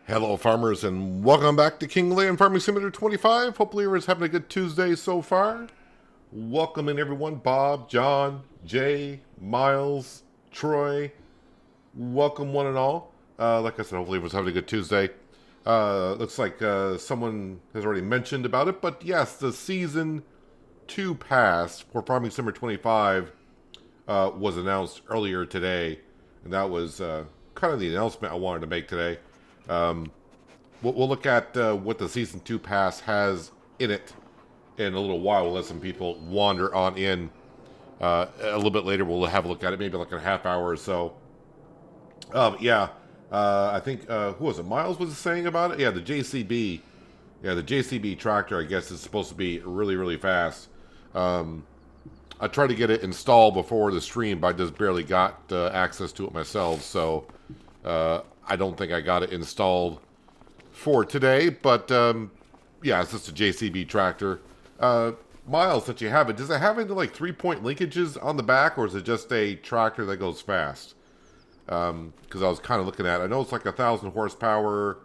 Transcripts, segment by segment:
Hello, farmers, and welcome back to Kinlaig Farming Simulator 25. Hopefully, everyone's having a good Tuesday so far. Welcome in, everyone. Bob, John, Jay, Miles, Troy. Welcome, one and all. Like I said, hopefully, everyone's having a good Tuesday. Looks like someone has already mentioned about it, but yes, the Season 2 pass for Farming Simulator 25 was announced earlier today, and that was kind of the announcement I wanted to make today. We'll look at what the Season 2 pass has in it in a little while. We'll let some people wander on in. A little bit later, we'll have a look at it, maybe like a half hour or so. I think, who was it? Miles was saying about it? Yeah, the JCB. Yeah, the JCB tractor, I guess, is supposed to be really, really fast. I tried to get it installed before the stream, but I just barely got access to it myself, so I don't think I got it installed for today, but yeah, it's just a JCB tractor. Miles, since you have it, does it have any like 3-point linkages on the back, or is it just a tractor that goes fast? Because I was kind of looking at it. I know it's like 1,000 horsepower,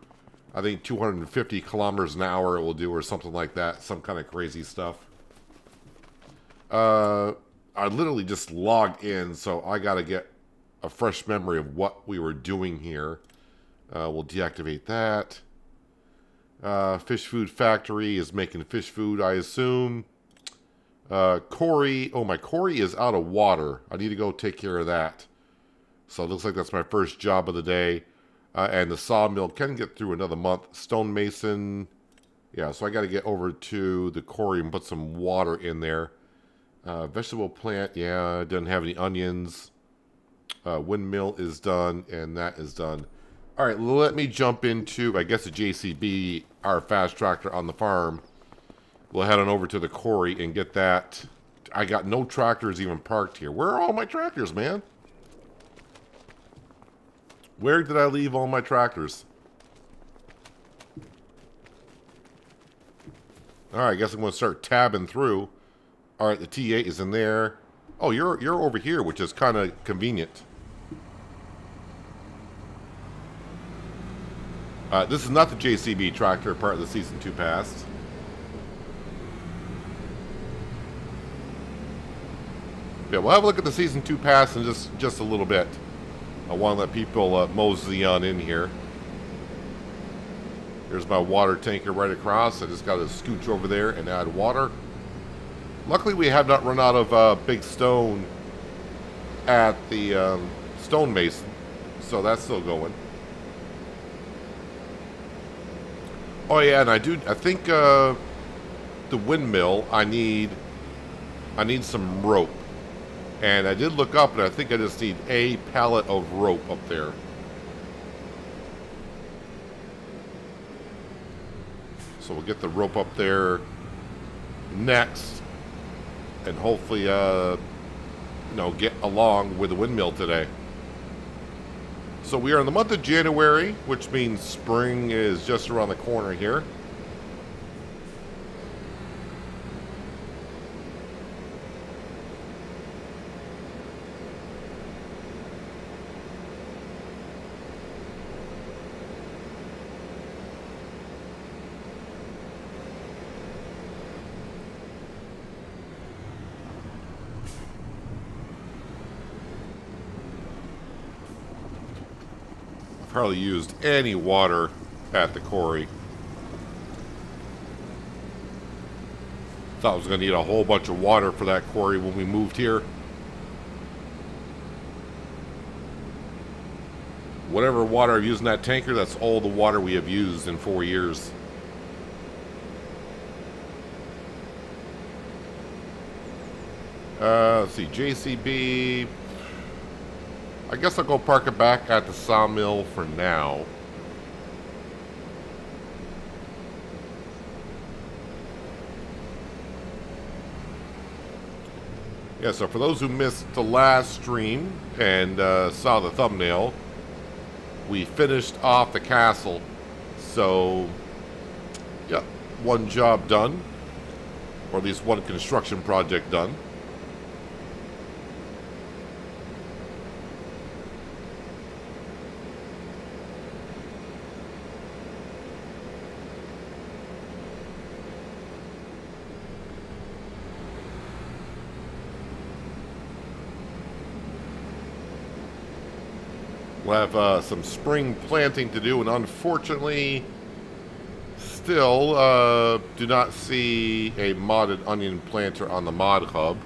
I think 250 kilometers an hour it will do, or something like that, some kind of crazy stuff. I literally just logged in, so I got to get a fresh memory of what we were doing here. We'll deactivate that. Fish food factory is making fish food, I assume. Corey. Oh, my Corey is out of water. I need to go take care of that. So it looks like that's my first job of the day. And the sawmill can get through another month. Stonemason. Yeah, so I got to get over to the Corey and put some water in there. Vegetable plant. Yeah, doesn't have any onions. Windmill is done, and that is done. All right, let me jump into, I guess, a JCB, our fast tractor on the farm. We'll head on over to the quarry and get that. I got no tractors even parked here. Where are all my tractors, man? Where did I leave all my tractors? All right, I guess I'm going to start tabbing through. All right, the T8 is in there. Oh, you're over here, which is kind of convenient. This is not the JCB tractor, part of the Season 2 pass. Yeah, we'll have a look at the Season 2 pass in just a little bit. I want to let people mosey on in here. Here's my water tanker right across. I just got to scooch over there and add water. Luckily, we have not run out of big stone at the stonemason, so that's still going. Oh yeah, and I think the windmill, I need some rope. And I did look up, and I think I just need a pallet of rope up there. So we'll get the rope up there next, and hopefully, get along with the windmill today. So we are in the month of January, which means spring is just around the corner here. Hardly used any water at the quarry. Thought I was going to need a whole bunch of water for that quarry when we moved here. Whatever water I've used in that tanker, that's all the water we have used in 4 years. Let's see, JCB. I guess I'll go park it back at the sawmill for now. Yeah, so for those who missed the last stream and saw the thumbnail, we finished off the castle. So, yeah, one job done, or at least one construction project done. We'll have some spring planting to do, and unfortunately, still do not see a modded onion planter on the mod hub.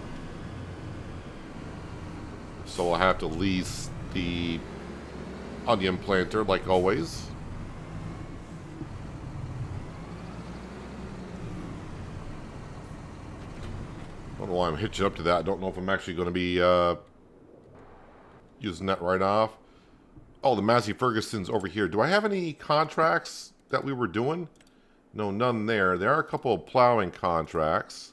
So we'll have to lease the onion planter like always. I don't know why I'm hitching up to that. I don't know if I'm actually going to be using that right off. Oh, the Massey Ferguson's over here. Do I have any contracts that we were doing? No, none there. There are a couple of plowing contracts.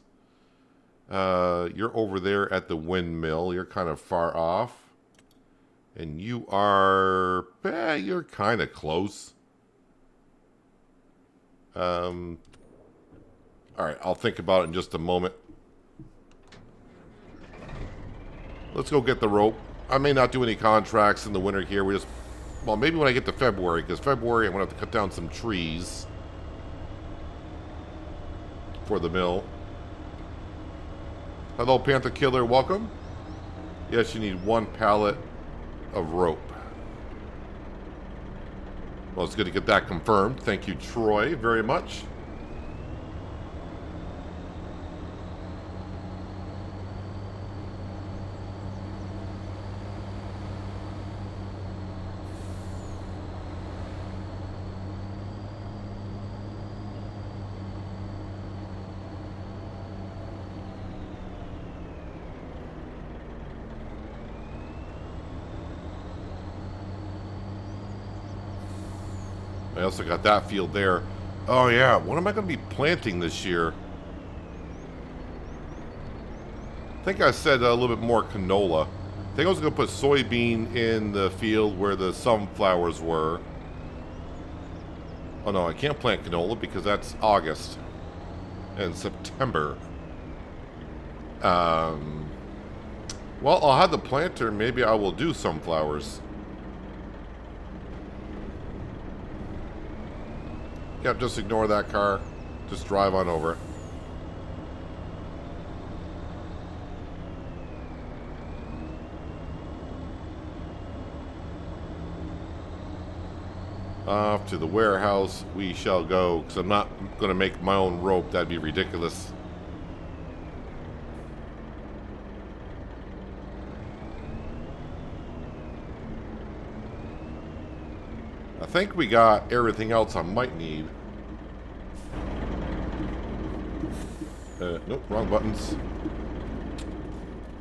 You're over there at the windmill. You're kind of far off. And you are... you're kind of close. Alright, I'll think about it in just a moment. Let's go get the rope. I may not do any contracts in the winter here. We just... Well, maybe when I get to February, because February I'm going to have to cut down some trees for the mill. Hello, Panther Killer. Welcome. Yes, you need 1 pallet of rope. Well, it's good to get that confirmed. Thank you, Troy, very much. I also got that field there. Oh yeah, what am I going to be planting this year? I think I said a little bit more canola. I think I was going to put soybean in the field where the sunflowers were. Oh no, I can't plant canola because that's August and September. Well, I'll have the planter. Maybe I will do sunflowers. Yep, just ignore that car. Just drive on over it. Off to the warehouse we shall go, because I'm not going to make my own rope. That'd be ridiculous. I think we got everything else I might need. Nope, wrong buttons.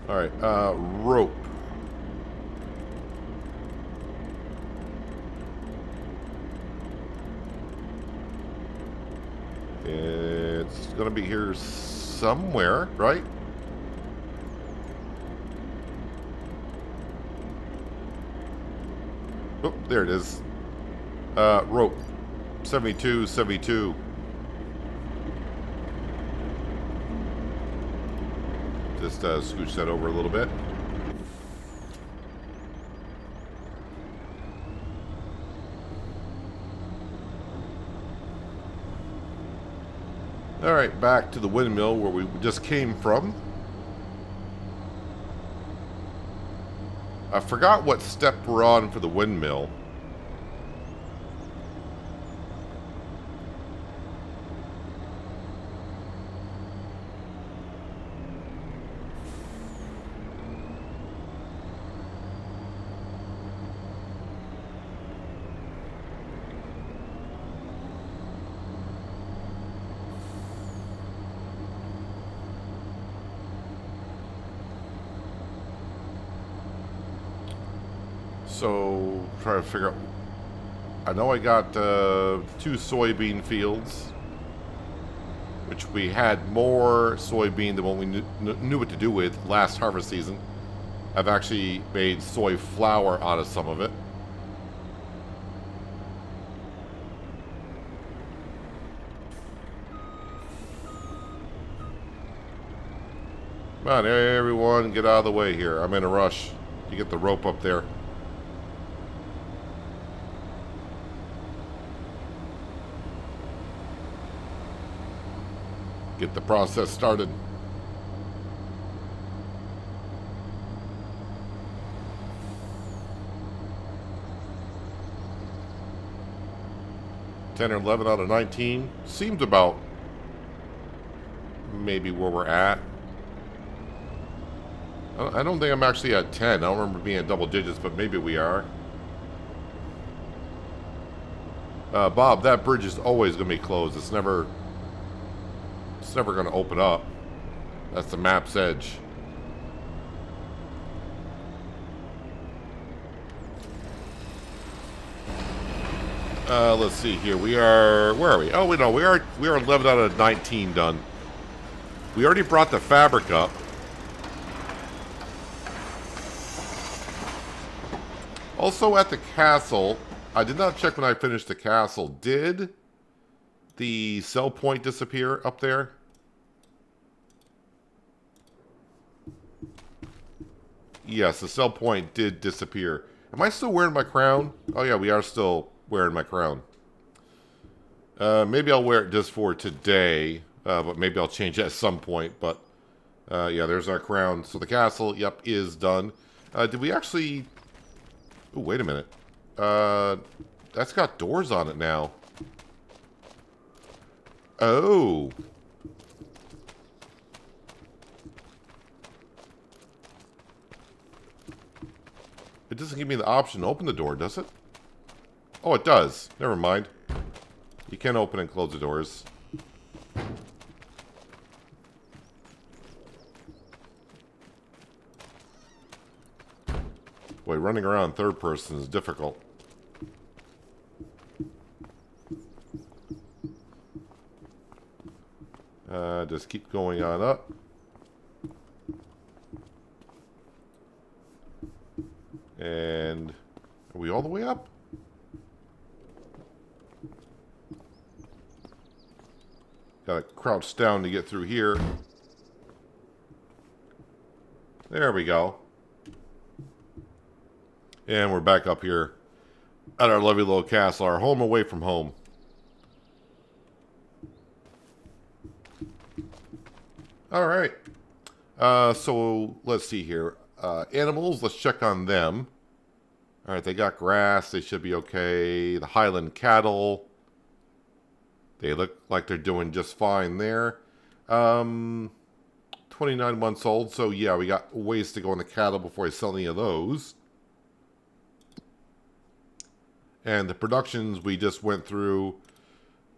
Alright, rope. It's gonna be here somewhere, right? Oh, there it is. Rope. 72, 72. Just scooch that over a little bit. Alright, back to the windmill where we just came from. I forgot what step we're on for the windmill. So, try to figure out... I know I got 2 soybean fields, which we had more soybean than what we knew what to do with last harvest season. I've actually made soy flour out of some of it. Come on, everyone, get out of the way here. I'm in a rush to get the rope up there. Get the process started. 10 or 11 out of 19. Seems about maybe where we're at. I don't think I'm actually at 10. I don't remember being at double digits, but maybe we are. Bob, that bridge is always going to be closed. It's never going to open up. That's the map's edge. Let's see here. Where are we? Oh, we know we are 11 out of 19 done. We already brought the fabric up. Also at the castle, I did not check when I finished the castle. Did the sell point disappear up there? Yes, the sell point did disappear. Am I still wearing my crown? Oh yeah, we are still wearing my crown. Maybe I'll wear it just for today, but maybe I'll change it at some point. But yeah, there's our crown. So the castle, yep, is done. Did we actually... Oh, wait a minute. That's got doors on it now. Oh. It doesn't give me the option to open the door, does it? Oh, it does. Never mind. You can open and close the doors. Boy, running around third person is difficult. Just keep going on up. And are we all the way up? Gotta crouch down to get through here. There we go. And we're back up here at our lovely little castle, our home away from home. All right. So let's see here. Animals, let's check on them. All right, they got grass. They should be okay. The Highland cattle, they look like they're doing just fine there. 29 months old. So yeah, we got ways to go on the cattle before I sell any of those. And the productions we just went through,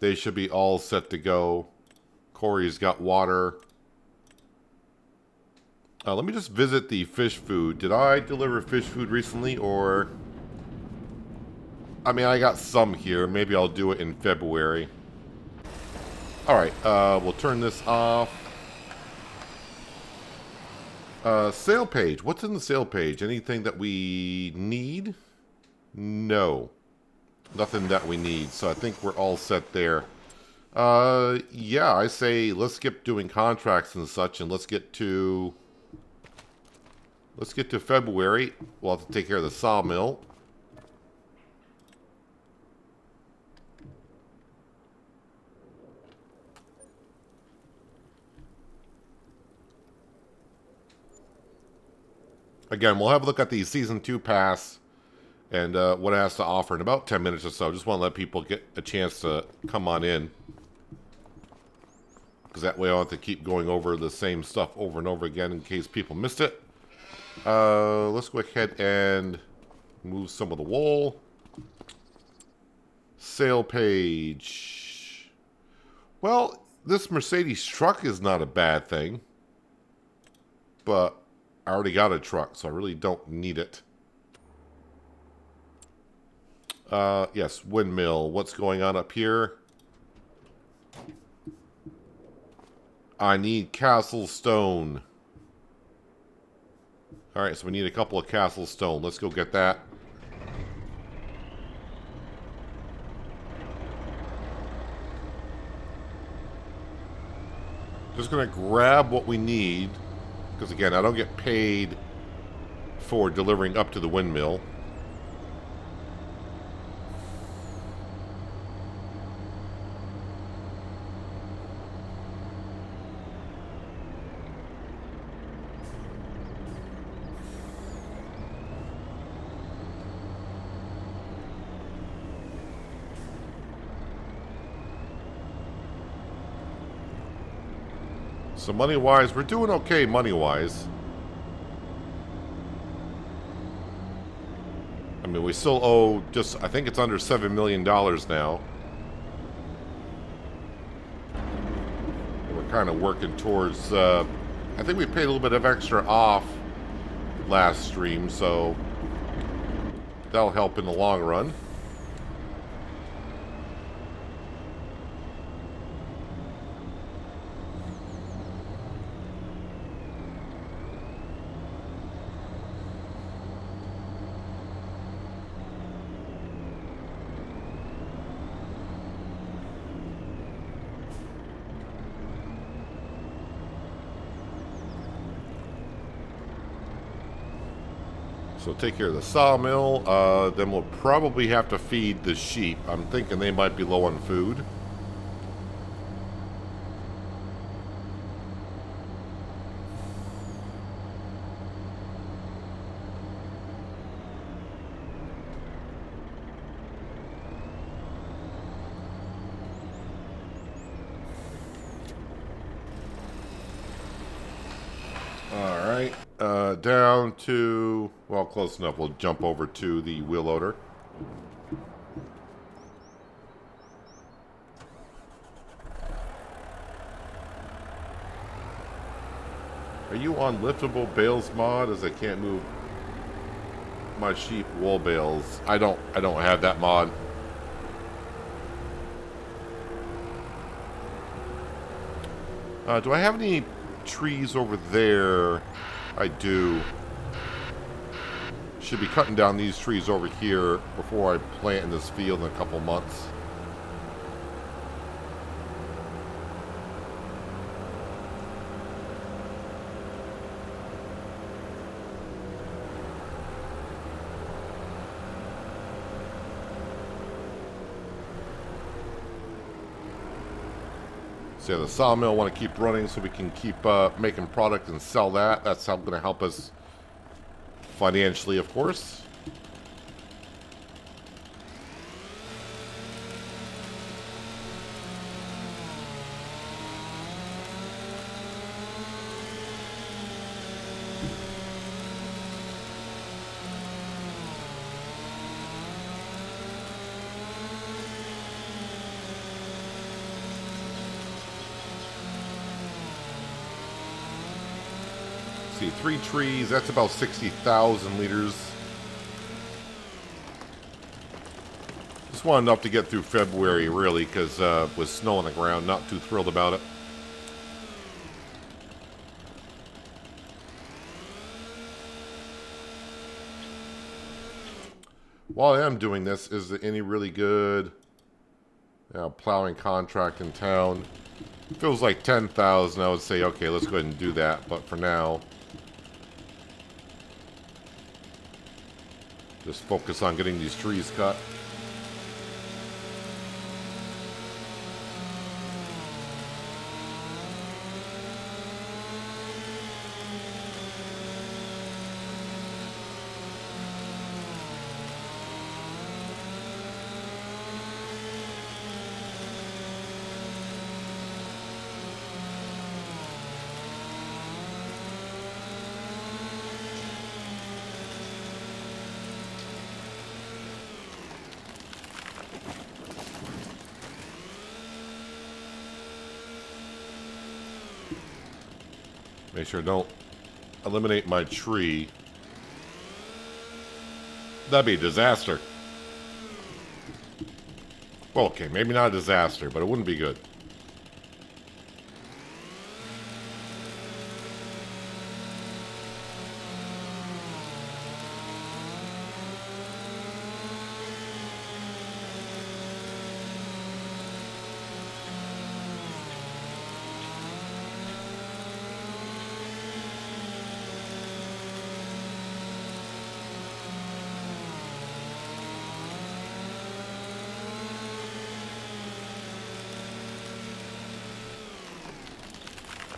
they should be all set to go. Corey's got water. Let me just visit the fish food. Did I deliver fish food recently, or... I mean, I got some here. Maybe I'll do it in February. Alright, we'll turn this off. Sale page. What's in the sale page? Anything that we need? No. Nothing that we need, so I think we're all set there. Yeah, I say let's skip doing contracts and such, and let's get to February. We'll have to take care of the sawmill. Again, we'll have a look at the Season 2 pass and what it has to offer in about 10 minutes or so. Just want to let people get a chance to come on in. Because that way I don't have to keep going over the same stuff over and over again in case people missed it. Let's go ahead and move some of the wool. Sale page. Well, this Mercedes truck is not a bad thing. But I already got a truck, so I really don't need it. Yes, windmill. What's going on up here? I need castle stone. Alright, so we need a couple of castle stone. Let's go get that. Just gonna grab what we need. Because again, I don't get paid for delivering up to the windmill. So money-wise, we're doing okay money-wise. I mean, we still owe just, I think it's under $7 million now. We're kind of working towards, I think we paid a little bit of extra off last stream, so that'll help in the long run. So take care of the sawmill. Then we'll probably have to feed the sheep. I'm thinking they might be low on food. Alright, down to, well, close enough. We'll jump over to the wheel loader. Are you on liftable bales mod, as I can't move my sheep wool bales? I don't have that mod. Do I have any trees over there? I do. Should be cutting down these trees over here before I plant in this field in a couple months. So yeah, the sawmill I want to keep running so we can keep making product and sell that. That's how going to help us financially, of course. See, 3 trees, that's about 60,000 liters. Just want enough to get through February, really, because with snow on the ground, not too thrilled about it. While I am doing this, is there any really good plowing contract in town? If it was like 10,000, I would say, okay, let's go ahead and do that. But for now, just focus on getting these trees cut. Make sure I don't eliminate my tree. That'd be a disaster. Well, okay, maybe not a disaster, but it wouldn't be good.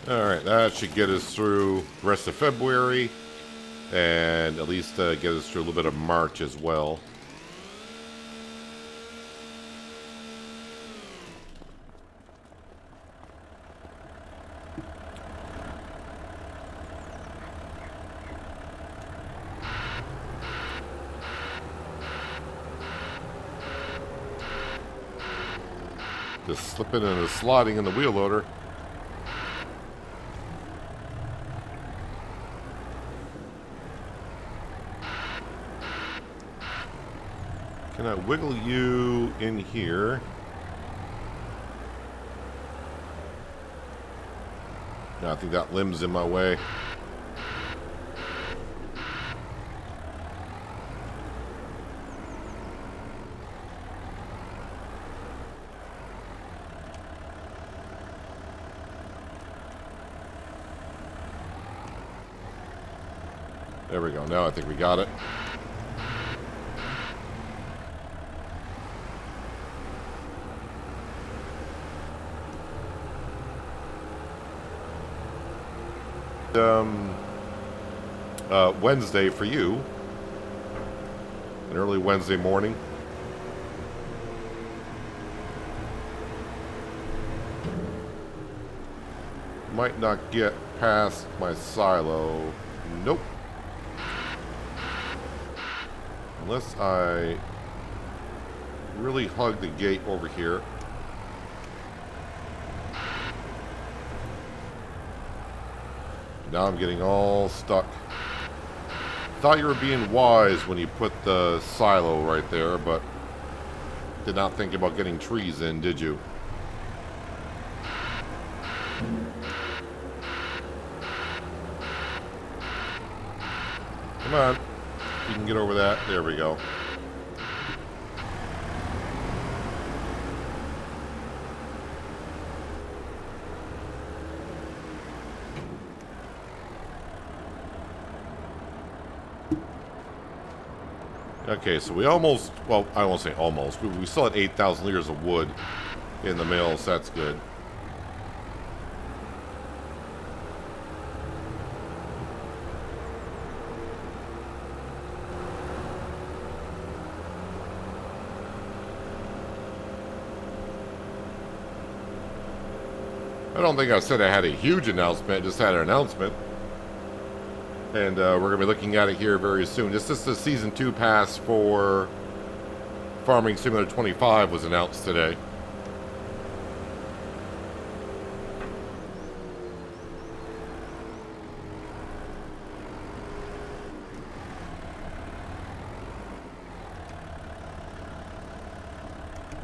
Alright, that should get us through the rest of February, and at least get us through a little bit of March as well. Just slipping and sliding in the wheel loader. Can I wiggle you in here? No, I think that limb's in my way. There we go. Now I think we got it. Wednesday for you. An early Wednesday morning. Might not get past my silo. Nope. Unless I really hug the gate over here. Now I'm getting all stuck. Thought you were being wise when you put the silo right there, but did not think about getting trees in, did you? Come on. You can get over that. There we go. Okay, so we almost, well, I won't say almost, we still had 8,000 liters of wood in the mill, so that's good. I don't think I said I had a huge announcement, I just had an announcement. And we're going to be looking at it here very soon. This is the Season 2 pass for Farming Simulator 25 was announced today.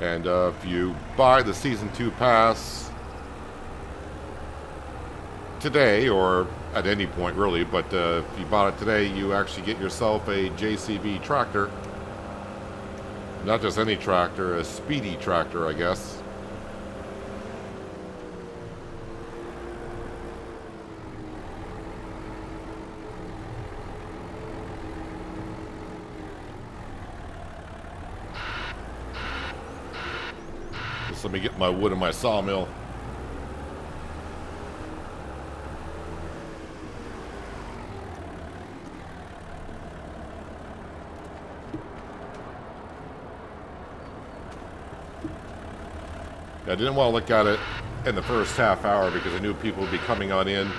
And if you buy the Season 2 pass today, or at any point really, but if you bought it today, you actually get yourself a JCB tractor. Not just any tractor, a speedy tractor, I guess. Just let me get my wood in my sawmill. I didn't want to look at it in the first half hour because I knew people would be coming on in.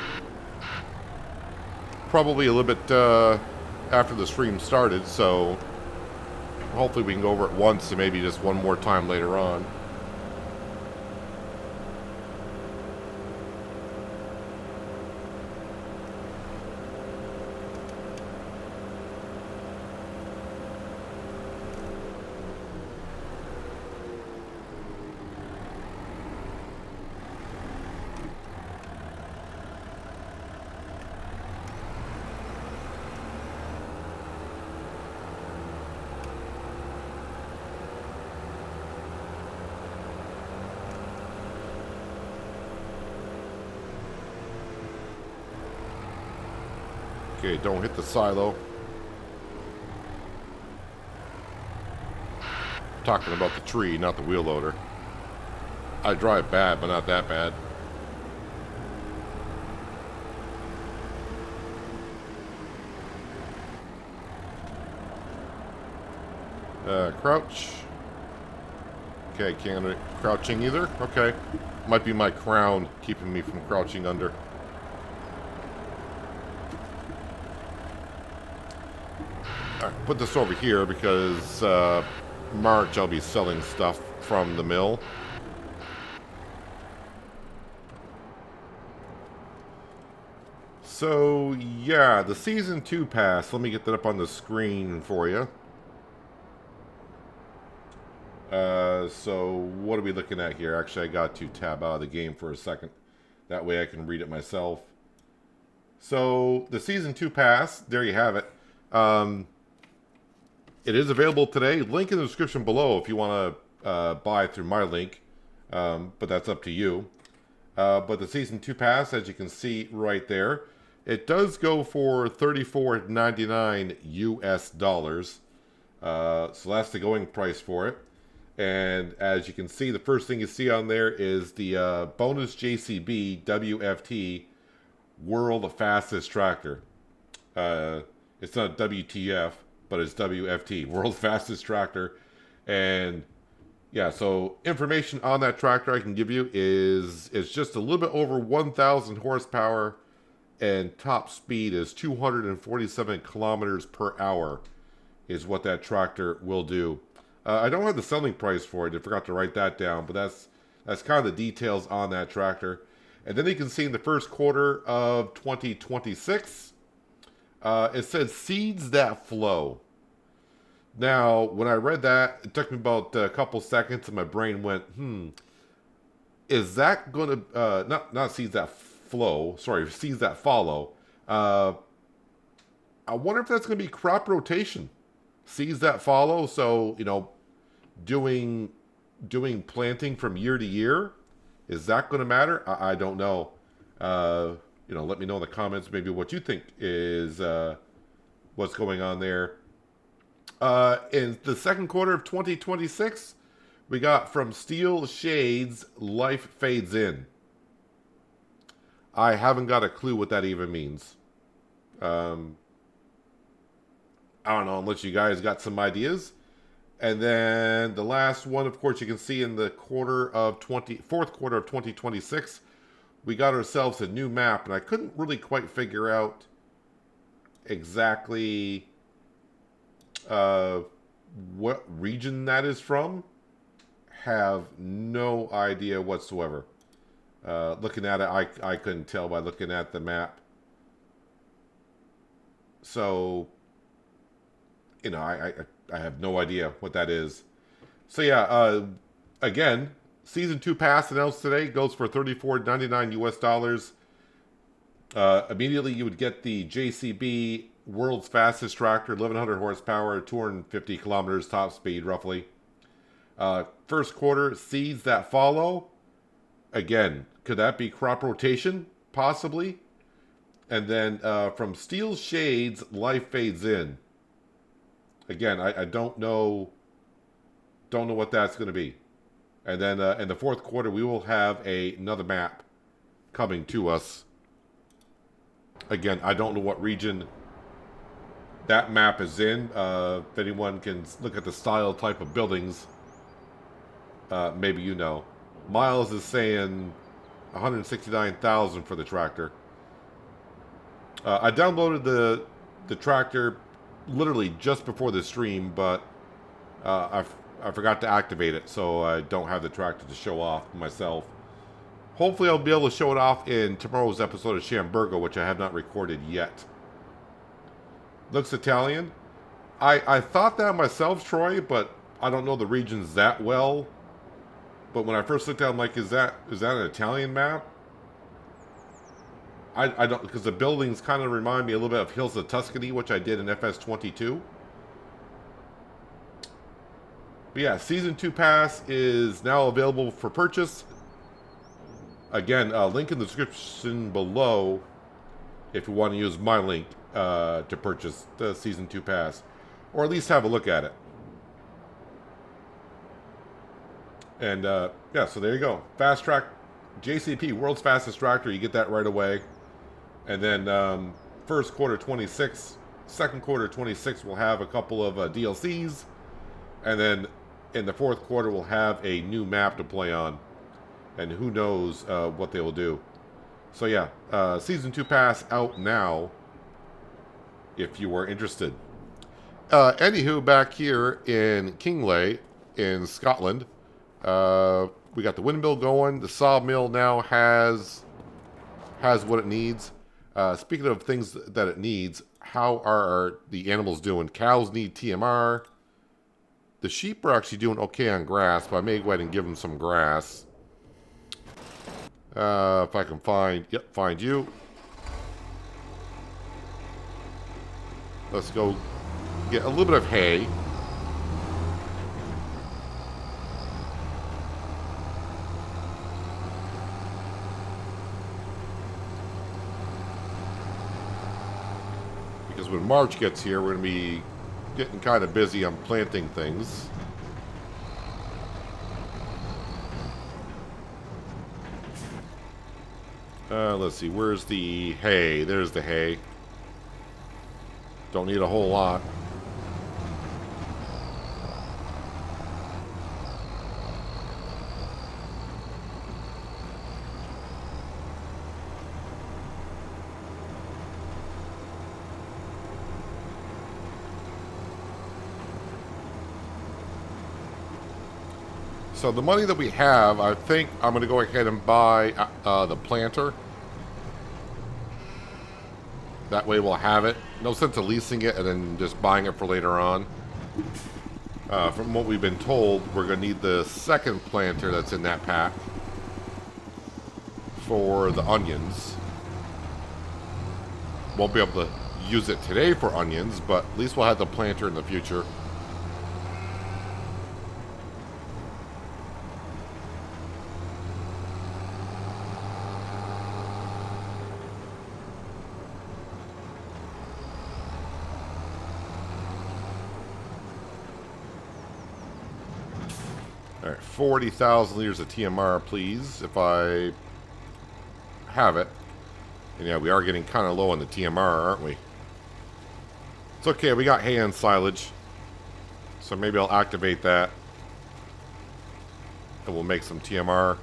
Probably a little bit after the stream started, so hopefully we can go over it once and maybe just one more time later on. Okay, don't hit the silo. I'm talking about the tree, not the wheel loader. I drive bad, but not that bad. Crouch. Okay, can't crouching either. Okay. Might be my crown keeping me from crouching under. Alright, put this over here because March I'll be selling stuff from the mill. So, yeah, the Season 2 pass. Let me get that up on the screen for you. So, what are we looking at here? Actually, I got to tab out of the game for a second. That way I can read it myself. So, the Season 2 pass, there you have it. It is available today. Link in the description below if you want to buy through my link. But that's up to you. But the Season 2 pass, as you can see right there, it does go for $34.99 US dollars. So that's the going price for it. And as you can see, the first thing you see on there is the bonus JCB WFT World Fastest Tractor. It's not WTF, but it's WFT, World Fastest Tractor. And yeah, so information on that tractor I can give you is it's just a little bit over 1,000 horsepower, and top speed is 247 kilometers per hour is what that tractor will do. I don't have the selling price for it. I forgot to write that down, but that's kind of the details on that tractor. And then you can see in the first quarter of 2026, it says seeds that flow. Now, when I read that, it took me about a couple seconds, and my brain went, is that going to, not seeds that flow, sorry, seeds that follow. I wonder if that's going to be crop rotation. Seeds that follow, so, you know, doing planting from year to year, is that going to matter? I don't know. You know, let me know in the comments maybe what you think is what's going on there. In the second quarter of 2026, we got From Steel Shades, Life Fades In. I haven't got a clue what that even means. I don't know, unless you guys got some ideas. And then the last one, of course, you can see in the fourth quarter of 2026, we got ourselves a new map, and I couldn't really quite figure out exactly what region that is from. Have no idea whatsoever. Looking at it, I couldn't tell by looking at the map. So, you know, I have no idea what that is. So yeah, again, Season 2 pass announced today goes for $34.99 US dollars. Immediately you would get the JCB World's Fastest Tractor, 1,100 horsepower, 250 kilometers top speed roughly. First quarter, seeds that follow. Again, could that be crop rotation? Possibly. And then From Steel Shades, Life Fades In. Again, I don't know what that's going to be. And then in the fourth quarter, we will have another map coming to us. Again, I don't know what region that map is in. If anyone can look at the style type of buildings, maybe you know. Miles is saying 169,000 for the tractor. I downloaded the tractor literally just before the stream, but I forgot to activate it, so I don't have the tractor to show off myself. Hopefully I'll be able to show it off in tomorrow's episode of Shamburgo, which I have not recorded yet. Looks Italian. I thought that myself, Troy, but I don't know the regions that well. But when I first looked at it, I'm like, is that an Italian map? I don't, because the buildings kind of remind me a little bit of Hills of Tuscany, which I did in FS22. But yeah, Season 2 Pass is now available for purchase. Again, link in the description below if you want to use my link to purchase the Season 2 Pass. Or at least have a look at it. And yeah, so there you go. Fast Track JCP, World's Fastest Tractor. You get that right away. And then first quarter 26, second quarter 26, we'll have a couple of DLCs. And then in the fourth quarter, we'll have a new map to play on. And who knows what they will do. So yeah, Season 2 Pass out now, if you are interested. Anywho, back here in Kinlaig, in Scotland, we got the windmill going. The sawmill now has what it needs. Speaking of things that it needs, how are the animals doing? Cows need TMR. The sheep are actually doing okay on grass, but I may go ahead and give them some grass. If I can find you. Let's go get a little bit of hay. Because when March gets here, we're going to be getting kind of busy on planting things. Let's see, where's the hay? There's the hay. Don't need a whole lot. So the money that we have, I think I'm going to go ahead and buy the planter. That way we'll have it. No sense of leasing it and then just buying it for later on. From what we've been told, we're going to need the second planter that's in that pack for the onions. Won't be able to use it today for onions, but at least we'll have the planter in the future. Alright, 40,000 liters of TMR, please, if I have it. And yeah, we are getting kind of low on the TMR, aren't we? It's okay, we got hay and silage. So maybe I'll activate that. And we'll make some TMR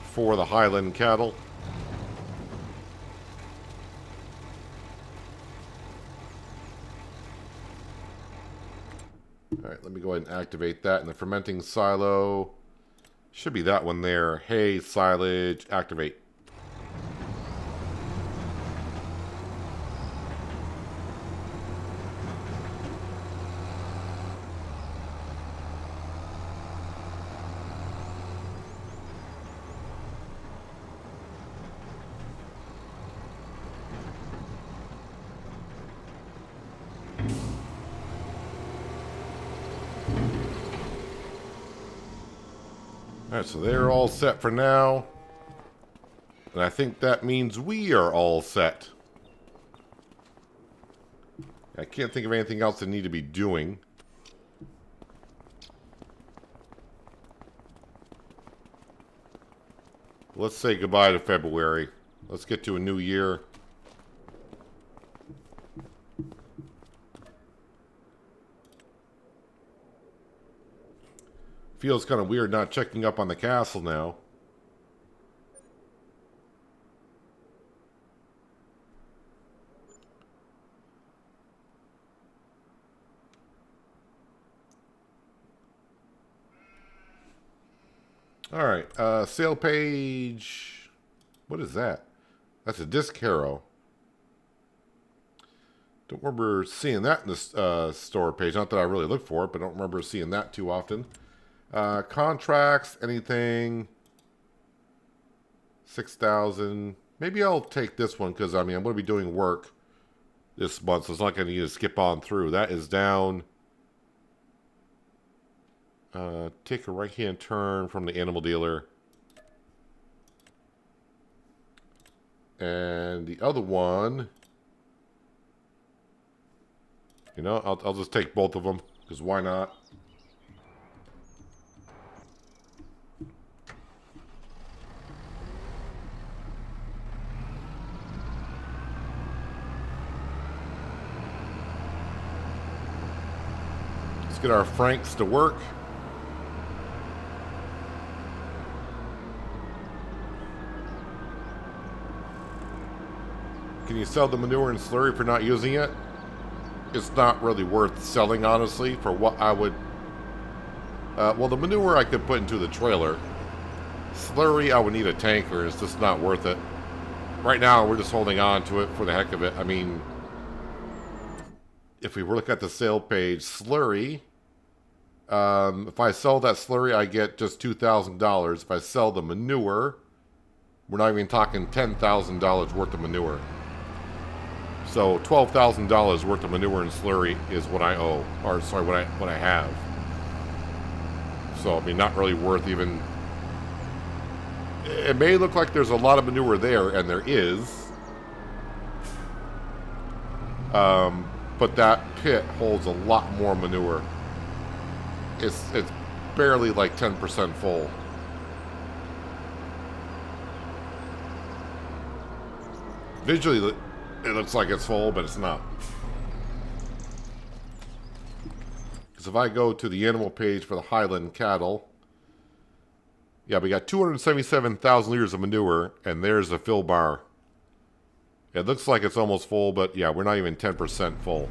for the Highland cattle. Alright, let me go ahead and activate that in the fermenting silo. Should be that one there. Hay, silage, activate. Alright, so they're all set for now. And I think that means we are all set. I can't think of anything else that need to be doing. Let's say goodbye to February. Let's get to a new year. Feels kind of weird not checking up on the castle now. Alright, sale page. What is that? That's a disc harrow. Don't remember seeing that in the store page. Not that I really look for it, but don't remember seeing that too often. Contracts, anything. 6,000. Maybe I'll take this one because, I mean, I'm going to be doing work this month, so it's not going to need to skip on through. That is down. Take a right-hand turn from the animal dealer. And the other one, you know, I'll just take both of them, because why not? Let's get our Franks to work. Can you sell the manure and slurry for not using it? It's not really worth selling, honestly, for what I would... well, the manure I could put into the trailer. Slurry, I would need a tanker. It's just not worth it. right now, we're just holding on to it for the heck of it. I mean, if we look at the sale page, slurry, if I sell that slurry, I get just $2,000. If I sell the manure, we're not even talking $10,000 worth of manure. So $12,000 worth of manure and slurry is what I owe, or sorry, what I have. So I mean, not really worth even. It may look like there's a lot of manure there, and there is. But that pit holds a lot more manure. It's barely like 10% full. Visually, it looks like it's full, but it's not. Because if I go to the animal page for the Highland cattle, yeah, we got 277,000 liters of manure, and there's the fill bar. It looks like it's almost full, but yeah, we're not even 10% full.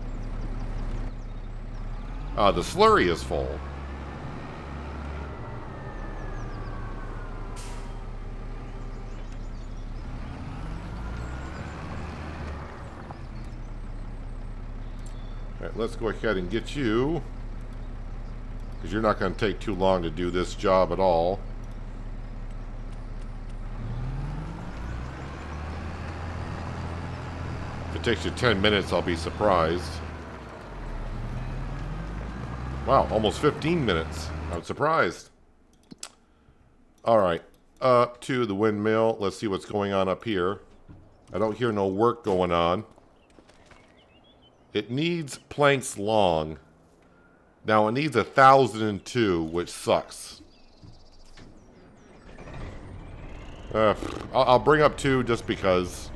The slurry is full. All right, let's go ahead and get you, because you're not going to take too long to do this job at all. If it takes you 10 minutes, I'll be surprised. Wow, almost 15 minutes. I'm surprised. All right, up to the windmill. Let's see what's going on up here. I don't hear no work going on. It needs planks long. Now it needs 1,002, which sucks. I'll bring up 2 just because.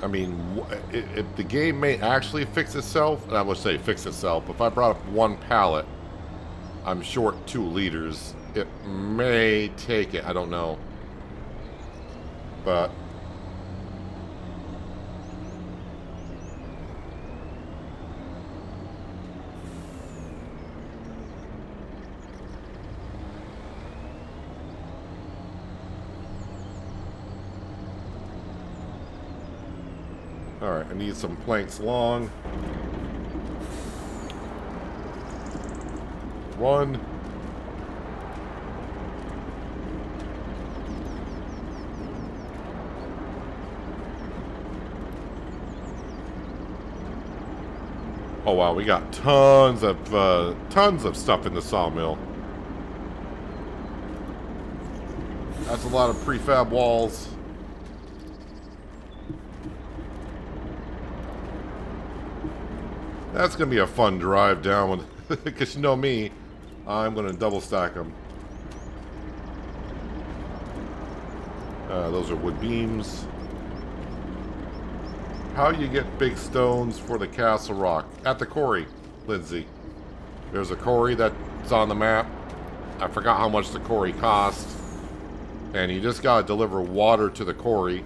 I mean, if the game may actually fix itself, and I would say fix itself, if I brought up 1 pallet, I'm short 2 liters. It may take it, I don't know. But alright, I need some planks long. 1. Oh wow, we got tons of stuff in the sawmill. That's a lot of prefab walls. That's going to be a fun drive down with, because you know me, I'm going to double stack them. Those are wood beams. How you get big stones for the castle rock? At the quarry, Lindsay. There's a quarry that's on the map. I forgot how much the quarry costs. And you just got to deliver water to the quarry.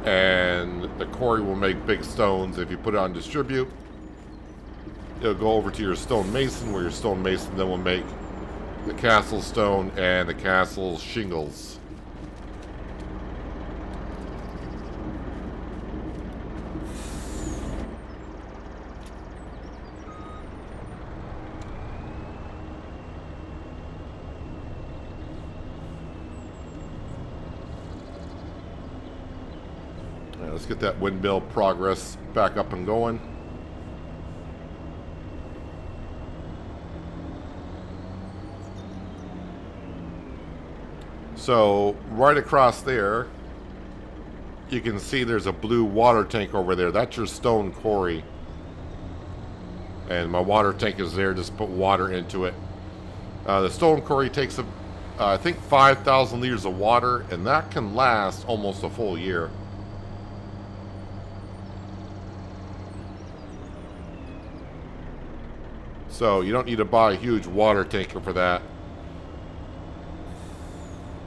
And the quarry will make big stones. If you put it on distribute, it'll go over to your stonemason, where your stonemason then will make the castle stone and the castle shingles. Let's get that windmill progress back up and going. So right across there, you can see there's a blue water tank over there. That's your stone quarry. And my water tank is there. Just put water into it. The stone quarry takes, I think, 5,000 liters of water, and that can last almost a full year. So you don't need to buy a huge water tanker for that.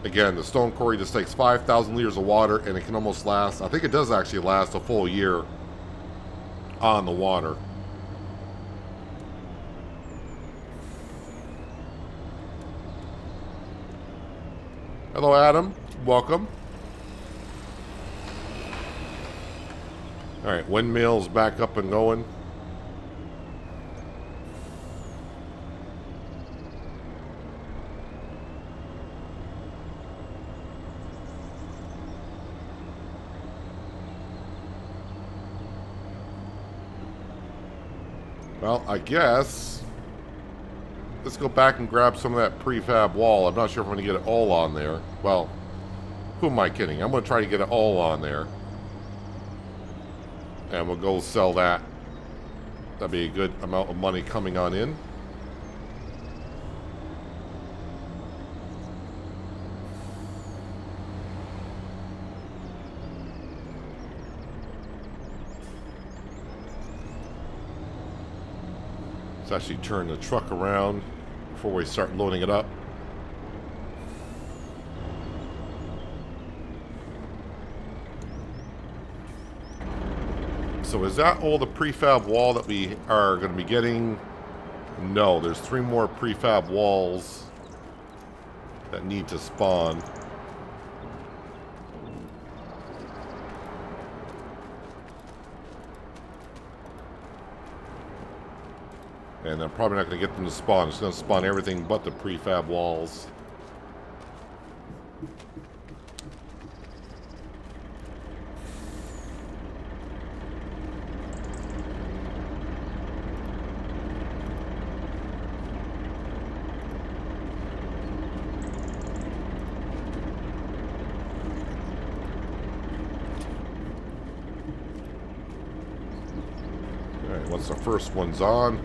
Again, the stone quarry just takes 5,000 liters of water, and it can almost last, I think it does actually last a full year on the water. Hello, Adam. Welcome. All right, windmill's back up and going. Well, I guess let's go back and grab some of that prefab wall. I'm not sure if I'm going to get it all on there. Well, who am I kidding? I'm going to try to get it all on there. And we'll go sell that. That'd be a good amount of money coming on in. Let's actually turn the truck around before we start loading it up. So is that all the prefab wall that we are going to be getting? No, there's 3 more prefab walls that need to spawn. And I'm probably not going to get them to spawn. It's going to spawn everything but the prefab walls. Alright, once the first one's on,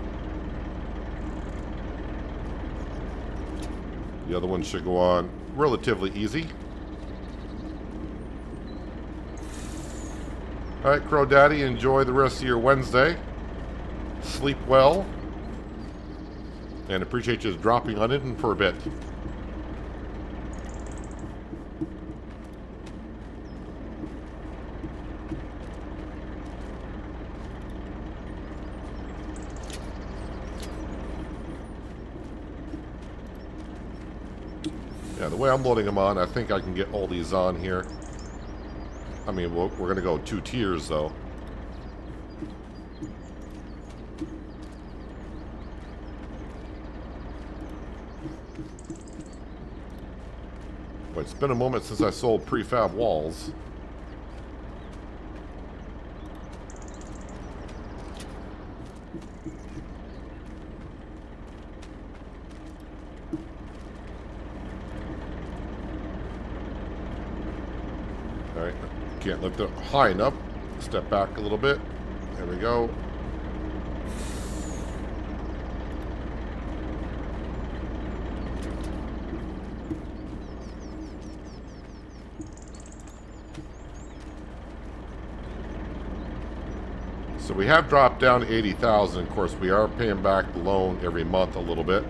the other one should go on relatively easy. Alright, Crow Daddy, enjoy the rest of your Wednesday. Sleep well. And appreciate you dropping on in for a bit. Yeah, the way I'm loading them on, I think I can get all these on here. I mean, we're going to go 2 tiers, though. But it's been a moment since I sold prefab walls. Alright, can't lift it high enough. Step back a little bit. There we go. So we have dropped down to 80,000. Of course, we are paying back the loan every month a little bit.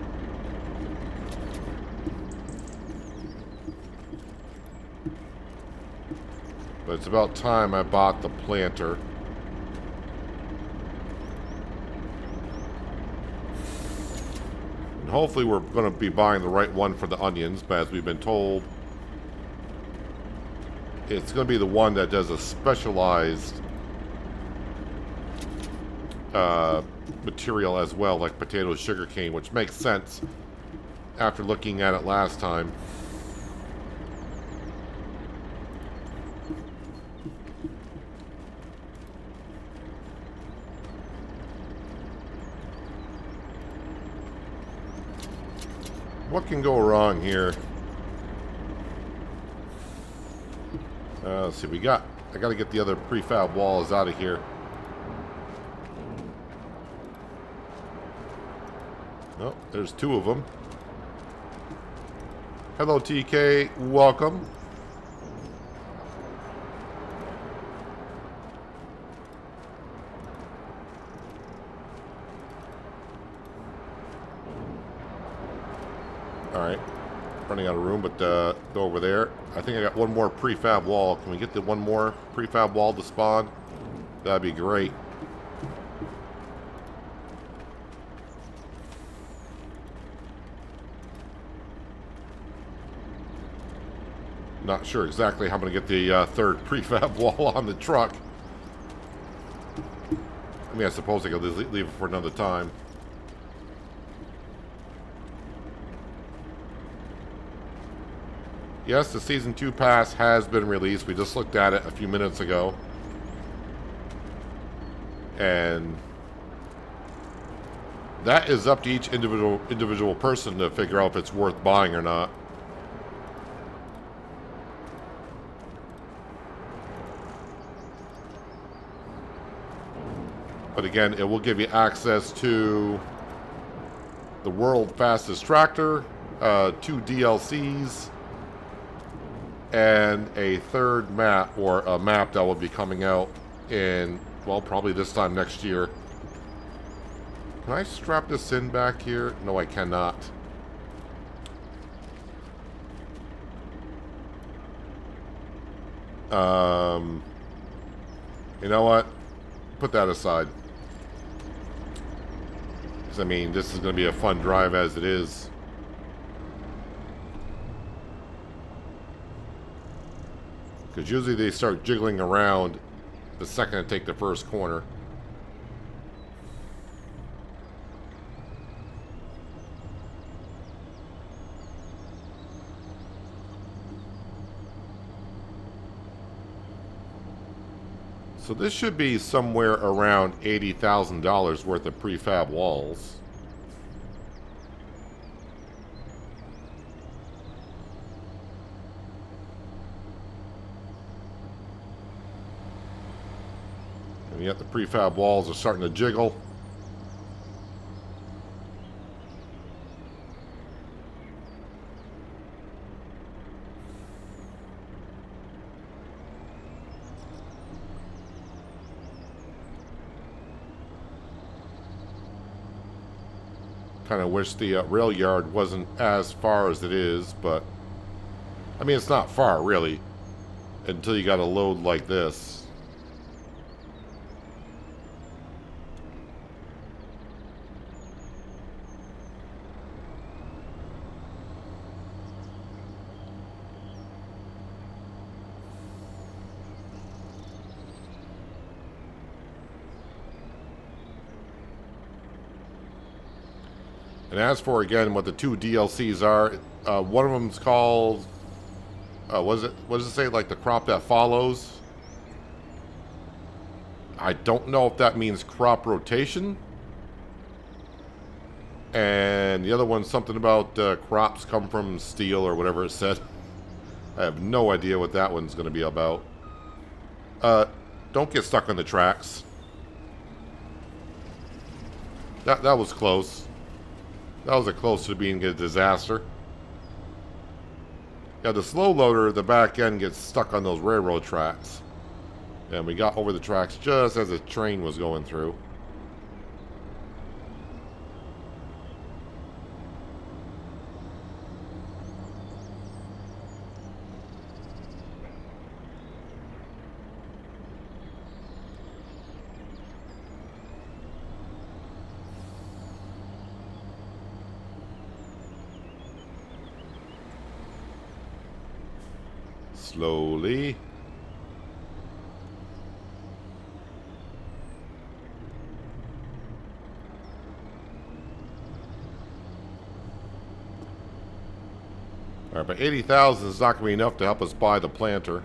But it's about time I bought the planter. And hopefully we're going to be buying the right one for the onions, but as we've been told, it's going to be the one that does a specialized material as well, like potato sugarcane, which makes sense after looking at it last time. What can go wrong here? Let's see, I got to get the other prefab walls out of here. Oh, there's 2 of them. Hello, TK. Welcome. Alright. Running out of room, but go over there. I think I got one more prefab wall. Can we get the one more prefab wall to spawn? That'd be great. Not sure exactly how I'm going to get the third prefab wall on the truck. I mean, I suppose I could leave it for another time. Yes, the Season 2 pass has been released. We just looked at it a few minutes ago. And that is up to each individual person to figure out if it's worth buying or not. But again, it will give you access to the world fastest tractor, 2 DLCs, and a third map, or a map that will be coming out in, well, probably this time next year. Can I strap this in back here? No, I cannot. You know what? Put that aside. Because, I mean, this is going to be a fun drive as it is. Because usually they start jiggling around the second I take the first corner. So this should be somewhere around $80,000 worth of prefab walls. And yet the prefab walls are starting to jiggle. Kind of wish the rail yard wasn't as far as it is, but I mean, it's not far really until you got a load like this. And as for, again, what the 2 DLCs are, one of them's called, what does it say, like the crop that follows? I don't know if that means crop rotation. And the other one's something about crops come from steel or whatever it said. I have no idea what that one's going to be about. Don't get stuck on the tracks. That was close. That was close to being a disaster. Yeah, the slow loader, the back end gets stuck on those railroad tracks. And we got over the tracks just as a train was going through. Slowly. Alright, but 80,000 is not going to be enough to help us buy the planter.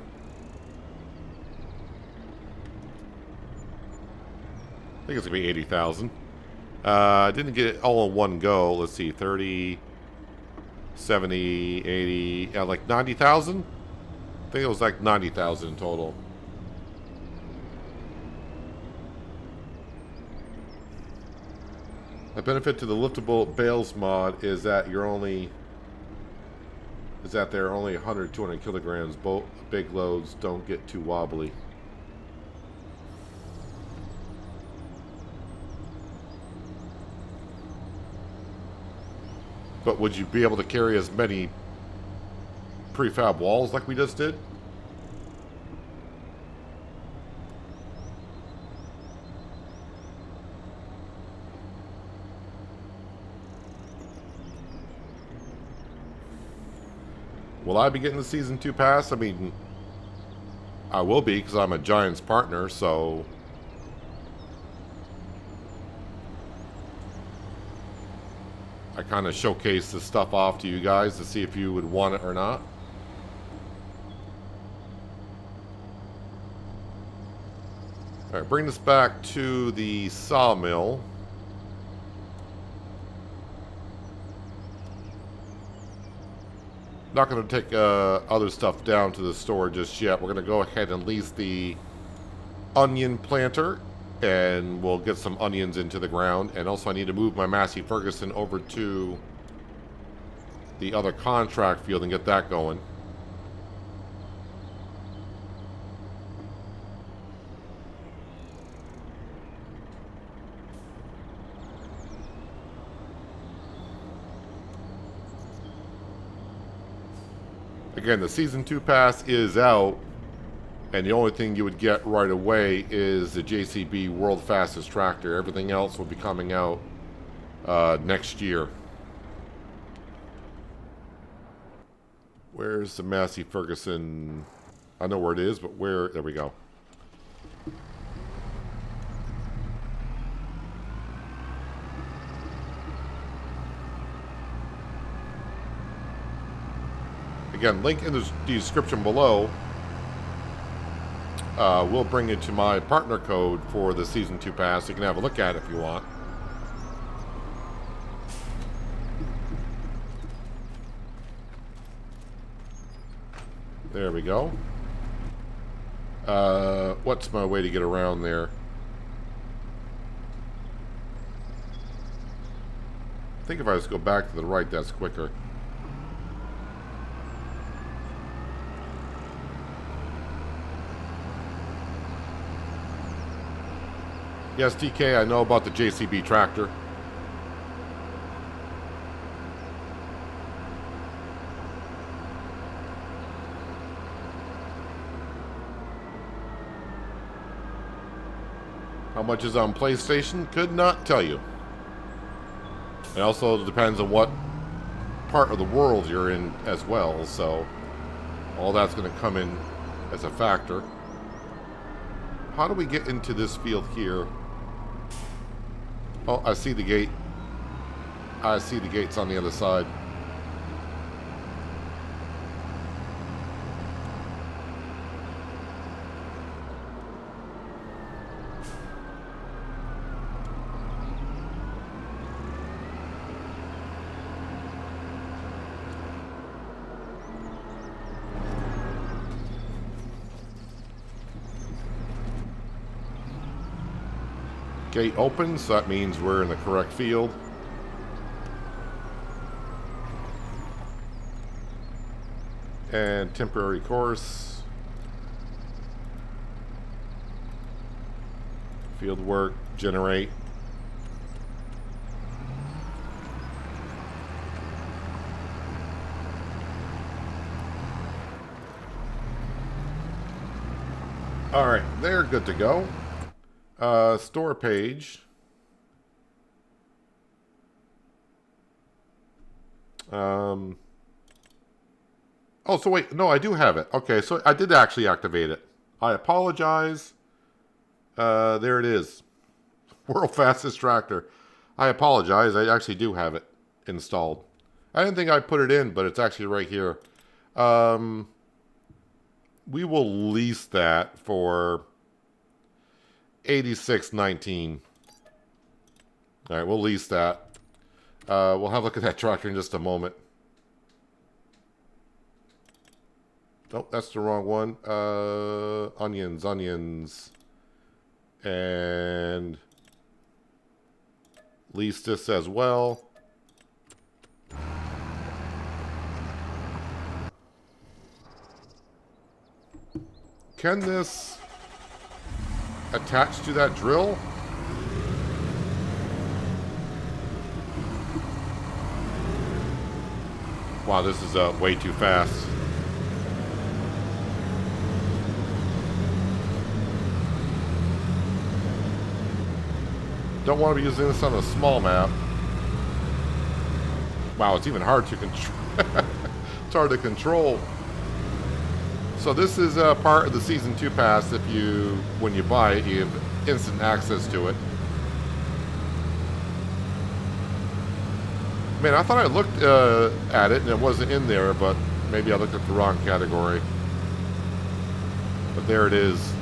I think it's going to be 80,000. I didn't get it all in one go. Let's see, 30, 70, 80, like 90,000? I think it was like 90,000 in total. The benefit to the liftable bales mod is that they're only 100, 200 kilograms. Both big loads don't get too wobbly. But would you be able to carry as many prefab walls like we just did? Will I be getting the Season 2 pass? I mean, I will be because I'm a Giants partner, so... I kind of showcase this stuff off to you guys to see if you would want it or not. Alright, bring this back to the sawmill. Not going to take other stuff down to the store just yet. We're going to go ahead and lease the onion planter, and we'll get some onions into the ground. And also I need to move my Massey Ferguson over to the other contract field and get that going. Again, the Season 2 pass is out, and the only thing you would get right away is the JCB World Fastest Tractor. Everything else will be coming out next year. Where's the Massey Ferguson? I know where it is, but where? There we go. Again, link in the description below. We'll bring you to my partner code for the Season 2 pass. You can have a look at it if you want. There we go. What's my way to get around there? I think if I just go back to the right, that's quicker. Yes, TK, I know about the JCB tractor. How much is on PlayStation? Could not tell you. It also depends on what part of the world you're in as well, so all that's going to come in as a factor. How do we get into this field here? Oh, I see the gate. I see the gates on the other side. Gate opens, so that means we're in the correct field. And temporary course. Field work, generate. Alright, they're good to go. Store page. Oh, so wait, no, I do have it. Okay, so I did actually activate it. I apologize. There it is. World Fastest Tractor. I apologize. I actually do have it installed. I didn't think I put it in, but it's actually right here. We will lease that for $86.19. All right, we'll lease that. We'll have a look at that tractor in just a moment. Nope, that's the wrong one. Onions. And lease this as well. Can this attach to that drill? Wow, this is way too fast. Don't want to be using this on a small map. Wow, it's even hard to control. It's hard to control. So this is part of the Season 2 pass. When you buy it, you have instant access to it. Man, I thought I looked at it and it wasn't in there, but maybe I looked at the wrong category. But there it is.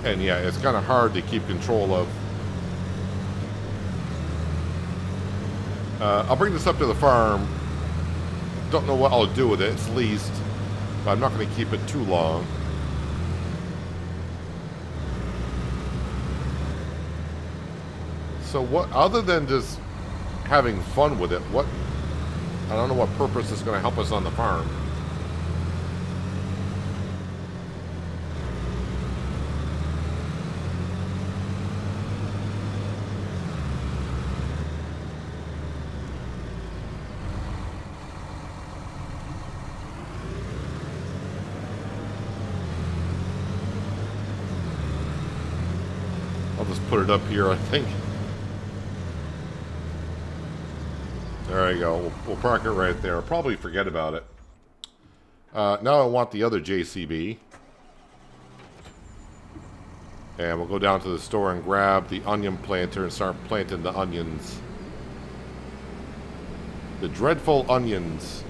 And yeah, it's kind of hard to keep control of. I'll bring this up to the farm. Don't know what I'll do with it. It's leased. But I'm not going to keep it too long. So what, other than just having fun with it, I don't know what purpose is going to help us on the farm. I'll just put it up here, I think. There you go. We'll park it right there. I'll probably forget about it. Now I want the other JCB. And we'll go down to the store and grab the onion planter and start planting the onions. The dreadful onions.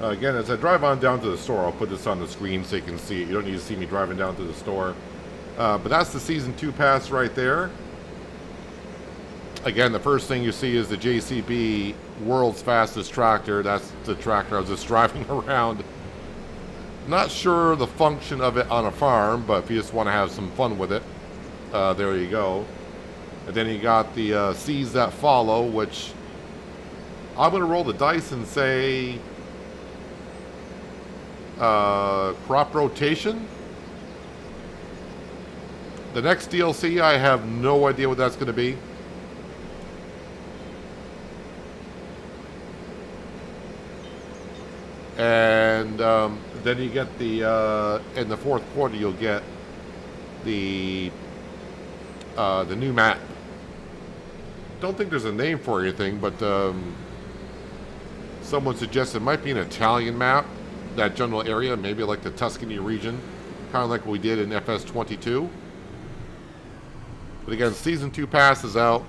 Again, as I drive on down to the store, I'll put this on the screen so you can see it. You don't need to see me driving down to the store. But that's the Season 2 pass right there. Again, the first thing you see is the JCB World's Fastest Tractor. That's the tractor I was just driving around. Not sure the function of it on a farm, but if you just want to have some fun with it, there you go. And then you got the Seas That Follow, which I'm going to roll the dice and say crop rotation. The next DLC, I have no idea what that's going to be. And then you get the in the fourth quarter, you'll get the new map. Don't think there's a name for anything, but someone suggested it might be an Italian map. That general area, maybe like the Tuscany region, kind of like what we did in FS22. But again, Season 2 pass is out,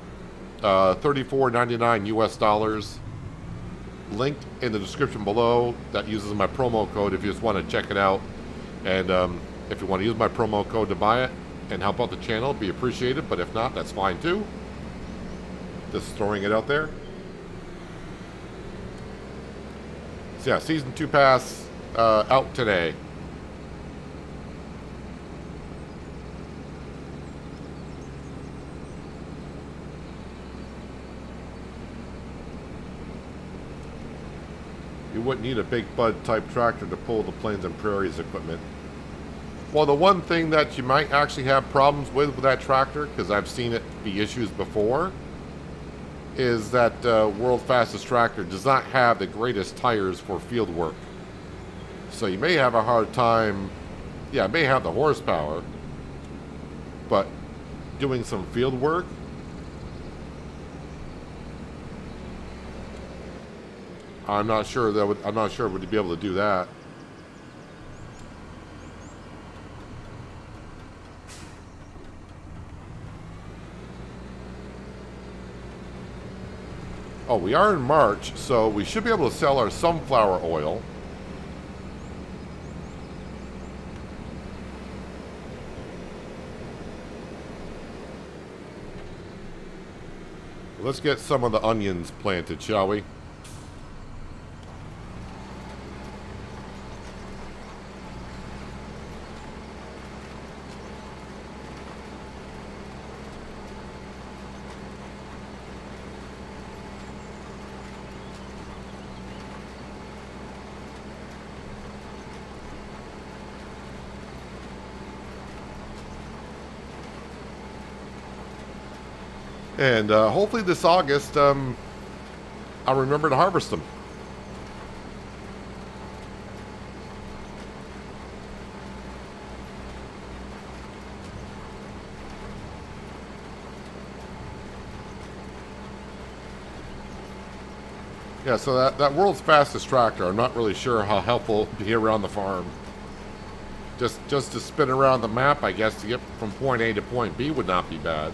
$34.99 US dollars. Linked in the description below. That uses my promo code if you just want to check it out. And if you want to use my promo code to buy it and help out the channel, it'd be appreciated. But if not, that's fine too. Just throwing it out there. So yeah, Season 2 pass. Out today. You wouldn't need a big bud type tractor to pull the Plains and Prairies equipment. Well, the one thing that you might actually have problems with that tractor, because I've seen it be issues before, is that World's Fastest Tractor does not have the greatest tires for field work. So you may have a hard time, yeah, it may have the horsepower, but doing some field work, I'm not sure would be able to do that. Oh, we are in March, so we should be able to sell our sunflower oil. Let's get some of the onions planted, shall we? And hopefully this August, I'll remember to harvest them. Yeah, so that world's fastest tractor, I'm not really sure how helpful it'll be around the farm. Just to spin around the map, I guess, to get from point A to point B would not be bad.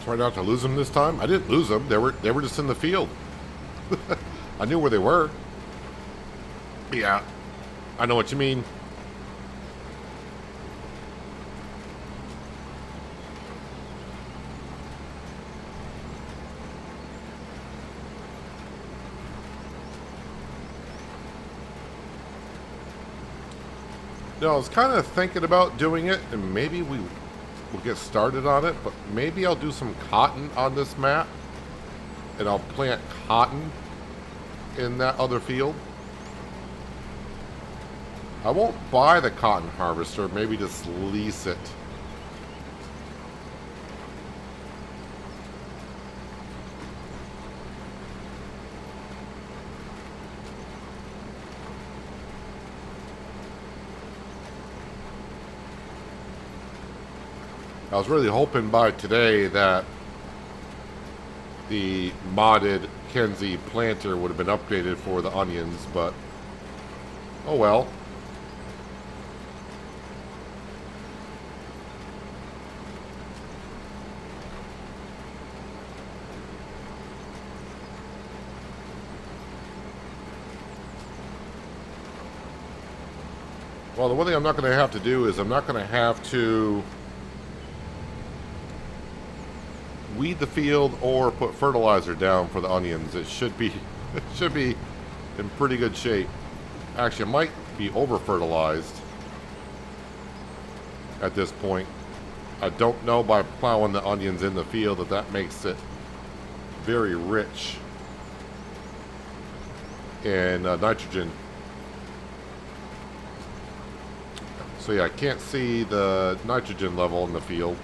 Try not to lose them this time. I didn't lose them. They were just in the field. I knew where they were. Yeah, I know what you mean. No, I was kind of thinking about doing it, and maybe we'll get started on it, but maybe I'll do some cotton on this map, and I'll plant cotton in that other field. I won't buy the cotton harvester, maybe just lease it. I was really hoping by today that the modded Kenzie planter would have been updated for the onions, but oh well. Well, the one thing I'm not going to have to do is I'm not going to have to weed the field or put fertilizer down for the onions. It should be in pretty good shape. Actually, it might be over fertilized at this point. I don't know by plowing the onions in the field that makes it very rich in nitrogen. So yeah, I can't see the nitrogen level in the field.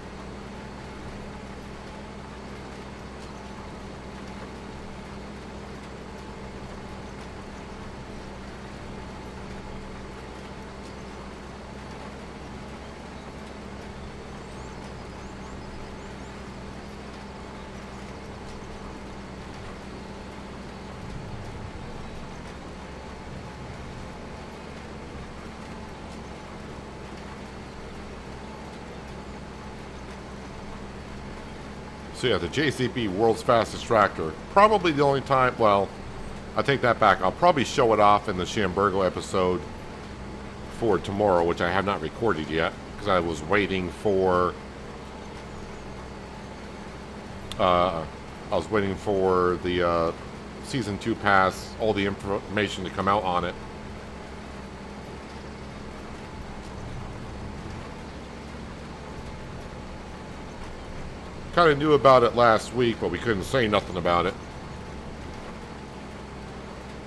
So yeah, the JCB World's Fastest Tractor. Probably the only time, well, I take that back. I'll probably show it off in the Shamburgo episode for tomorrow, which I have not recorded yet, because I was waiting for, the Season 2 pass, all the information to come out on it. Kind of knew about it last week, but we couldn't say nothing about it.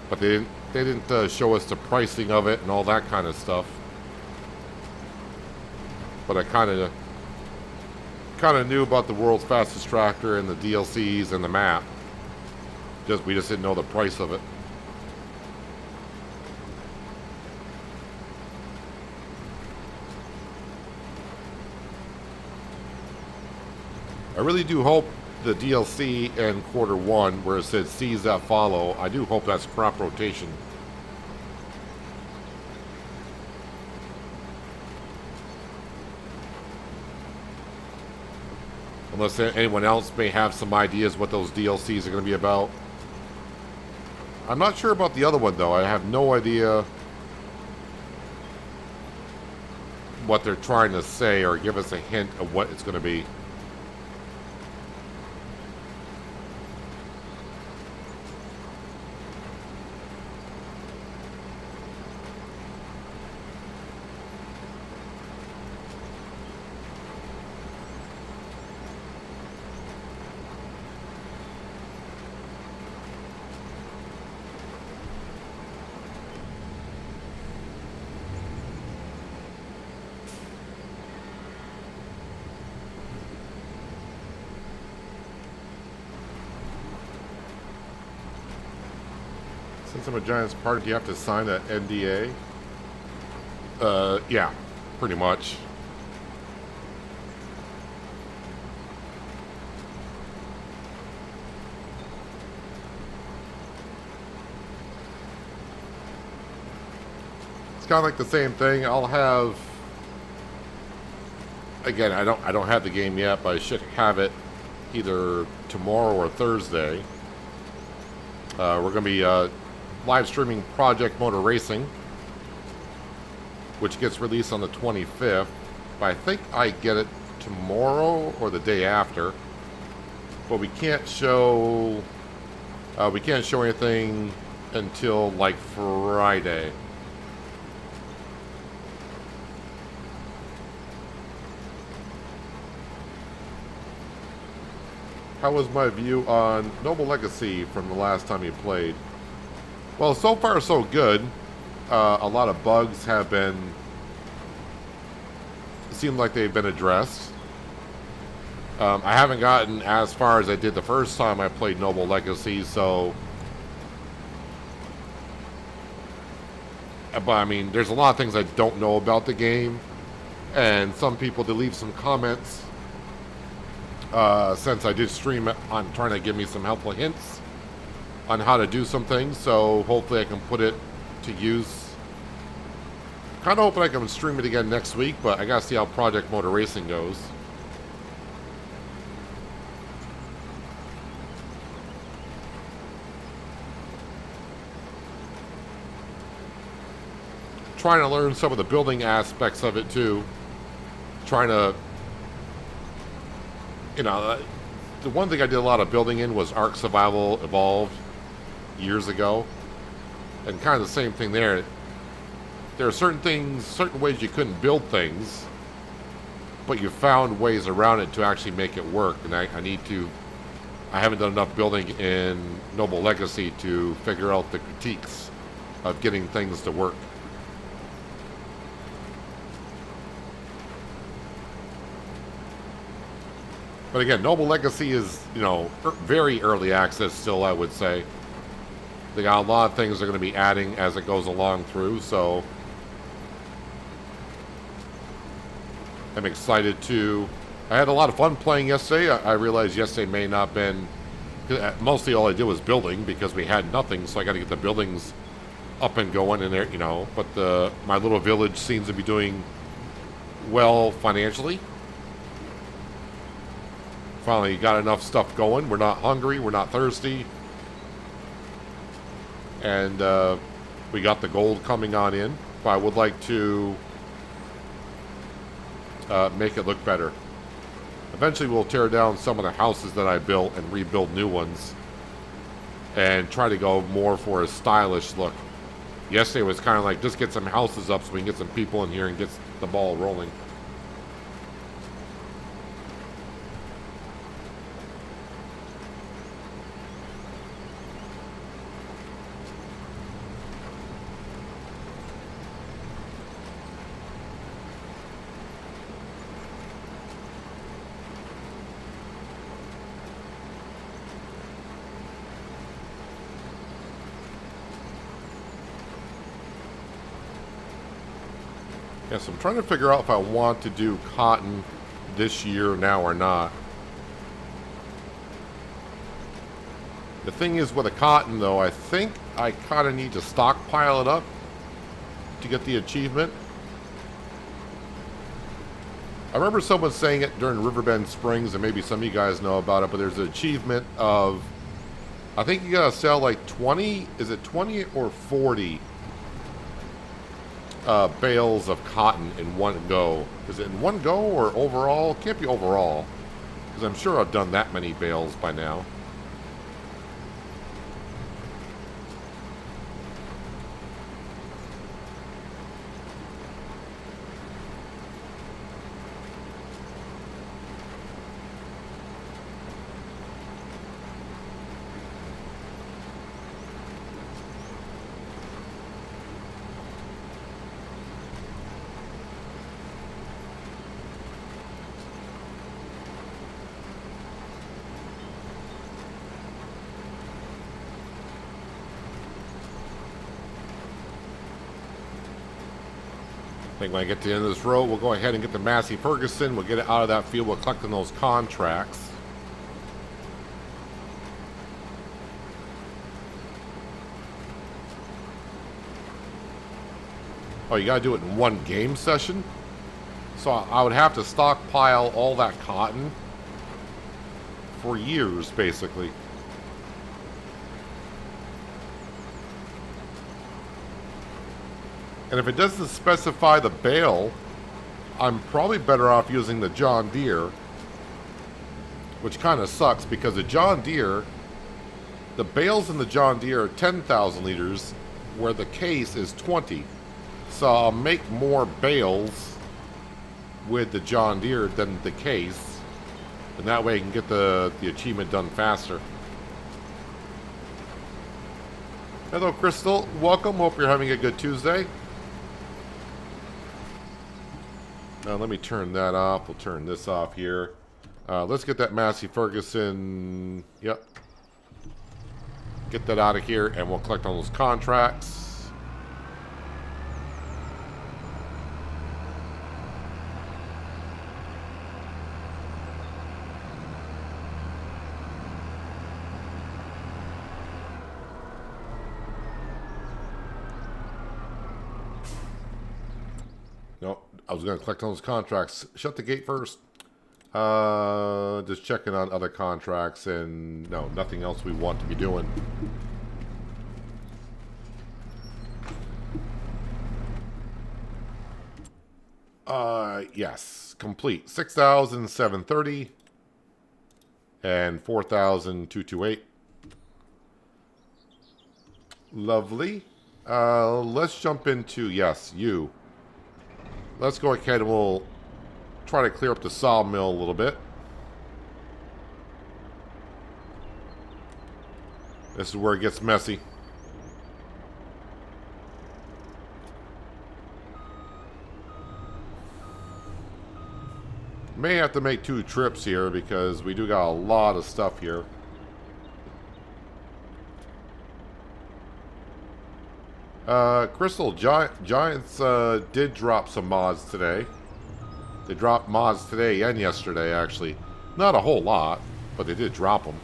But they didn't show us the pricing of it and all that kind of stuff. But I kind of knew about the World's Fastest Tractor and the DLCs and the map. We just didn't know the price of it. I really do hope the DLC in Q1, where it says seeds that follow, I do hope that's crop rotation. Unless anyone else may have some ideas what those DLCs are going to be about. I'm not sure about the other one, though. I have no idea what they're trying to say or give us a hint of what it's going to be. Cinema Giants part, do you have to sign an NDA? Yeah, pretty much. It's kind of like the same thing. I'll have, again, I don't have the game yet, but I should have it either tomorrow or Thursday. We're going to be live streaming Project Motor Racing, which gets released on the 25th. But I think I get it tomorrow or the day after. But we can't show anything until like Friday. How was my view on Noble Legacy from the last time you played? Well, so far so good. A lot of bugs have been... seem like they've been addressed. I haven't gotten as far as I did the first time I played Noble Legacy, so... But, I mean, there's a lot of things I don't know about the game. And some people did leave some comments... since I did stream it on trying to give me some helpful hints on how to do some things, so hopefully I can put it to use. Kind of hoping I can stream it again next week, but I gotta see how Project Motor Racing goes. Trying to learn some of the building aspects of it too. Trying to, you know, the one thing I did a lot of building in was Ark Survival Evolved years ago. And kind of the same thing there. There are certain things, certain ways you couldn't build things, but you found ways around it to actually make it work. And I haven't done enough building in Noble Legacy to figure out the critiques of getting things to work. But again, Noble Legacy is, you know, very early access still, I would say. They got a lot of things they're going to be adding as it goes along through, so I'm excited to... I had a lot of fun playing yesterday. I realized yesterday may not have been... Mostly all I did was building because we had nothing, so I got to get the buildings up and going in there, you know. But my little village seems to be doing well financially. Finally got enough stuff going. We're not hungry. We're not thirsty. And we got the gold coming on in. But I would like to make it look better. Eventually we'll tear down some of the houses that I built and rebuild new ones. And try to go more for a stylish look. Yesterday was kind of like, just get some houses up so we can get some people in here and get the ball rolling. Yes, I'm trying to figure out if I want to do cotton this year now or not. The thing is with the cotton, though, I think I kind of need to stockpile it up to get the achievement. I remember someone saying it during Riverbend Springs, and maybe some of you guys know about it, but there's an achievement of, I think you gotta sell like 20, is it 20 or 40 bales of cotton in one go. Is it in one go or overall? It can't be overall, because I'm sure I've done that many bales by now. I think when I get to the end of this row, we'll go ahead and get the Massey Ferguson. We'll get it out of that field. We're collecting those contracts. Oh, you gotta do it in one game session? So I would have to stockpile all that cotton for years, basically. And if it doesn't specify the bale, I'm probably better off using the John Deere, which kind of sucks because the John Deere, the bales in the John Deere are 10,000 liters, where the case is 20. So I'll make more bales with the John Deere than the case, and that way I can get the achievement done faster. Hello, Crystal. Welcome. Hope you're having a good Tuesday. Now let me turn that off. We'll turn this off here. Let's get that Massey Ferguson. Yep. Get that out of here, and we'll collect on those contracts. No, I was going to collect on those contracts. Shut the gate first. Just checking on other contracts, and no, nothing else we want to be doing. Yes, complete. 6,730 and 4,228. Lovely. Let's jump into, yes, you. Let's go ahead and we'll try to clear up the sawmill a little bit. This is where it gets messy. May have to make 2 trips here because we do got a lot of stuff here. Crystal, Giants did drop some mods today. They dropped mods today and yesterday, actually. Not a whole lot, but they did drop them.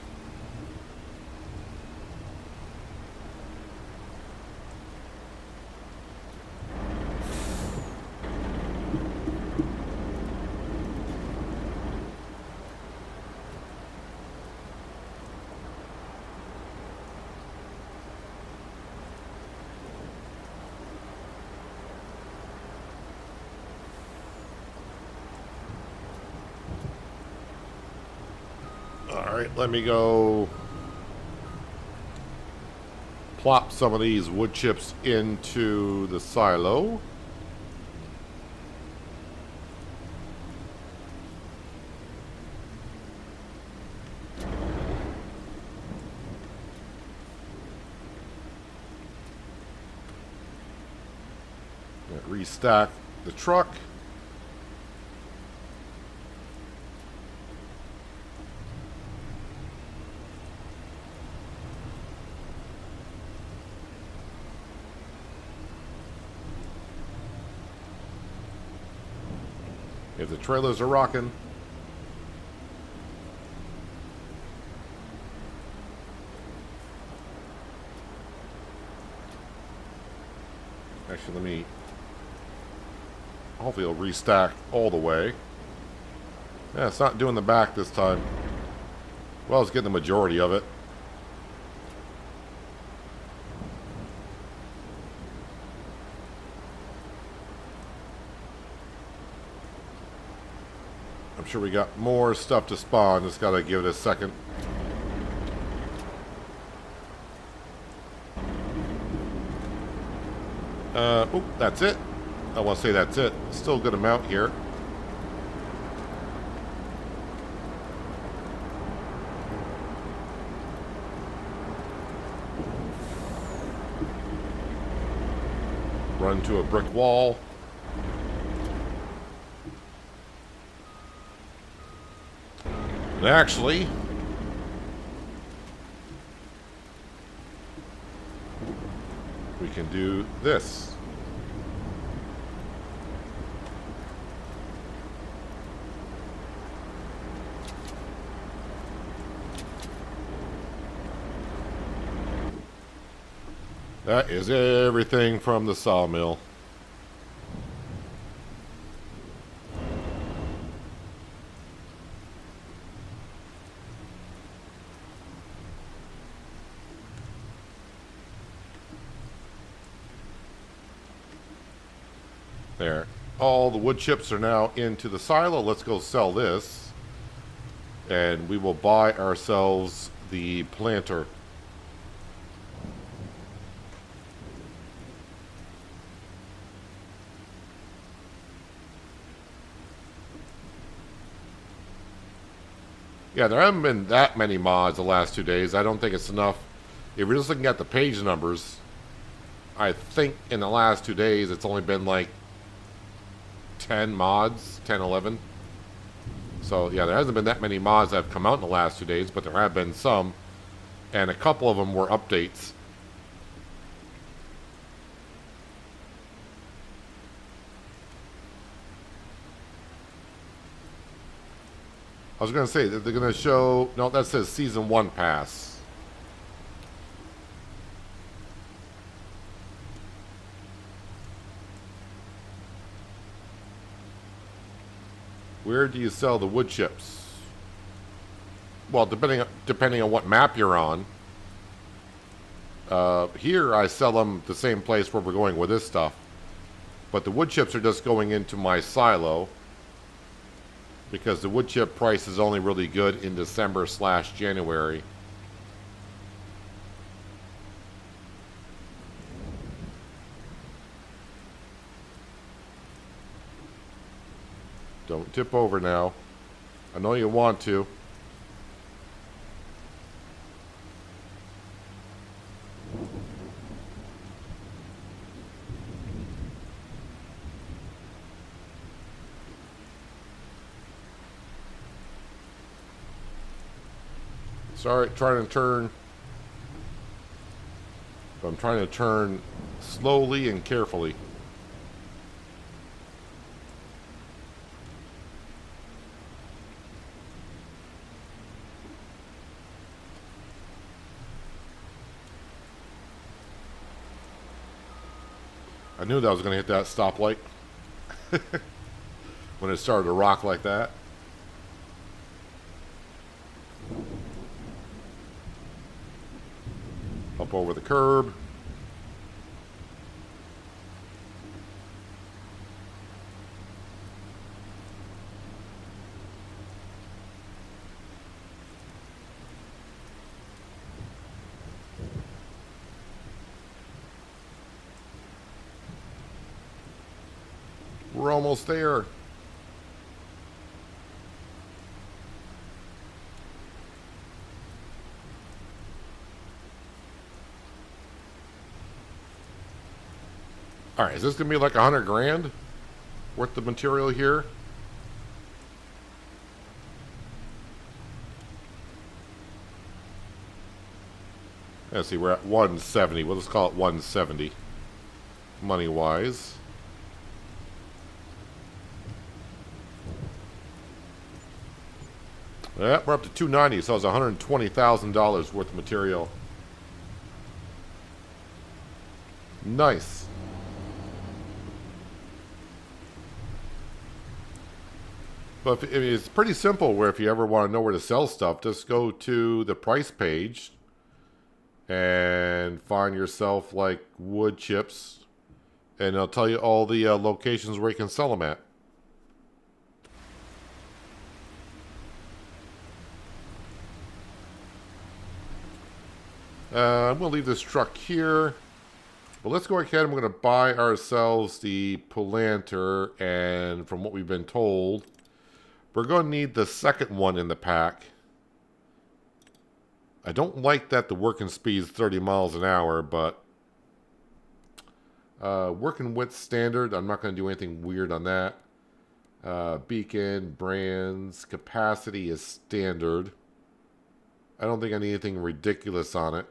Alright, let me go plop some of these wood chips into the silo. Restack the truck. If the trailers are rocking. Actually, let me... Hopefully it'll restack all the way. Yeah, it's not doing the back this time. Well, it's getting the majority of it. I'm sure we got more stuff to spawn. Just gotta give it a second. Oh, that's it. I want to say that's it. Still a good amount here. Run to a brick wall. And actually, we can do this. That is everything from the sawmill. There. All the wood chips are now into the silo. Let's go sell this. And we will buy ourselves the planter. Yeah, there haven't been that many mods the last 2 days. I don't think it's enough. If you're just looking at the page numbers, I think in the last 2 days it's only been like 10 mods, 10, 11. So yeah, there hasn't been that many mods that have come out in the last 2 days, but there have been some. And a couple of them were updates. I was going to say that they're going to show... No, that says Season 1 Pass. Where do you sell the wood chips? Well, depending on what map you're on. Here, I sell them the same place where we're going with this stuff. But the wood chips are just going into my silo. Because the wood chip price is only really good in December/January. Don't tip over now. I know you want to. Sorry, trying to turn. I'm trying to turn slowly and carefully. I knew that I was going to hit that stoplight when it started to rock like that. Up over the curb. We're almost there. All right, is this gonna be like 100 grand worth of material here? Let's see, we're at 170. We'll just call it 170 money wise. Yep, we're up to 290, so it's $120,000 worth of material. Nice. But it's pretty simple where if you ever want to know where to sell stuff, just go to the price page and find yourself like wood chips, and it'll tell you all the locations where you can sell them at. I'm going to leave this truck here. But let's go ahead and we're going to buy ourselves the planter. And from what we've been told, we're going to need the second one in the pack. I don't like that the working speed is 30 miles an hour, but working width standard, I'm not going to do anything weird on that. Beacon, brands, capacity is standard. I don't think I need anything ridiculous on it.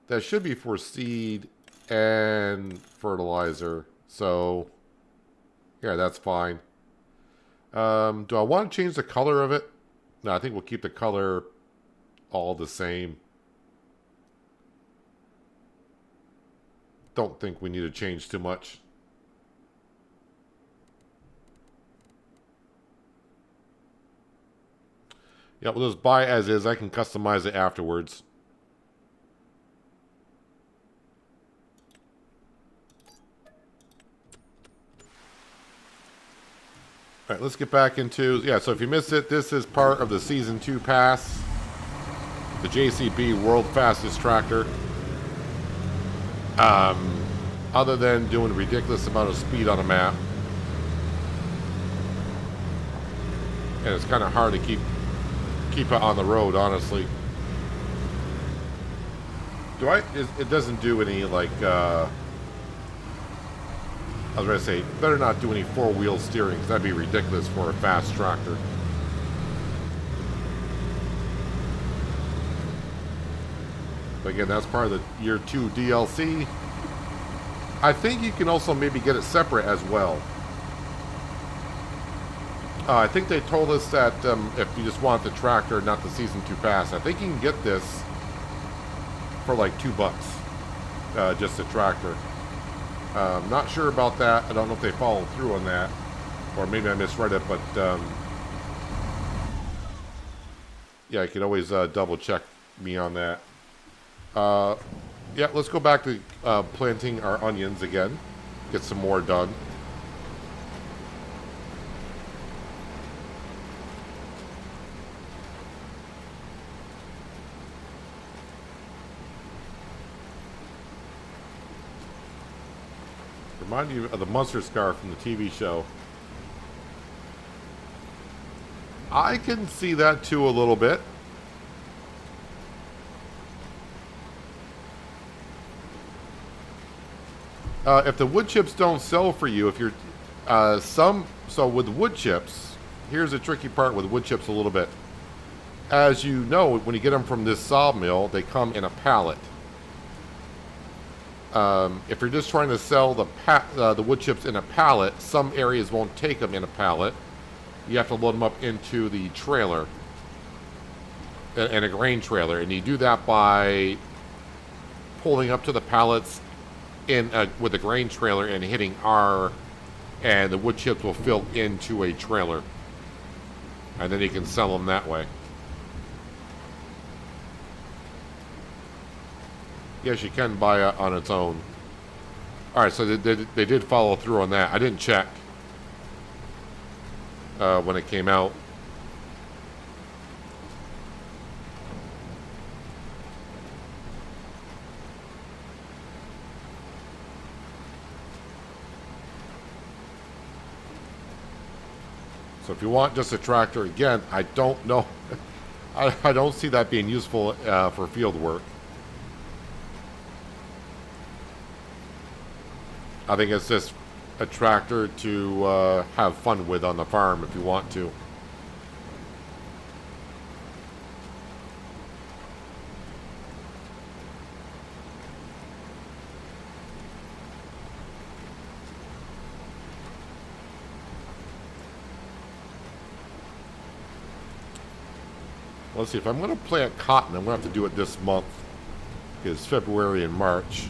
That should be for seed and fertilizer. So, yeah, that's fine. Do I want to change the color of it? No, I think we'll keep the color all the same. don't think we need to change too much. Yeah, we'll just buy as is. I can customize it afterwards. All right, let's get back into... Yeah, so if you missed it, this is part of the Season 2 pass. The JCB World Fastest Tractor. Other than doing a ridiculous amount of speed on a map. And it's kind of hard to keep it on the road, honestly. It doesn't do any, like, I was going to say, better not do any four-wheel steering, because that'd be ridiculous for a fast tractor. But again, that's part of the Year 2 DLC. I think you can also maybe get it separate as well. I think they told us that if you just want the tractor, not the Season 2 pass, I think you can get this for like $2. Just the tractor. Not sure about that. I don't know if they followed through on that. Or maybe I misread it, but yeah, you can always double check me on that. Yeah, let's go back to planting our onions again. Get some more done. Remind you of the Munster scar from the TV show. I can see that too a little bit. If the wood chips don't sell for you, if you're so with wood chips, here's the tricky part with wood chips a little bit. As you know, when you get them from this sawmill, they come in a pallet. If you're just trying to sell the wood chips in a pallet, some areas won't take them in a pallet. You have to load them up into the trailer, in a grain trailer, and you do that by pulling up to the pallets with the grain trailer and hitting R, and the wood chips will fill into a trailer, and then you can sell them that way. Yes, you can buy it on its own. Alright, so they did follow through on that. I didn't check when it came out. So if you want just a tractor, again, I don't know. I don't see that being useful for field work. I think it's just a tractor to have fun with on the farm if you want to. Let's see, if I'm going to plant cotton, I'm going to have to do it this month, because February and March.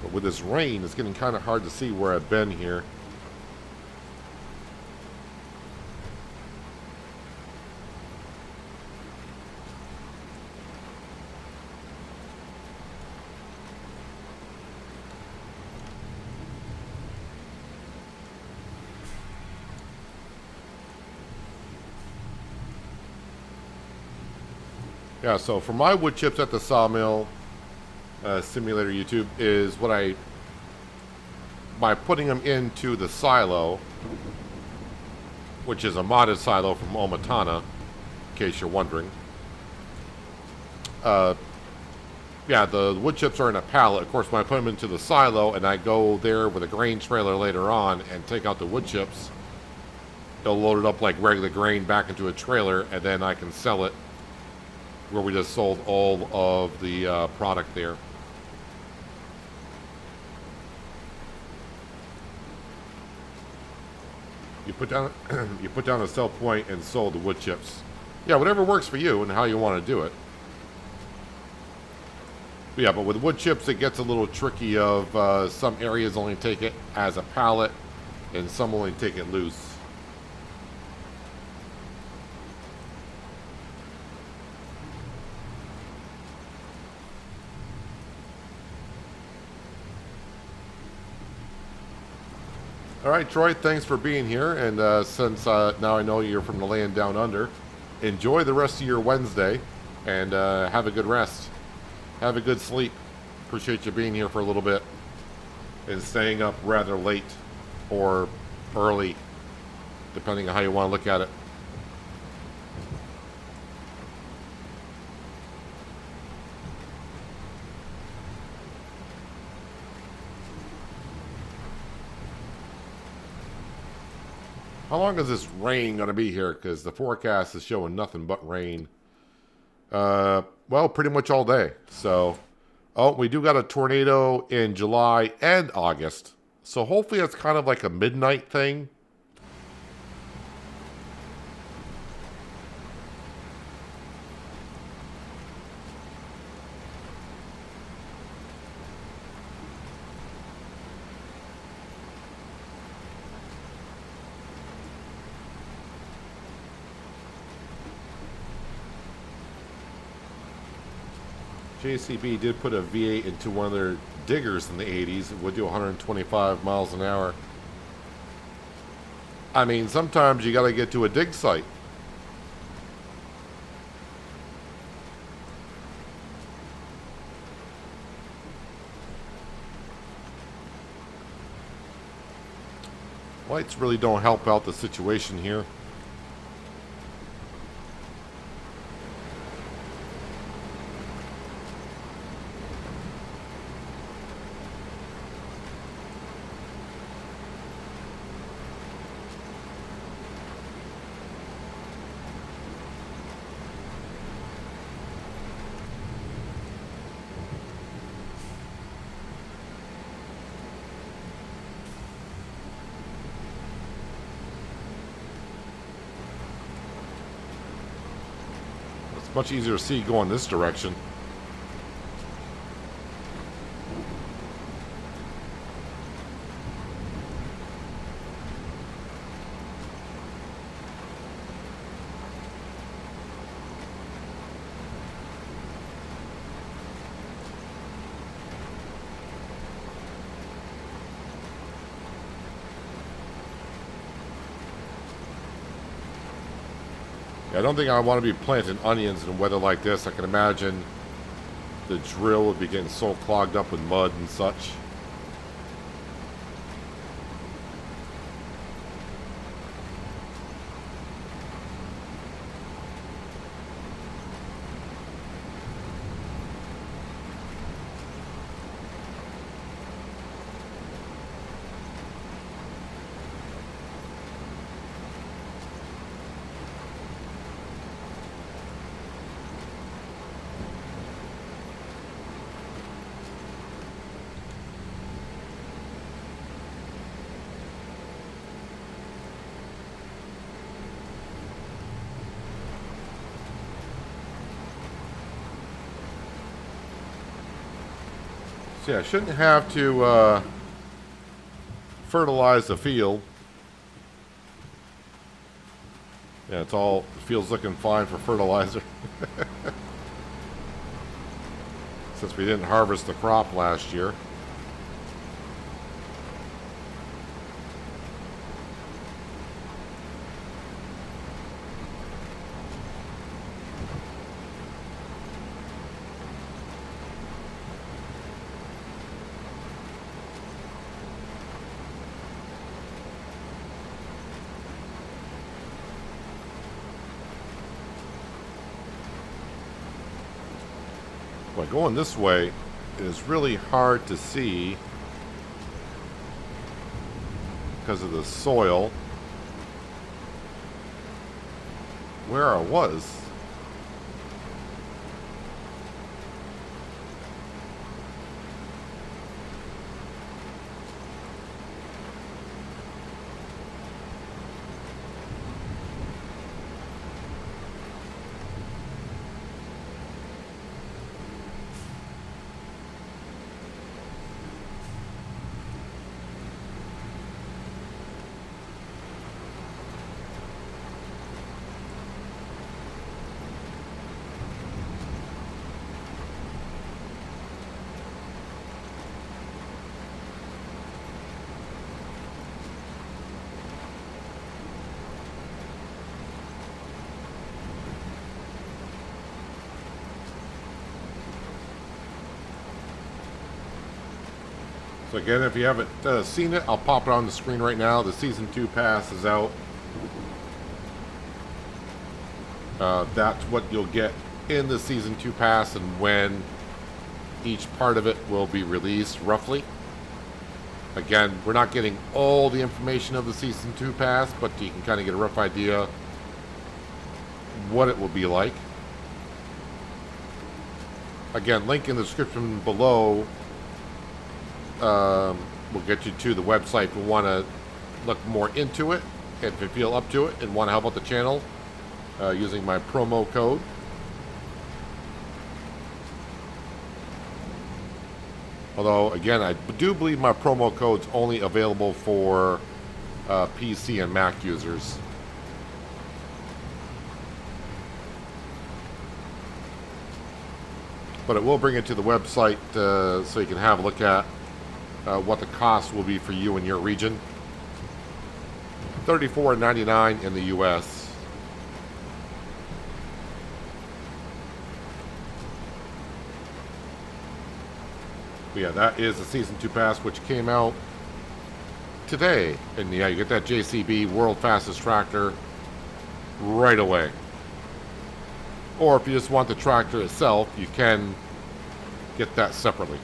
But with this rain, it's getting kind of hard to see where I've been here. Yeah, so for my wood chips at the sawmill, simulator YouTube, is what by putting them into the silo, which is a modded silo from Omatana, in case you're wondering. Yeah, the wood chips are in a pallet. Of course, when I put them into the silo and I go there with a grain trailer later on and take out the wood chips, they'll load it up like regular grain back into a trailer, and then I can sell it where we just sold all of the product there. You put down a sell point and sold the wood chips. Yeah, whatever works for you and how you want to do it. Yeah, but with wood chips, it gets a little tricky of some areas only take it as a pallet and some only take it loose. All right, Troy, thanks for being here. And since now I know you're from the land down under, enjoy the rest of your Wednesday and have a good rest. Have a good sleep. Appreciate you being here for a little bit and staying up rather late or early, depending on how you want to look at it. How long is this rain going to be here? Because the forecast is showing nothing but rain. Well, pretty much all day. So, oh, we do got a tornado in July and August. So hopefully it's kind of like a midnight thing. JCB did put a V8 into one of their diggers in the 80s. It would do 125 miles an hour. I mean, sometimes you got to get to a dig site. Lights really don't help out the situation here. Much easier to see going this direction. I don't think I want to be planting onions in weather like this. I can imagine the drill would be getting so clogged up with mud and such. So yeah, I shouldn't have to fertilize the field. Yeah, it's all, the field's looking fine for fertilizer. Since we didn't harvest the crop last year. But going this way is really hard to see because of the soil where I was. So again, if you haven't seen it, I'll pop it on the screen right now. The Season 2 pass is out. That's what you'll get in the Season 2 pass and when each part of it will be released, roughly. Again, we're not getting all the information of the Season 2 pass, but you can kind of get a rough idea what it will be like. Again, link in the description below will get you to the website if you want to look more into it, and if you feel up to it and want to help out the channel using my promo code. Although, again, I do believe my promo code's only available for PC and Mac users. But it will bring it to the website so you can have a look at what the cost will be for you in your region. $34.99 in the US. But yeah, that is the Season 2 pass, which came out today. And yeah, you get that JCB World Fastest Tractor right away. Or if you just want the tractor itself, you can get that separately.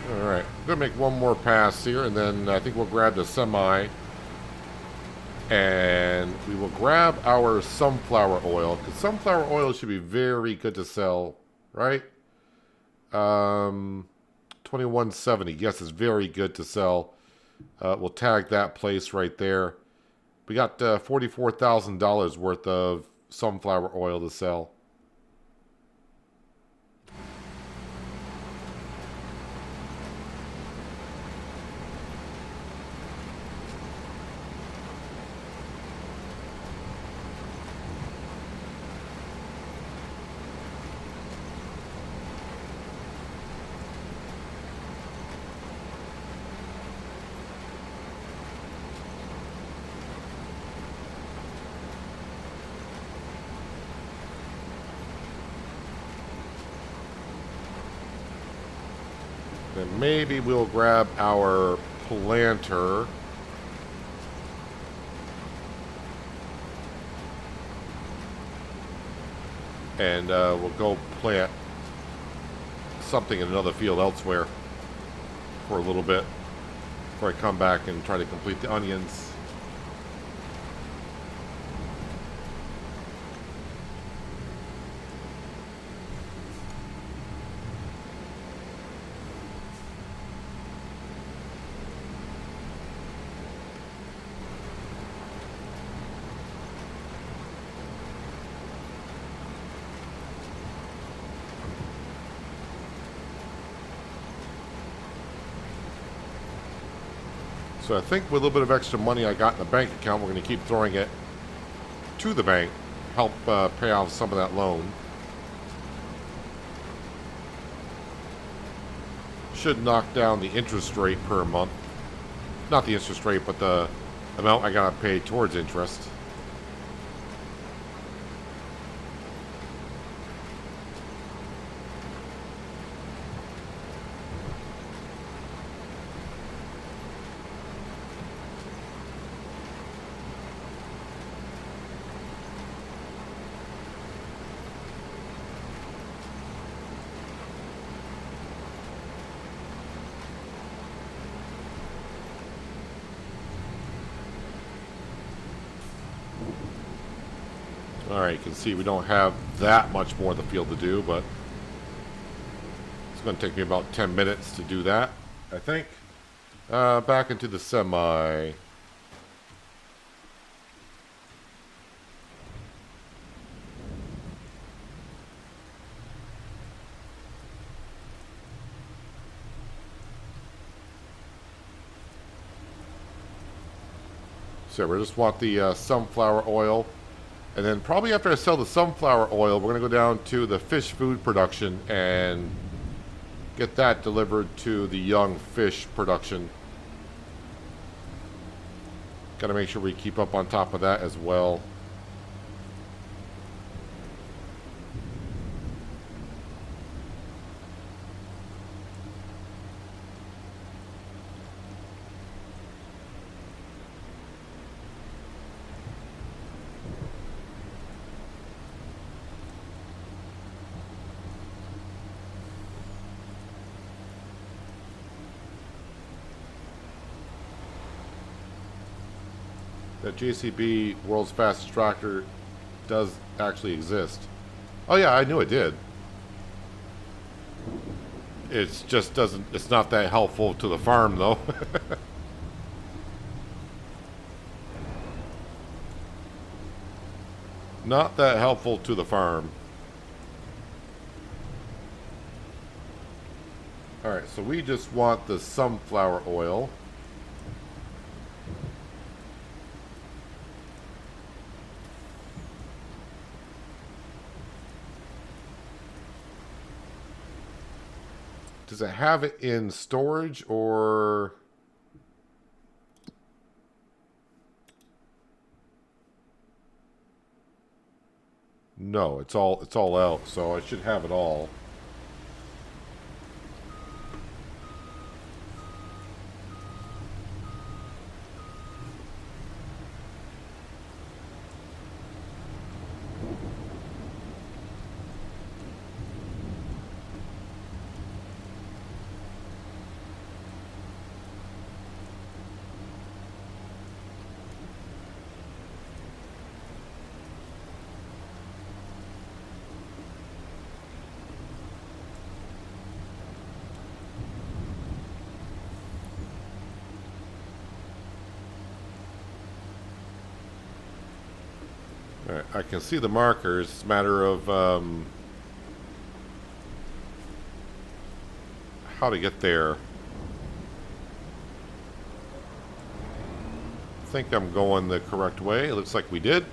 Alright, I'm going to make one more pass here, and then I think we'll grab the semi. And we will grab our sunflower oil, because sunflower oil should be very good to sell, right? 2170, yes, it's very good to sell. We'll tag that place right there. We got $44,000 worth of sunflower oil to sell. Then maybe we'll grab our planter. And we'll go plant something in another field elsewhere for a little bit before I come back and try to complete the onions. So I think with a little bit of extra money I got in the bank account, we're going to keep throwing it to the bank, help pay off some of that loan. Should knock down the interest rate per month. Not the interest rate, but the amount I got to pay towards interest. Alright, you can see we don't have that much more of the field to do, but it's going to take me about 10 minutes to do that, I think. Back into the semi. So we just want the sunflower oil. And then probably after I sell the sunflower oil, we're going to go down to the fish food production and get that delivered to the young fish production. Got to make sure we keep up on top of that as well. That JCB World's Fastest Tractor does actually exist. Oh yeah, I knew it did. It's just doesn't, it's not that helpful to the farm though. Not that helpful to the farm. Alright, so we just want the sunflower oil. Does it have it in storage or... No, it's all out, so I should have it all. All right, I can see the markers. It's a matter of how to get there. I think I'm going the correct way. It looks like we did.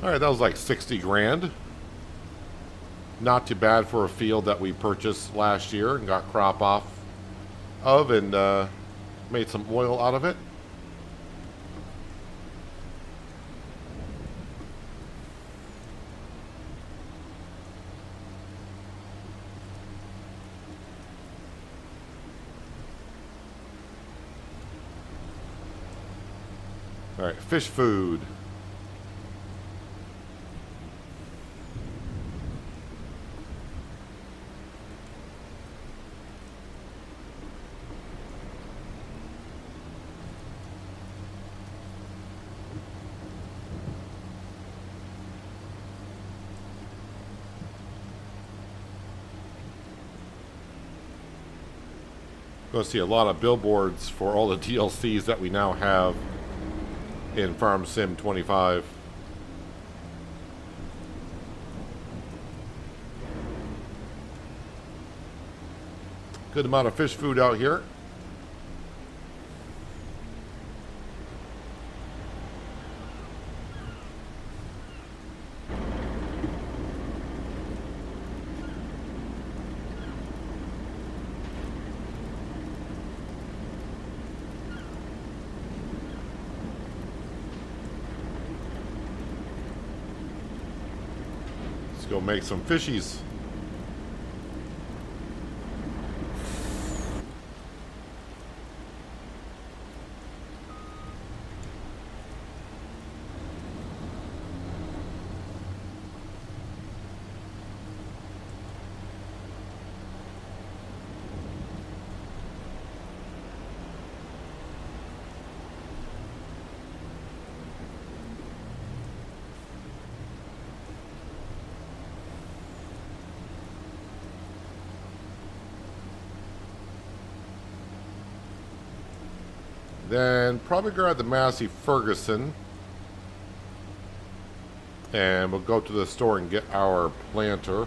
All right, that was like 60 grand. Not too bad for a field that we purchased last year and got crop off of and made some oil out of it. All right, fish food. Going to see a lot of billboards for all the DLCs that we now have in Farm Sim 25. Good amount of fish food out here. Go make some fishies. Then probably grab the Massey Ferguson. And we'll go to the store and get our planter.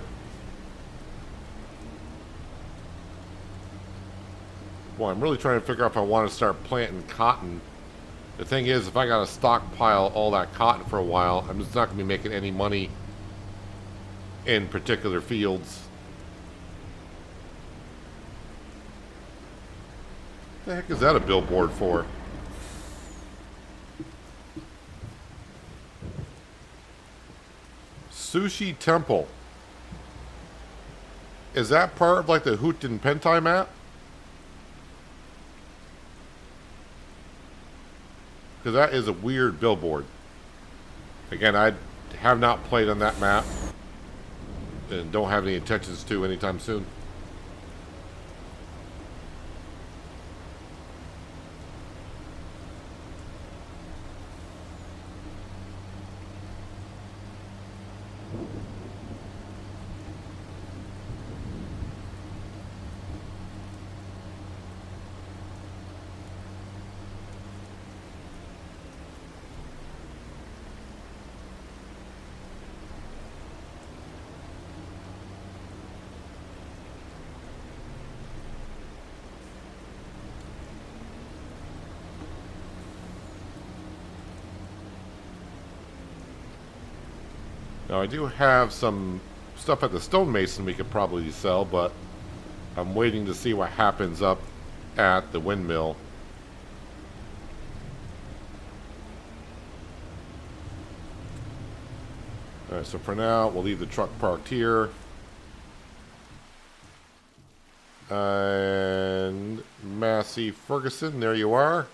Well, I'm really trying to figure out if I want to start planting cotton. The thing is, if I got to stockpile all that cotton for a while, I'm just not going to be making any money in particular fields. What the heck is that a billboard for? Sushi Temple. Is that part of like the Hooten Pentai map? Because that is a weird billboard. Again, I have not played on that map. And don't have any intentions to anytime soon. Now, I do have some stuff at the stonemason we could probably sell, but I'm waiting to see what happens up at the windmill. Alright, so for now, we'll leave the truck parked here. And Massey Ferguson, there you are.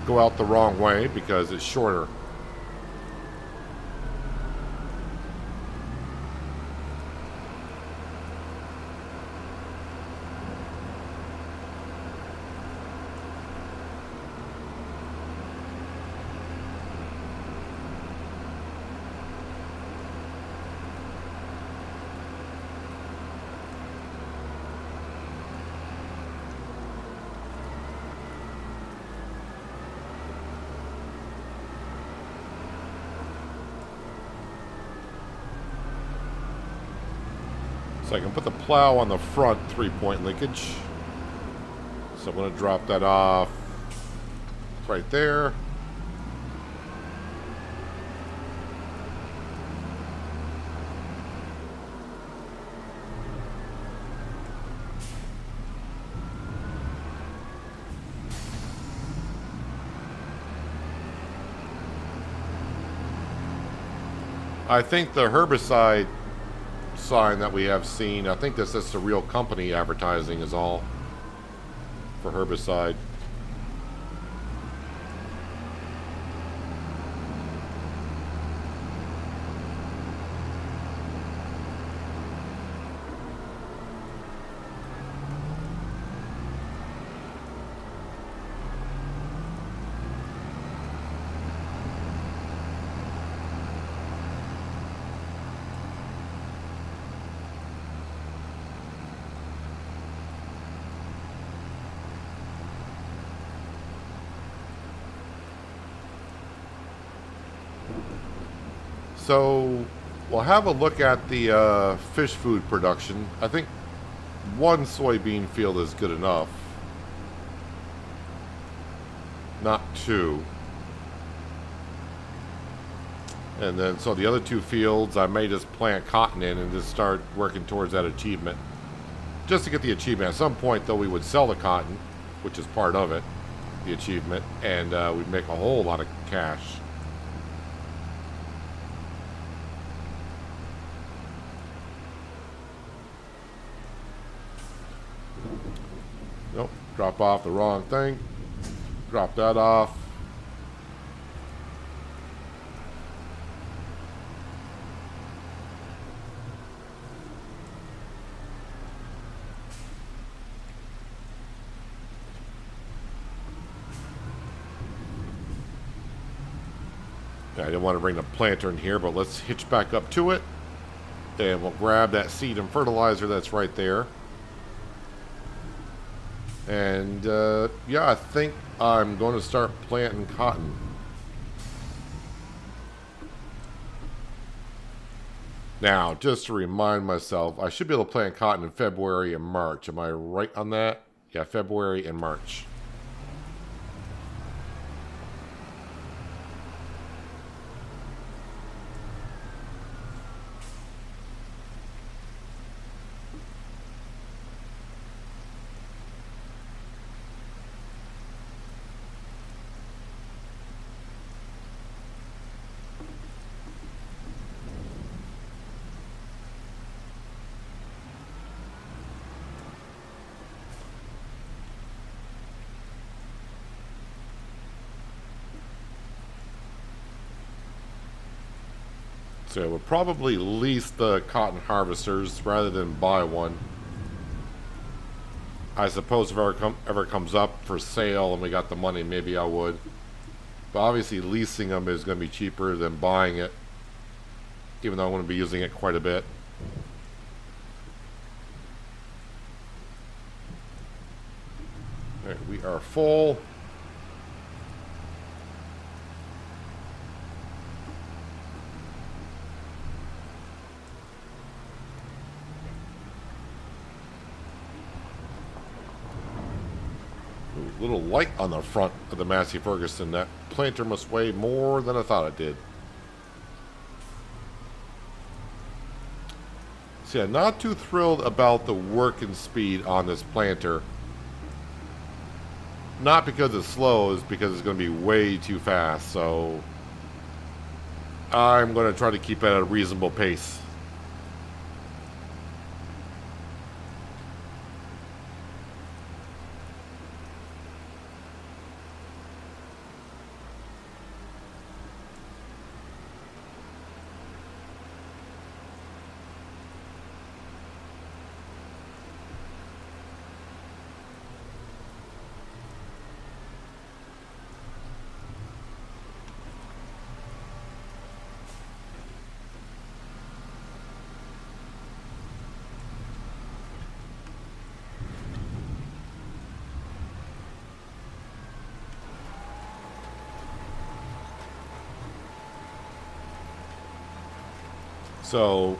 Go out the wrong way because it's shorter. So I can put the plow on the front 3-point linkage. So I'm going to drop that off right there. I think the herbicide sign that we have seen, I think this is the real company advertising is all for herbicide. So we'll have a look at the fish food production. I think one soybean field is good enough. Not two. And then so the other 2 fields I may just plant cotton in and just start working towards that achievement. Just to get the achievement. At some point though we would sell the cotton, which is part of it, the achievement, and we'd make a whole lot of cash. Nope, drop off the wrong thing. Drop that off. I didn't want to bring the planter in here, but let's hitch back up to it. And we'll grab that seed and fertilizer that's right there. And yeah, I think I'm going to start planting cotton. Now, just to remind myself, I should be able to plant cotton in February and March. Am I right on that? Yeah, February and March. So we'll probably lease the cotton harvesters rather than buy one. I suppose if it ever comes up for sale and we got the money, maybe I would. But obviously leasing them is going to be cheaper than buying it, even though I'm going to be using it quite a bit. Alright, we are full. Little light on the front of the Massey Ferguson. That planter must weigh more than I thought it did. So yeah, not too thrilled about the working speed on this planter. Not because it's slow, it's because it's going to be way too fast. So I'm going to try to keep it at a reasonable pace. So,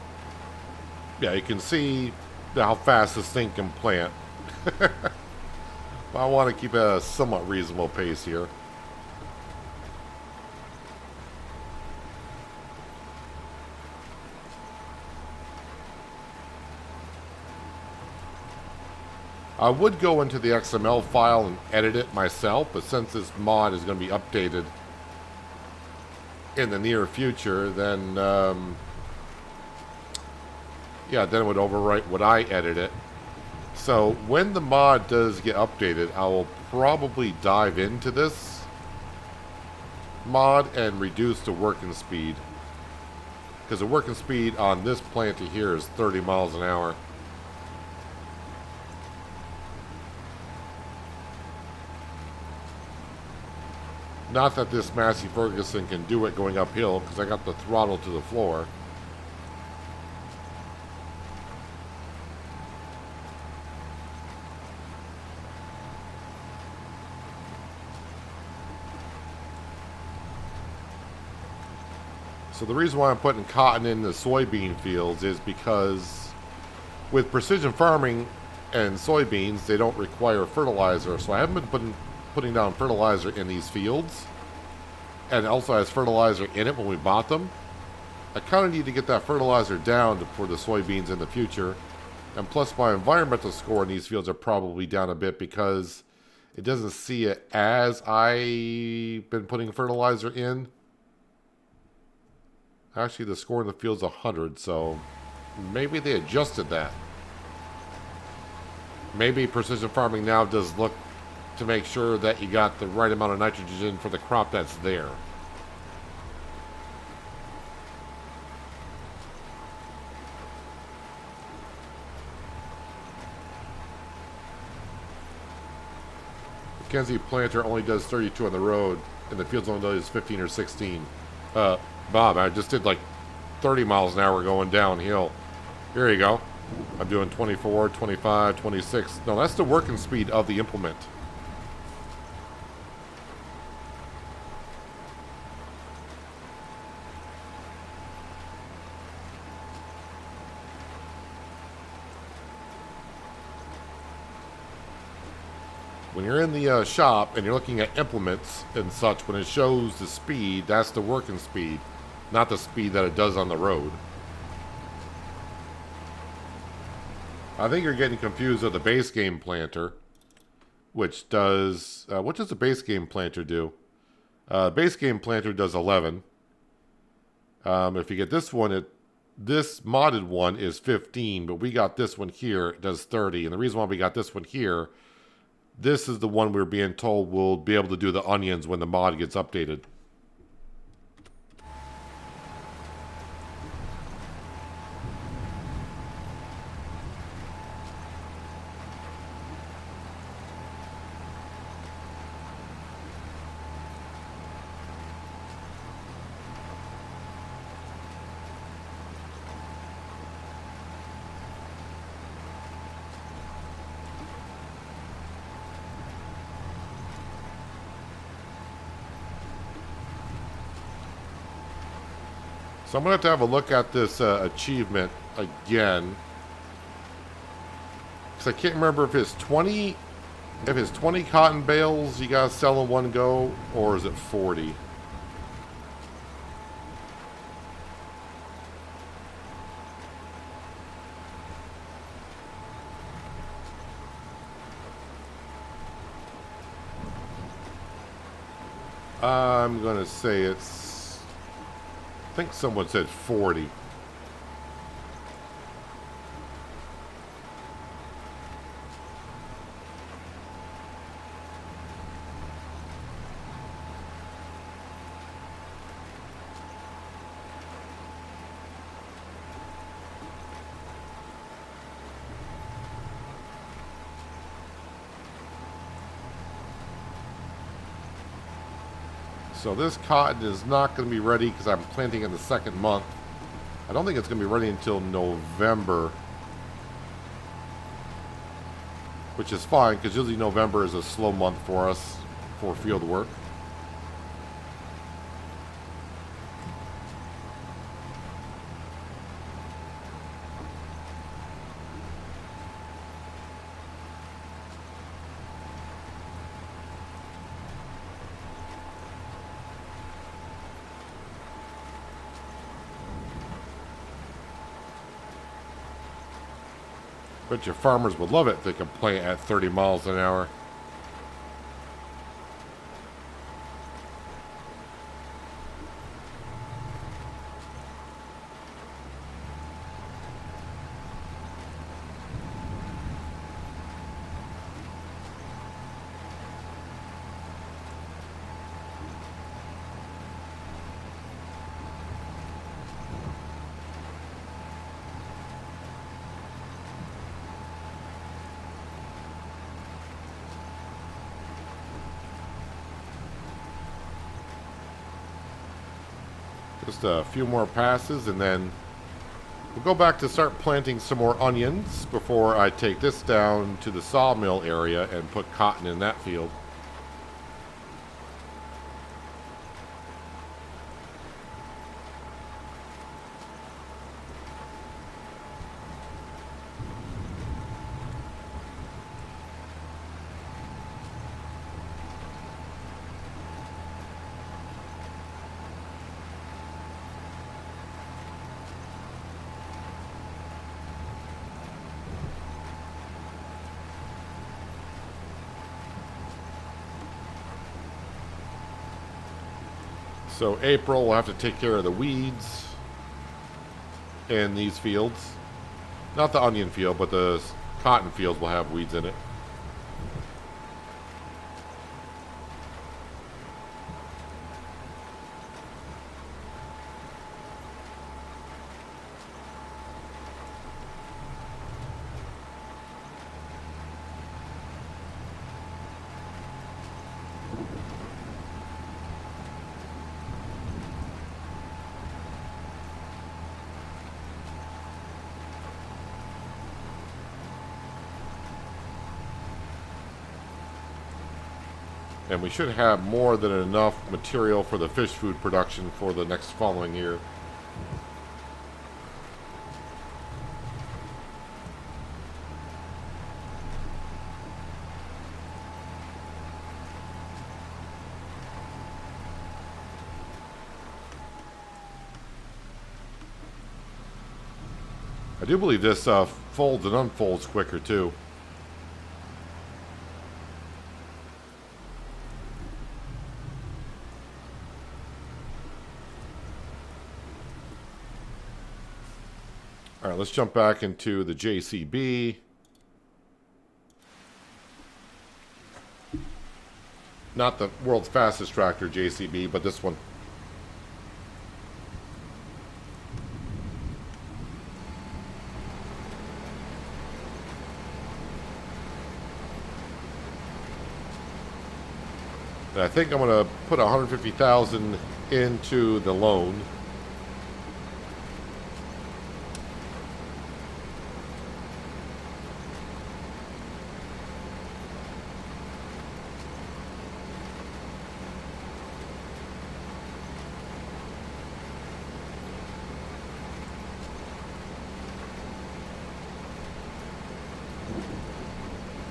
yeah, you can see how fast this thing can plant. But I want to keep a somewhat reasonable pace here. I would go into the XML file and edit it myself, but since this mod is going to be updated in the near future, then yeah, then it would overwrite what I edit. So when the mod does get updated, I will probably dive into this mod and reduce the working speed. Because the working speed on this planter here is 30 miles an hour. Not that this Massey Ferguson can do it going uphill, because I got the throttle to the floor. So the reason why I'm putting cotton in the soybean fields is because with precision farming and soybeans, they don't require fertilizer. So I haven't been putting down fertilizer in these fields. And it also has fertilizer in it when we bought them. I kind of need to get that fertilizer down for the soybeans in the future. And plus my environmental score in these fields are probably down a bit because it doesn't see it as I've been putting fertilizer in. Actually, the score in the field's 100, so maybe they adjusted that. Maybe precision farming now does look to make sure that you got the right amount of nitrogen for the crop that's there. Mackenzie planter only does 32 on the road, and the field's only does 15 or 16. Bob, I just did like 30 miles an hour going downhill. Here you go. I'm doing 24, 25, 26. No, that's the working speed of the implement. When you're in the shop and you're looking at implements and such, when it shows the speed, that's the working speed, not the speed that it does on the road. I think you're getting confused with the base game planter, which does... what does the base game planter do? Base game planter does 11. If you get this one, this modded one is 15, but we got this one here, it does 30. And the reason why we got this one here, this is the one we're being told will be able to do the onions when the mod gets updated. So I'm going to have a look at this achievement again. Because I can't remember if it's 20... If it's 20 cotton bales you got to sell in one go, or is it 40? I'm going to say it's... I think someone said 40. So this cotton is not going to be ready because I'm planting in the second month. I don't think it's going to be ready until November. Which is fine because usually November is a slow month for us for field work. Bet your farmers would love it if they could plant at 30 miles an hour. Just a few more passes and then we'll go back to start planting some more onions before I take this down to the sawmill area and put cotton in that field. So April, we'll have to take care of the weeds in these fields. Not the onion field, but the cotton fields will have weeds in it. And we should have more than enough material for the fish food production for the next following year. I do believe this folds and unfolds quicker too. All right, let's jump back into the JCB. Not the world's fastest tractor JCB, but this one. And I think I'm going to put 150,000 into the loan.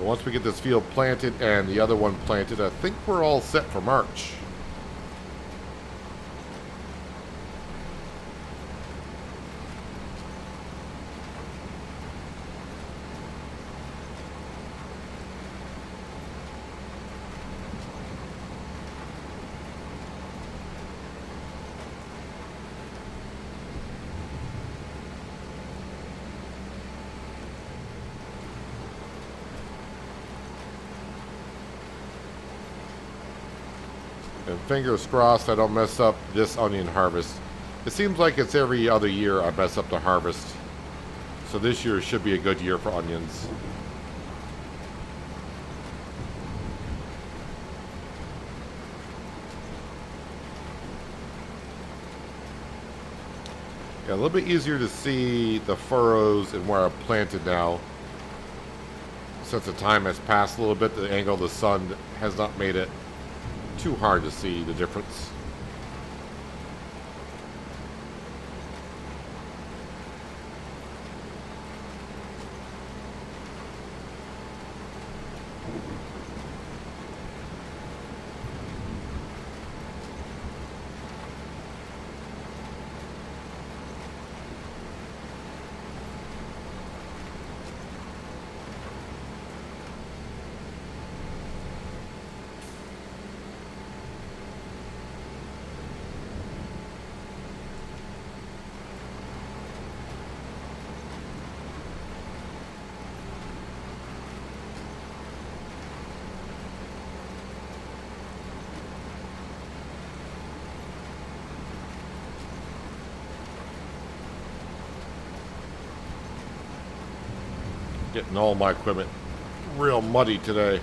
Once we get this field planted and the other one planted, I think we're all set for March. And fingers crossed I don't mess up this onion harvest. It seems like it's every other year I mess up the harvest. So this year should be a good year for onions. Yeah, a little bit easier to see the furrows and where I've planted now. Since the time has passed a little bit, the angle of the sun has not made it too hard to see the difference. Getting all my equipment real muddy today.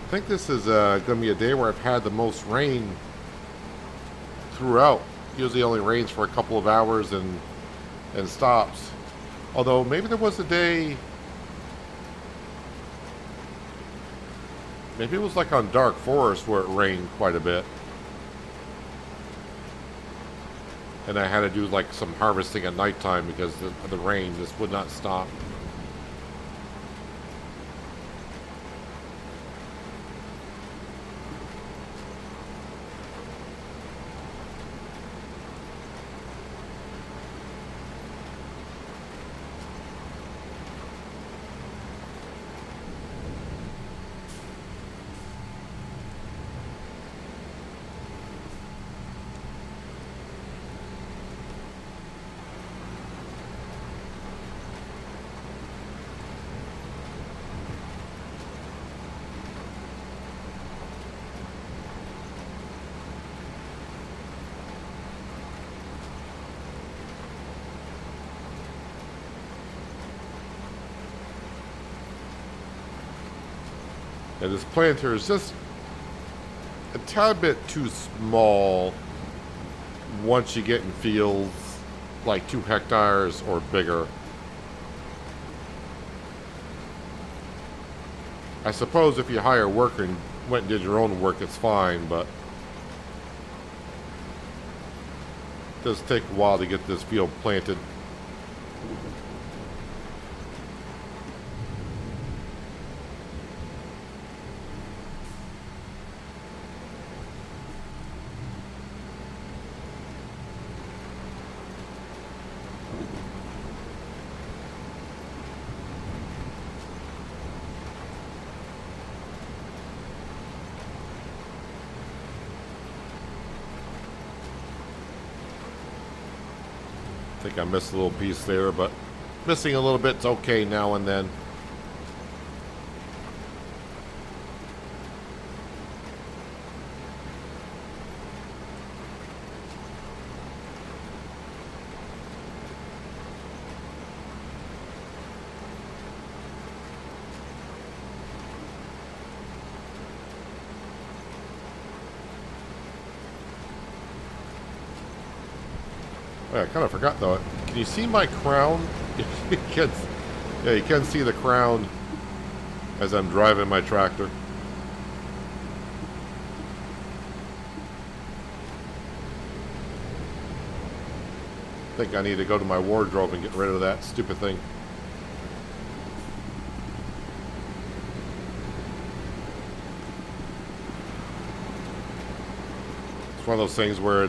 I think this is going to be a day where I've had the most rain throughout. Usually only rains for a couple of hours and stops. Although maybe there was a day, maybe it was like on Dark Forest where it rained quite a bit. And I had to do like some harvesting at nighttime because the rain just would not stop. And this planter is just a tad bit too small once you get in fields like 2 hectares or bigger. I suppose if you hire a worker and went and did your own work, it's fine, but it does take a while to get this field planted. I think I missed a little piece there, but missing a little bit's okay now and then. Oh, I kind of forgot though. Can you see my crown? you can see the crown as I'm driving my tractor. I think I need to go to my wardrobe and get rid of that stupid thing. It's one of those things where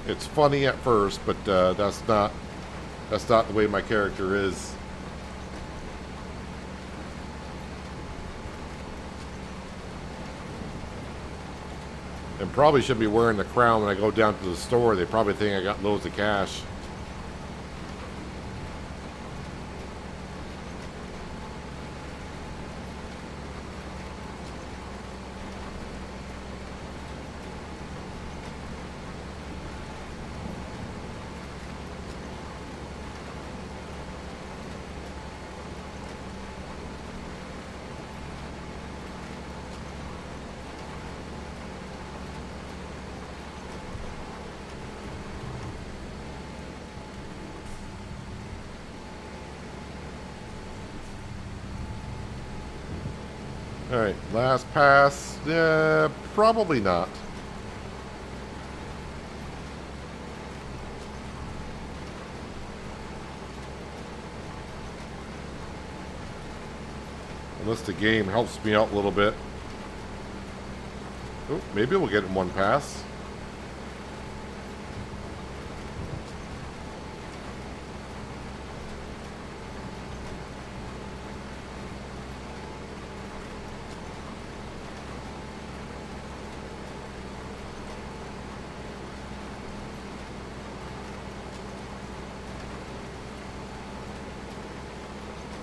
it's funny at first, but that's not the way my character is. And probably should be wearing the crown when I go down to the store. They probably think I got loads of cash. Alright, last pass. Probably not. Unless the game helps me out a little bit. Oh, maybe we'll get in one pass.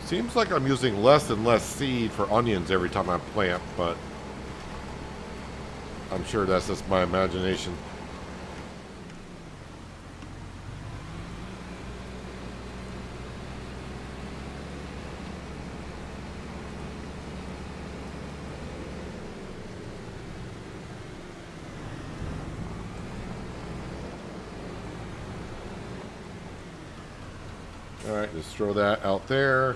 Seems like I'm using less and less seed for onions every time I plant, but I'm sure that's just my imagination. All right, just throw that out there.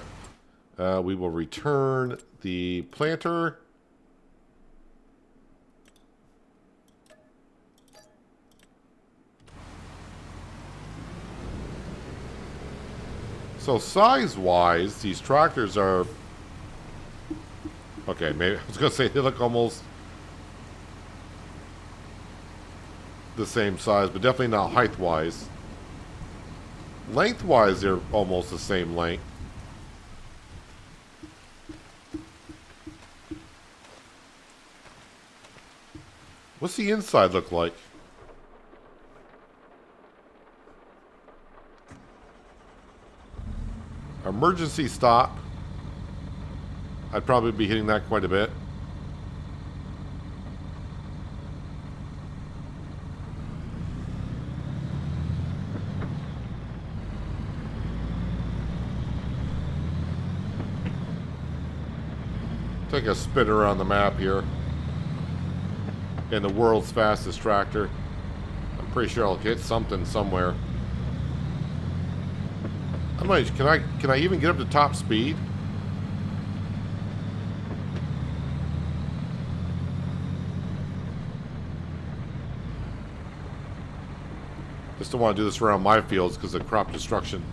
We will return the planter. So size-wise, these tractors are... Okay, maybe I was going to say they look almost the same size, but definitely not height-wise. Length-wise, they're almost the same length. What's the inside look like? Emergency stop. I'd probably be hitting that quite a bit. Take a spin around the map here. In the world's fastest tractor. I'm pretty sure I'll hit something somewhere. I'm like, can I even get up to top speed? Just don't want to do this around my fields because of crop destruction.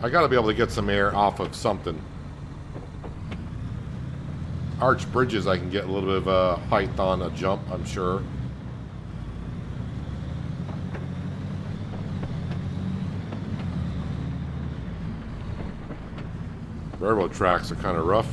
I gotta be able to get some air off of something. Arch bridges I can get a little bit of height on a jump, I'm sure. Railroad tracks are kind of rough.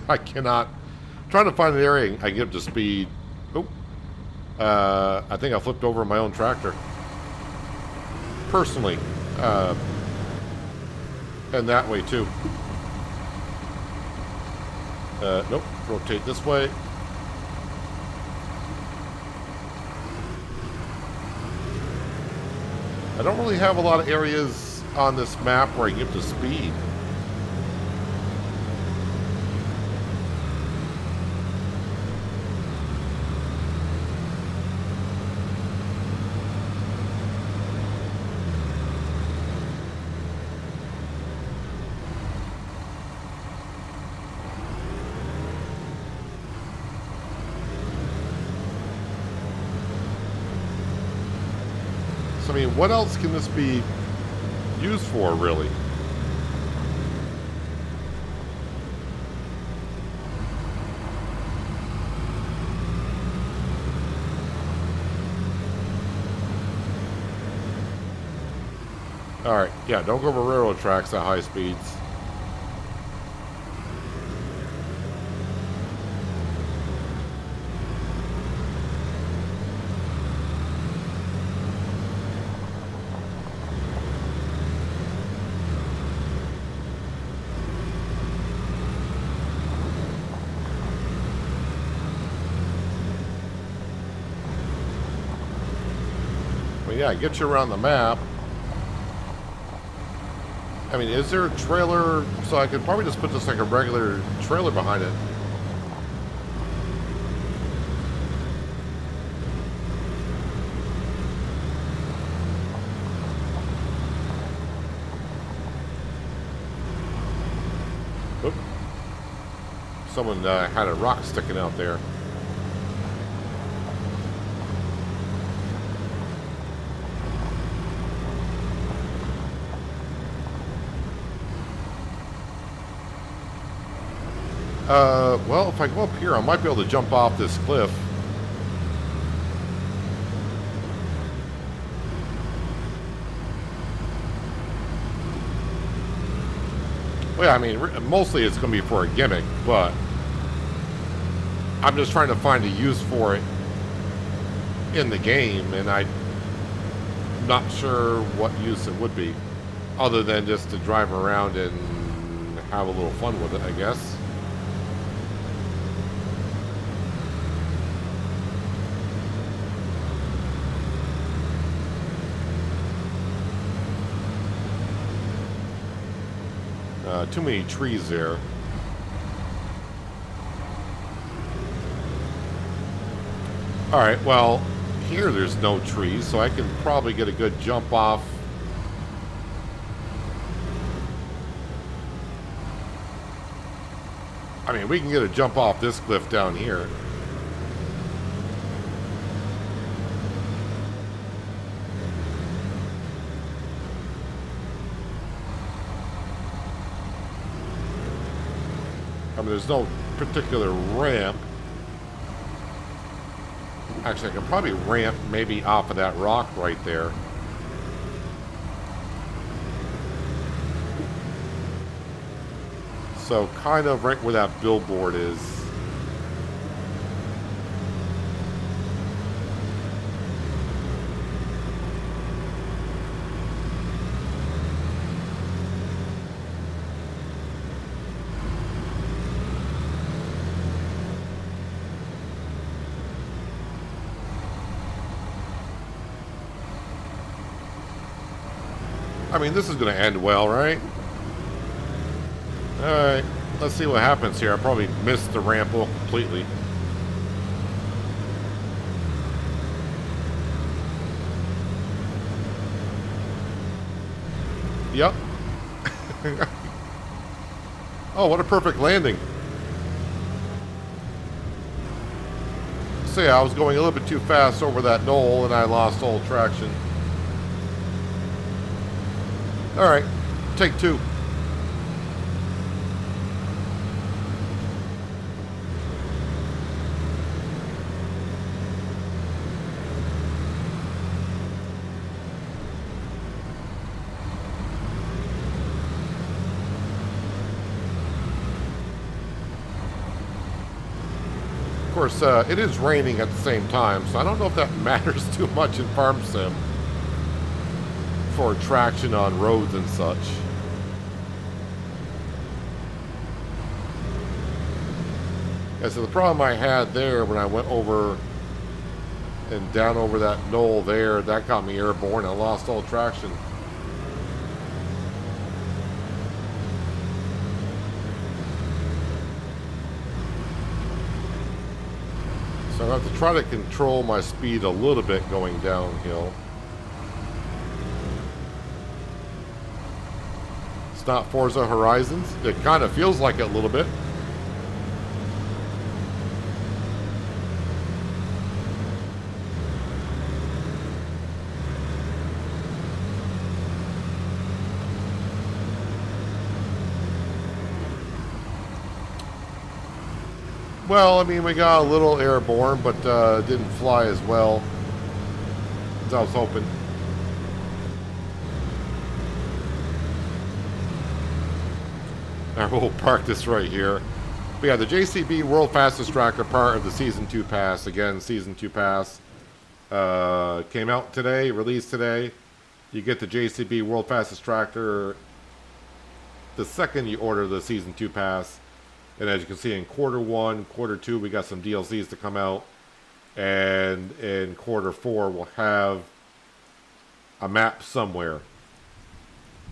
I cannot. I'm trying to find an area I can get up to speed. Oh. I think I flipped over my own tractor. Personally. And that way too. Nope. Rotate this way. I don't really have a lot of areas on this map where I can get up to speed. I mean, what else can this be used for, really? Alright, yeah, don't go over railroad tracks at high speeds. Yeah, get you around the map. I mean, is there a trailer? So I could probably just put just like a regular trailer behind it. Oop. Someone had a rock sticking out there. Well, if I go up here, I might be able to jump off this cliff. Well, yeah, I mean, mostly it's going to be for a gimmick, but I'm just trying to find a use for it in the game, and I'm not sure what use it would be, other than just to drive around and have a little fun with it, I guess. Too many trees there. Alright, well, here there's no trees, so I can probably get a good jump off. I mean, we can get a jump off this cliff down here. I mean, there's no particular ramp. Actually, I can probably ramp maybe off of that rock right there. So kind of right where that billboard is. I mean, this is going to end well, right? Alright, let's see what happens here. I probably missed the ramp completely. Yep. Oh, what a perfect landing. So yeah, I was going a little bit too fast over that knoll and I lost all traction. Alright, take two. Of course, it is raining at the same time, so I don't know if that matters too much in Farm Sim for traction on roads and such. Yeah, so the problem I had there when I went over and down over that knoll there, that got me airborne. I lost all traction. So I have to try to control my speed a little bit going downhill. It's not Forza Horizons. It kind of feels like it a little bit. Well, I mean, we got a little airborne, but didn't fly as well as I was hoping. I will park this right here. But yeah, the JCB World Fastest Track are part of the Season 2 Pass. Again, Season 2 Pass came out today, released today. You get the JCB World Fastest Tractor the second you order the Season 2 Pass. And as you can see in Q1, Q2, we got some DLCs to come out. And in Q4, we'll have a map somewhere.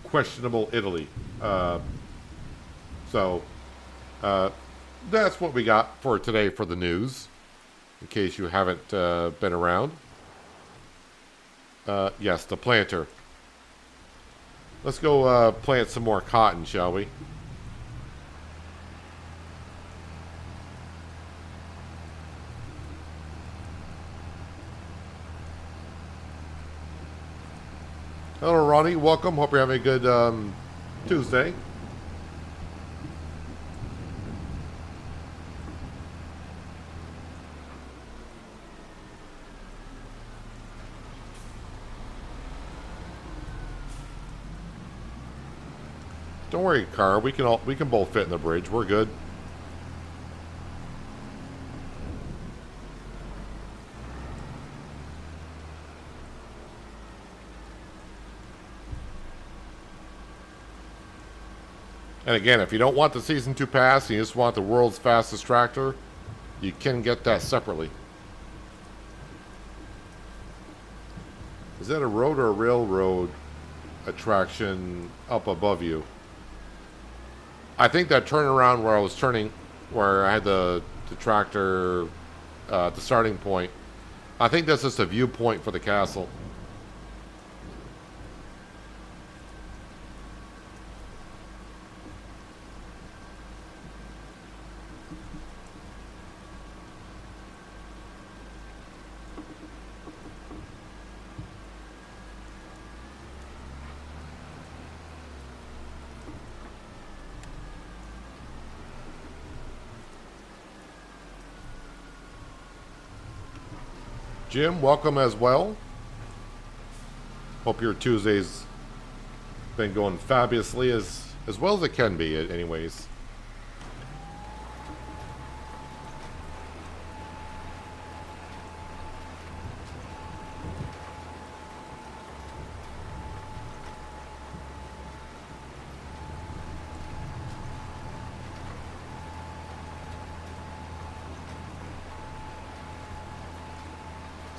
Questionable Italy. So, that's what we got for today for the news. In case you haven't been around. Yes, the planter. Let's go plant some more cotton, shall we? Hello, Ronnie. Welcome. Hope you're having a good Tuesday. Don't worry, car. We can both fit in the bridge. We're good. And again, if you don't want the Season 2 Pass and you just want the world's fastest tractor, you can get that separately. Is that a road or a railroad attraction up above you? I think that turnaround where I was turning, where I had the tractor at the starting point, I think that's just a viewpoint for the castle. Jim, welcome as well. Hope your Tuesday's been going fabulously as well as it can be, anyways.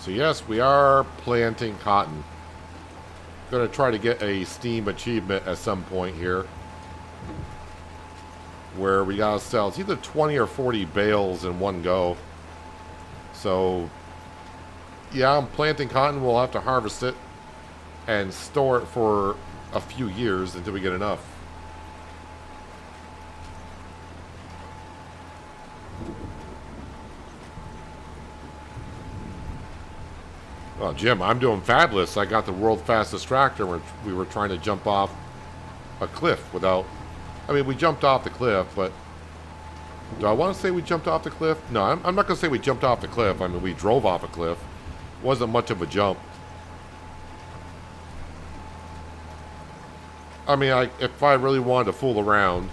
So yes, we are planting cotton. Going to try to get a Steam achievement at some point here, where we gotta sell, it's either 20 or 40 bales in one go. So yeah, I'm planting cotton. We'll have to harvest it and store it for a few years until we get enough. Oh, Jim, I'm doing fabulous. I got the world's fastest tractor. We were trying to jump off a cliff without... I mean, we jumped off the cliff, but... Do I want to say we jumped off the cliff? No, I'm not going to say we jumped off the cliff. I mean, we drove off a cliff. Wasn't much of a jump. I mean, if I really wanted to fool around,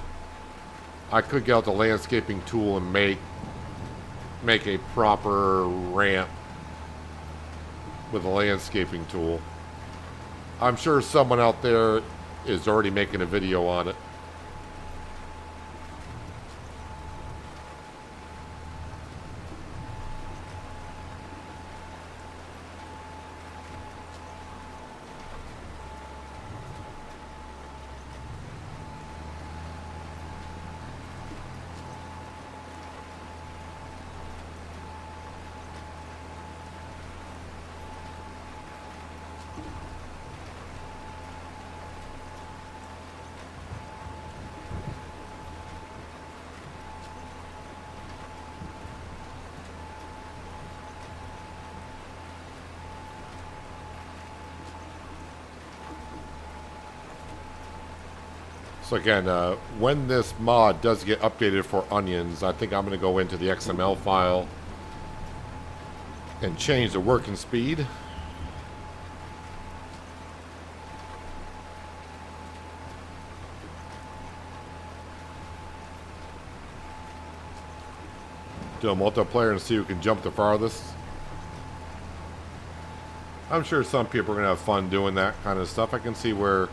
I could get out the landscaping tool and make a proper ramp with a landscaping tool. I'm sure someone out there is already making a video on it. So again, when this mod does get updated for onions, I think I'm going to go into the XML file and change the working speed. Do a multiplayer and see who can jump the farthest. I'm sure some people are going to have fun doing that kind of stuff. I can see where...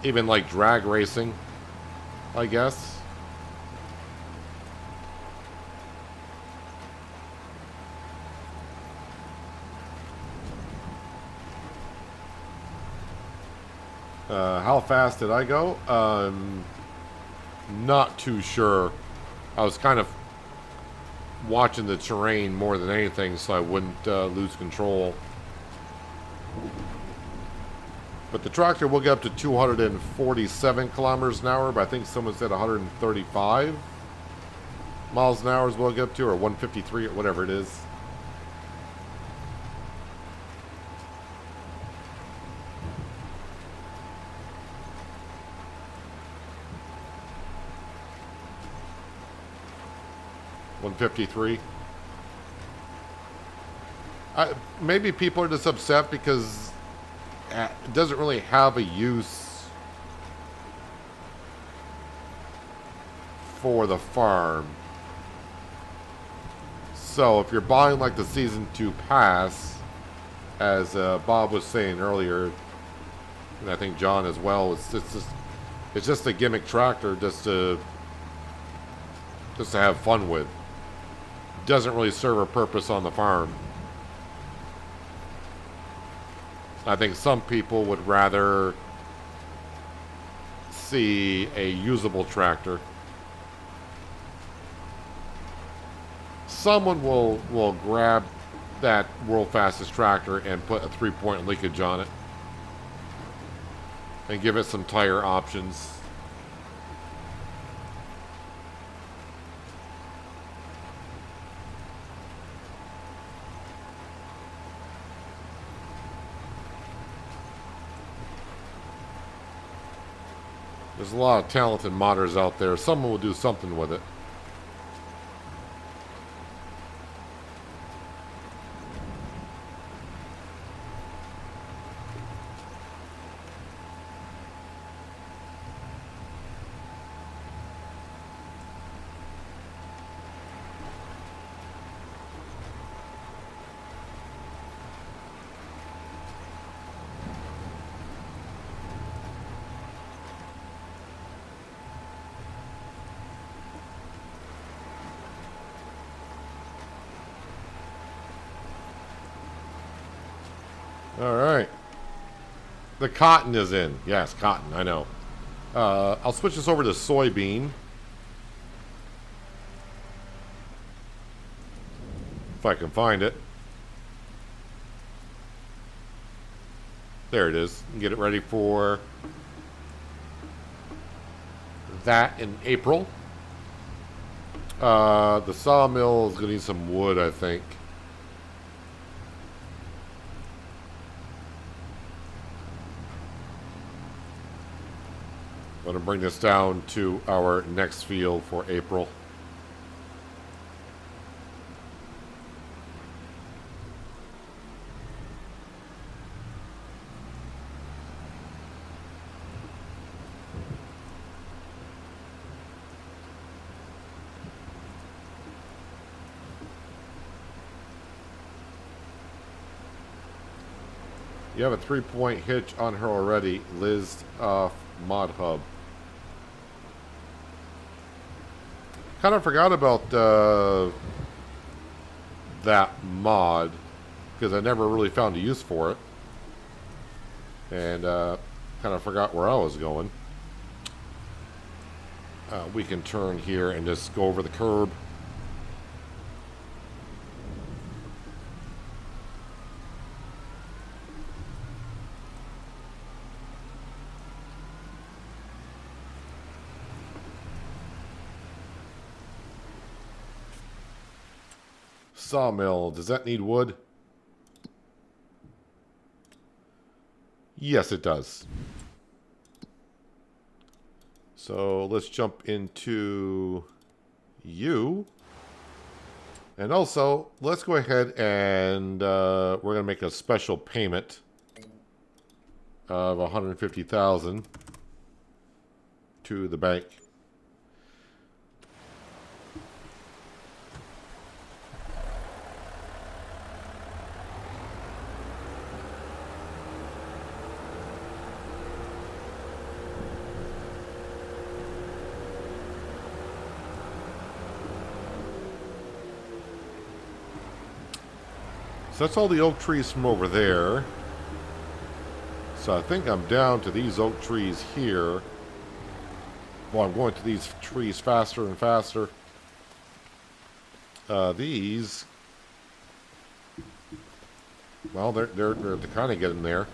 Even like drag racing, I guess. How fast did I go? Not too sure. I was kind of watching the terrain more than anything so I wouldn't lose control. But the tractor will get up to 247 kilometers an hour, but I think someone said 135 miles an hour is what it'll get up to, or 153, or whatever it is. $153. Maybe people are just upset because it doesn't really have a use for the farm. So if you're buying like the Season 2 pass, as Bob was saying earlier, and I think John as well, it's just a gimmick tractor just to have fun with. Doesn't really serve a purpose on the farm. I think some people would rather see a usable tractor. Someone will grab that world fastest tractor and put a 3-point leakage on it and give it some tire options. There's a lot of talented modders out there. Someone will do something with it. All right. The cotton is in. Yes, cotton. I know. I'll switch this over to soybean. If I can find it. There it is. Get it ready for that in April. The sawmill is going to need some wood, I think. I'm going to bring this down to our next field for April. You have a 3-point hitch on her already, Liz Mod Hub. Kind of forgot about that mod because I never really found a use for it, and kind of forgot where I was going. We can turn here and just go over the curb. Sawmill, does that need wood? Yes, it does. So let's jump into you. And also, let's go ahead and we're going to make a special payment of $150,000 to the bank. So that's all the oak trees from over there. So I think I'm down to these oak trees here. Well, I'm going to these trees faster and faster. These, well, they're kind of getting there.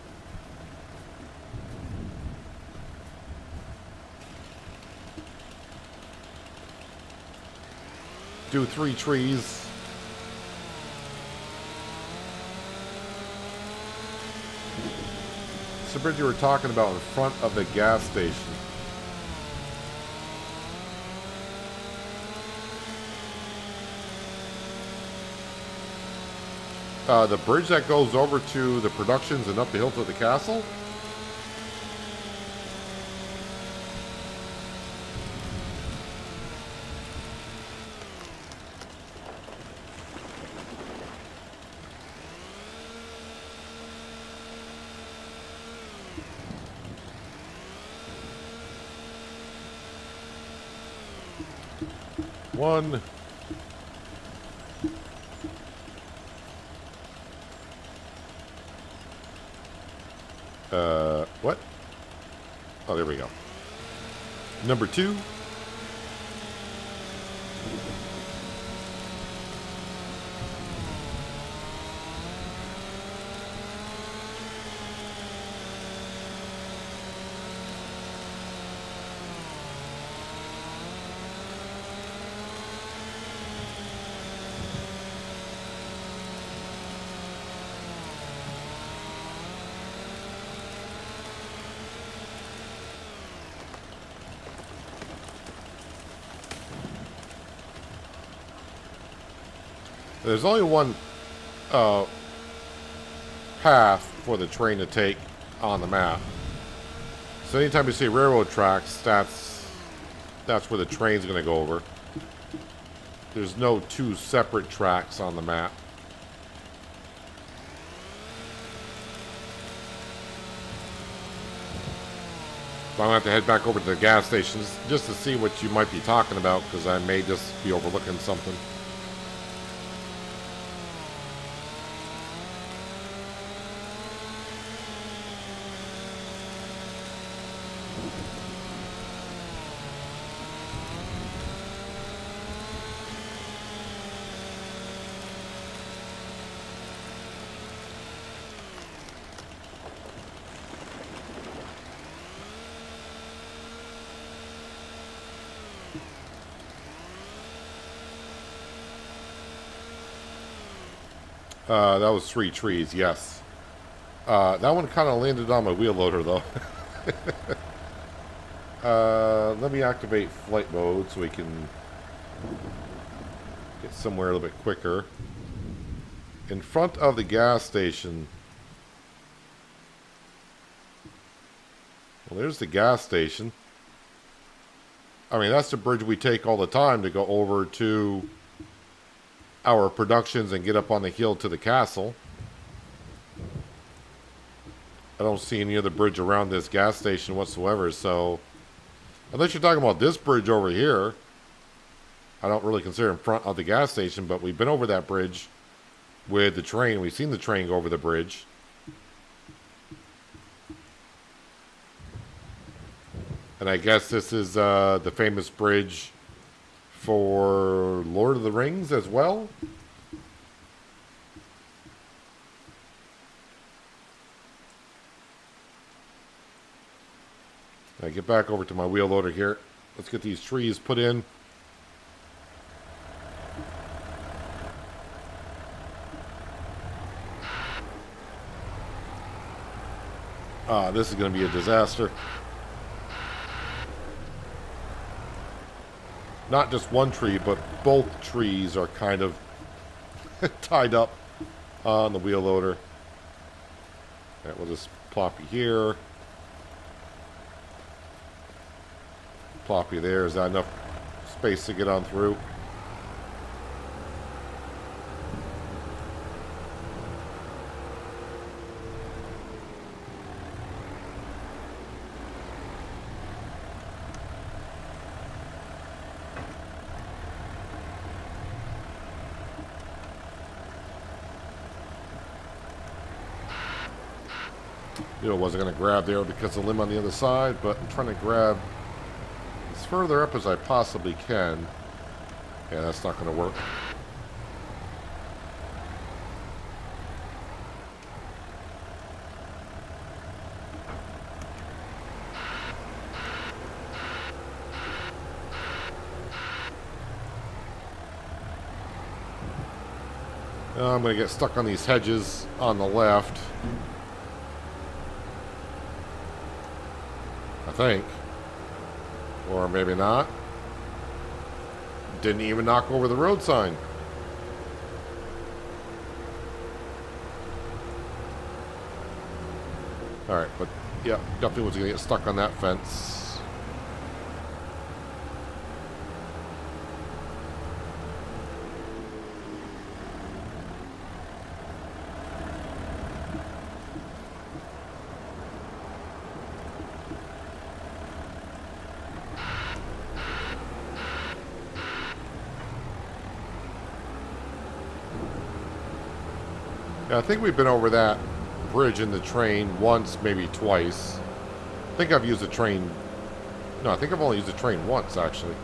Do 3 trees. It's the bridge you were talking about in front of the gas station. The bridge that goes over to the productions and up the hill to the castle? One. What? Oh, there we go. Number 2. There's only one path for the train to take on the map. So anytime you see railroad tracks, that's where the train's going to go over. There's no 2 separate tracks on the map. So I'm going to have to head back over to the gas stations just to see what you might be talking about, because I may just be overlooking something. That was 3 trees, yes. That one kind of landed on my wheel loader, though. Let me activate flight mode so we can get somewhere a little bit quicker. In front of the gas station. Well, there's the gas station. I mean, that's the bridge we take all the time to go over to our productions and get up on the hill to the castle. I don't see any other bridge around this gas station whatsoever, so unless you're talking about this bridge over here, I don't really consider in front of the gas station, but we've been over that bridge with the train. We've seen the train go over the bridge. And I guess this is the famous bridge for Lord of the Rings as well. I get back over to my wheel loader here. Let's get these trees put in. This is going to be a disaster. Not just one tree, but both trees are kind of tied up on the wheel loader. Alright, we'll just plop you here. Plop you there. Is that enough space to get on through? You know, wasn't going to grab there because of the limb on the other side, but I'm trying to grab as further up as I possibly can. Yeah, that's not going to work. I'm going to get stuck on these hedges on the left. I think. Or maybe not. Didn't even knock over the road sign. Alright, but yeah, definitely was going to get stuck on that fence. Yeah, I think we've been over that bridge in the train once, maybe twice. I think I've used the train... No, I think I've only used the train once, actually.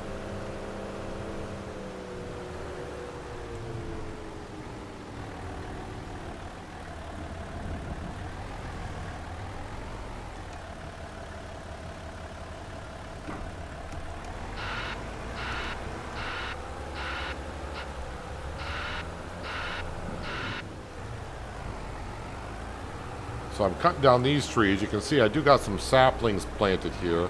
So I'm cutting down these trees. You can see I do got some saplings planted here.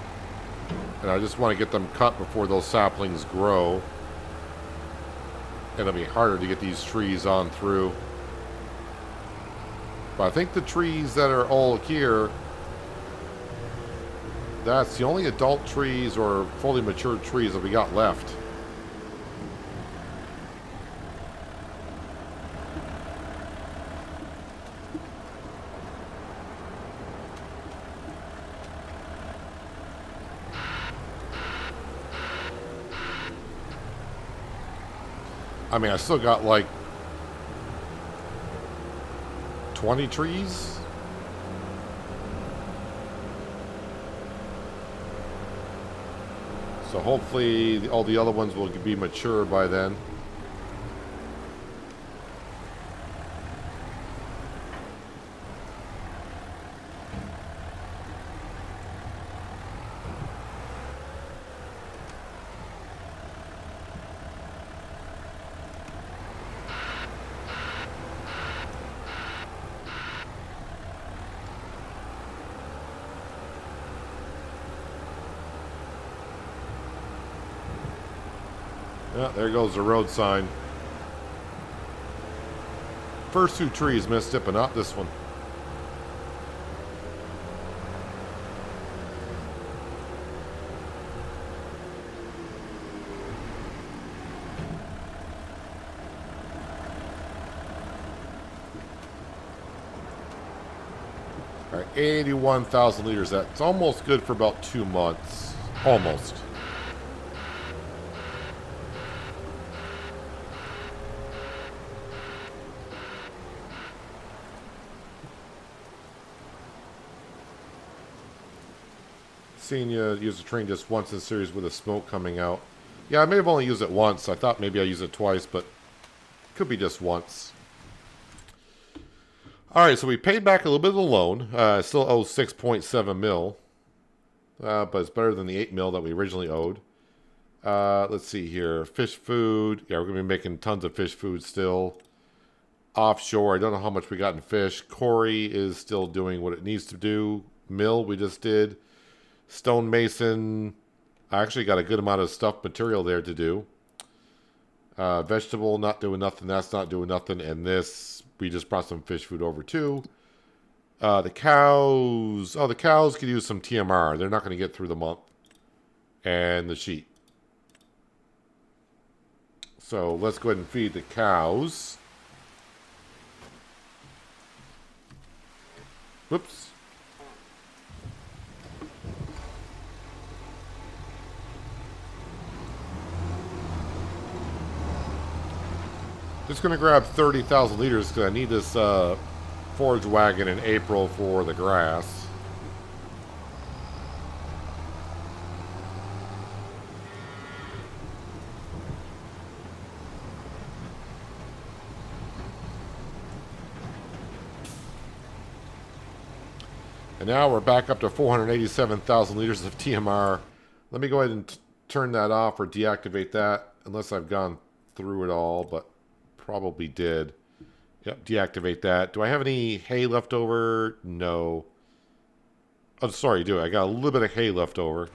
And I just want to get them cut before those saplings grow. And it'll be harder to get these trees on through. But I think the trees that are all here, that's the only adult trees or fully matured trees that we got left. I mean, I still got like 20 trees. So hopefully all the other ones will be mature by then. Yeah, there goes the road sign. First two trees missed it, but not this one. All right, 81,000 liters. That's almost good for about 2 months. Almost. Seen you use the train just once in the series with the smoke coming out. Yeah, I may have only used it once. I thought maybe I used it twice, but could be just once. All right, so we paid back a little bit of the loan. Still owe 6.7 mil, but it's better than the 8 mil that we originally owed. Let's see here. Fish food. Yeah, we're going to be making tons of fish food still. Offshore, I don't know how much we got in fish. Corey is still doing what it needs to do. Mill, we just did. Stonemason, I actually got a good amount of stuff material there to do. Vegetable, not doing nothing. That's not doing nothing. And this, we just brought some fish food over too. The cows, the cows could use some TMR. They're not going to get through the month. And the sheep. So let's go ahead and feed the cows. Whoops. Just going to grab 30,000 liters because I need this forage wagon in April for the grass. And now we're back up to 487,000 liters of TMR. Let me go ahead and turn that off or deactivate that, unless I've gone through it all, but probably did. Yep, deactivate that. Do I have any hay left over? No. Oh, sorry, do I got a little bit of hay left over.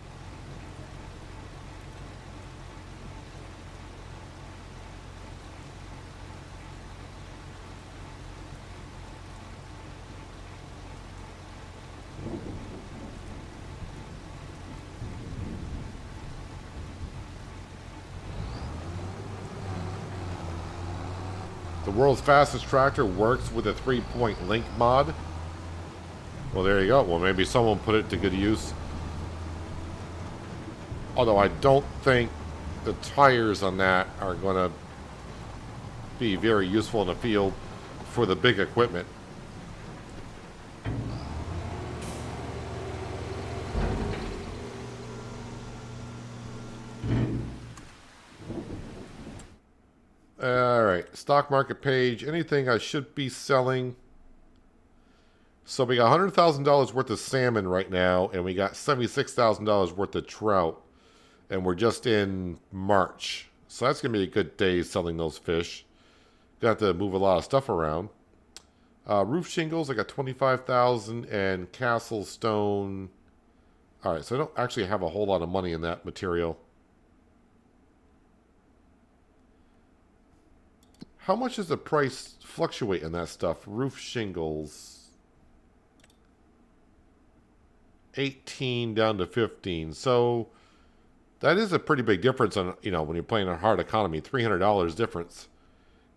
The world's fastest tractor works with a 3-point link mod. Well, there you go. Well, maybe someone put it to good use. Although I don't think the tires on that are going to be very useful in the field for the big equipment. Alright, stock market page. Anything I should be selling? So we got $100,000 worth of salmon right now, and we got $76,000 worth of trout. And we're just in March. So that's going to be a good day selling those fish. Got to move a lot of stuff around. Roof shingles, I got 25,000, and castle stone. Alright, so I don't actually have a whole lot of money in that material. How much does the price fluctuate in that stuff? Roof shingles. 18 down to 15. So that is a pretty big difference on, when you're playing a hard economy. $300 difference.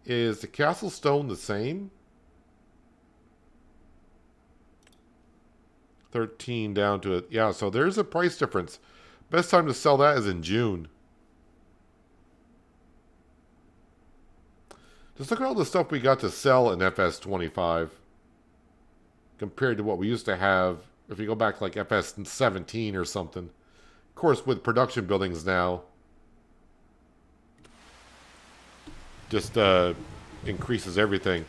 Is the castle stone the same? 13 down to it. Yeah, so there's a price difference. Best time to sell that is in June. Just look at all the stuff we got to sell in FS25 compared to what we used to have. If you go back to like FS17 or something, Of course, with production buildings now, just increases everything.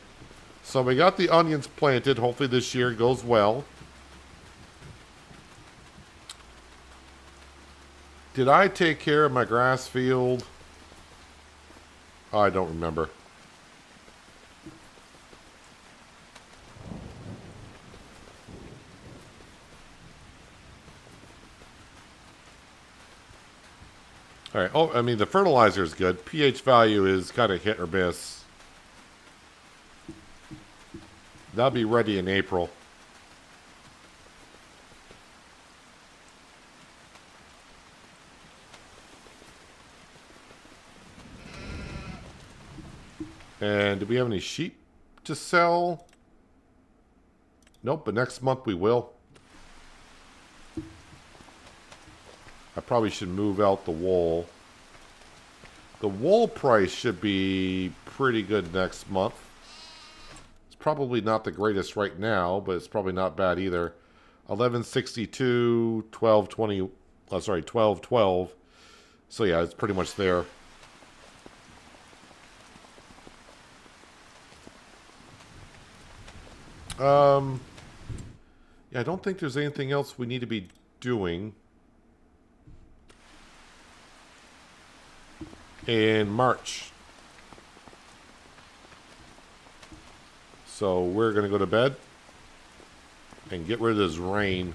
So we got the onions planted. Hopefully this year goes well. Did I take care of my grass field? Oh, I don't remember. All right. Oh, I mean, the fertilizer is good. pH value is kind of hit or miss. That'll be ready in April. And do we have any sheep to sell? Nope, but next month we will. I probably should move out the wool. The wool price should be pretty good next month. It's probably not the greatest right now, but it's probably not bad either. 1162, 1220, sorry, 1212. So yeah, it's pretty much there. Yeah, I don't think there's anything else we need to be doing in March. So we're going to go to bed and get rid of this rain.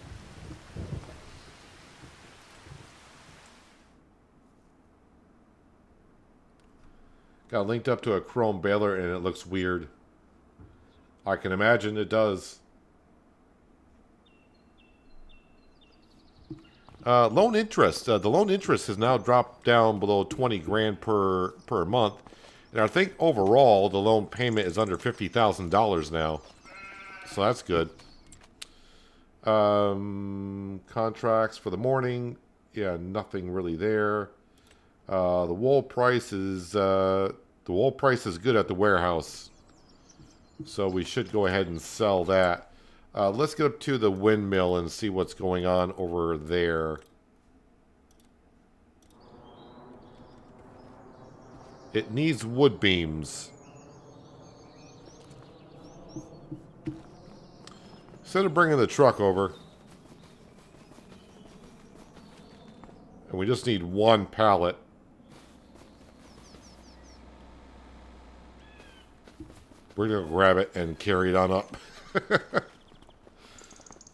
Got linked up to a chrome baler and it looks weird. I can imagine it does. Loan interest. The loan interest has now dropped down below 20 grand per month. And I think overall the loan payment is under $50,000 now. So that's good. Contracts for the morning. Yeah, nothing really there. The wool price is good at the warehouse. So we should go ahead and sell that. Let's get up to the windmill and see what's going on over there. It needs wood beams. Instead of bringing the truck over, and we just need one pallet. We're going to grab it and carry it on up. Let's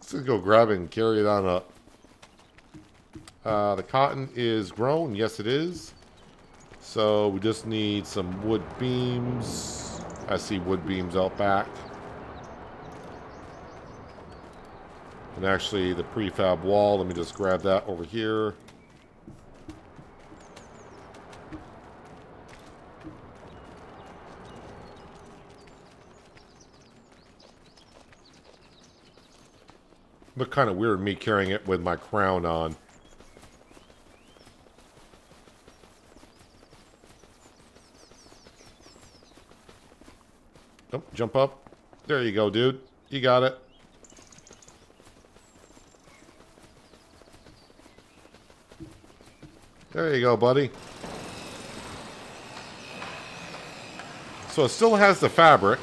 just go grab it and carry it on up. The cotton is grown. Yes, it is. So we just need some wood beams. I see wood beams out back. And actually the prefab wall, let me just grab that over here. Look kind of weird me carrying it with my crown on. Oh, jump up. There you go, dude. You got it. There you go, buddy. So it still has the fabric.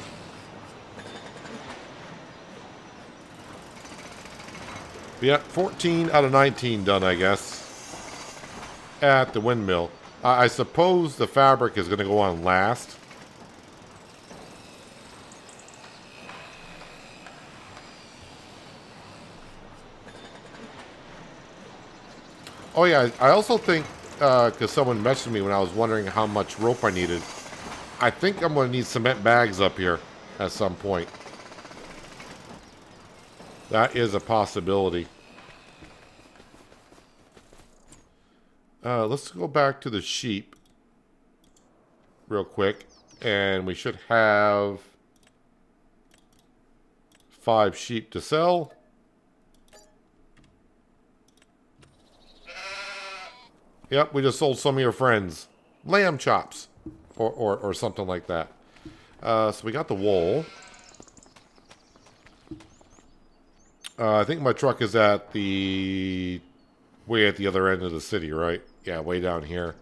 Yeah, 14 out of 19 done, I guess, at the windmill. I suppose the fabric is going to go on last. Oh yeah, I also think, because someone messaged me when I was wondering how much rope I needed, I think I'm going to need cement bags up here at some point. That is a possibility. Let's go back to the sheep real quick. And we should have 5 sheep to sell. Yep, we just sold some of your friends. Lamb chops. Or something like that. So we got the wool. I think my truck is at the Way at the other end of the city, right? Yeah, way down here.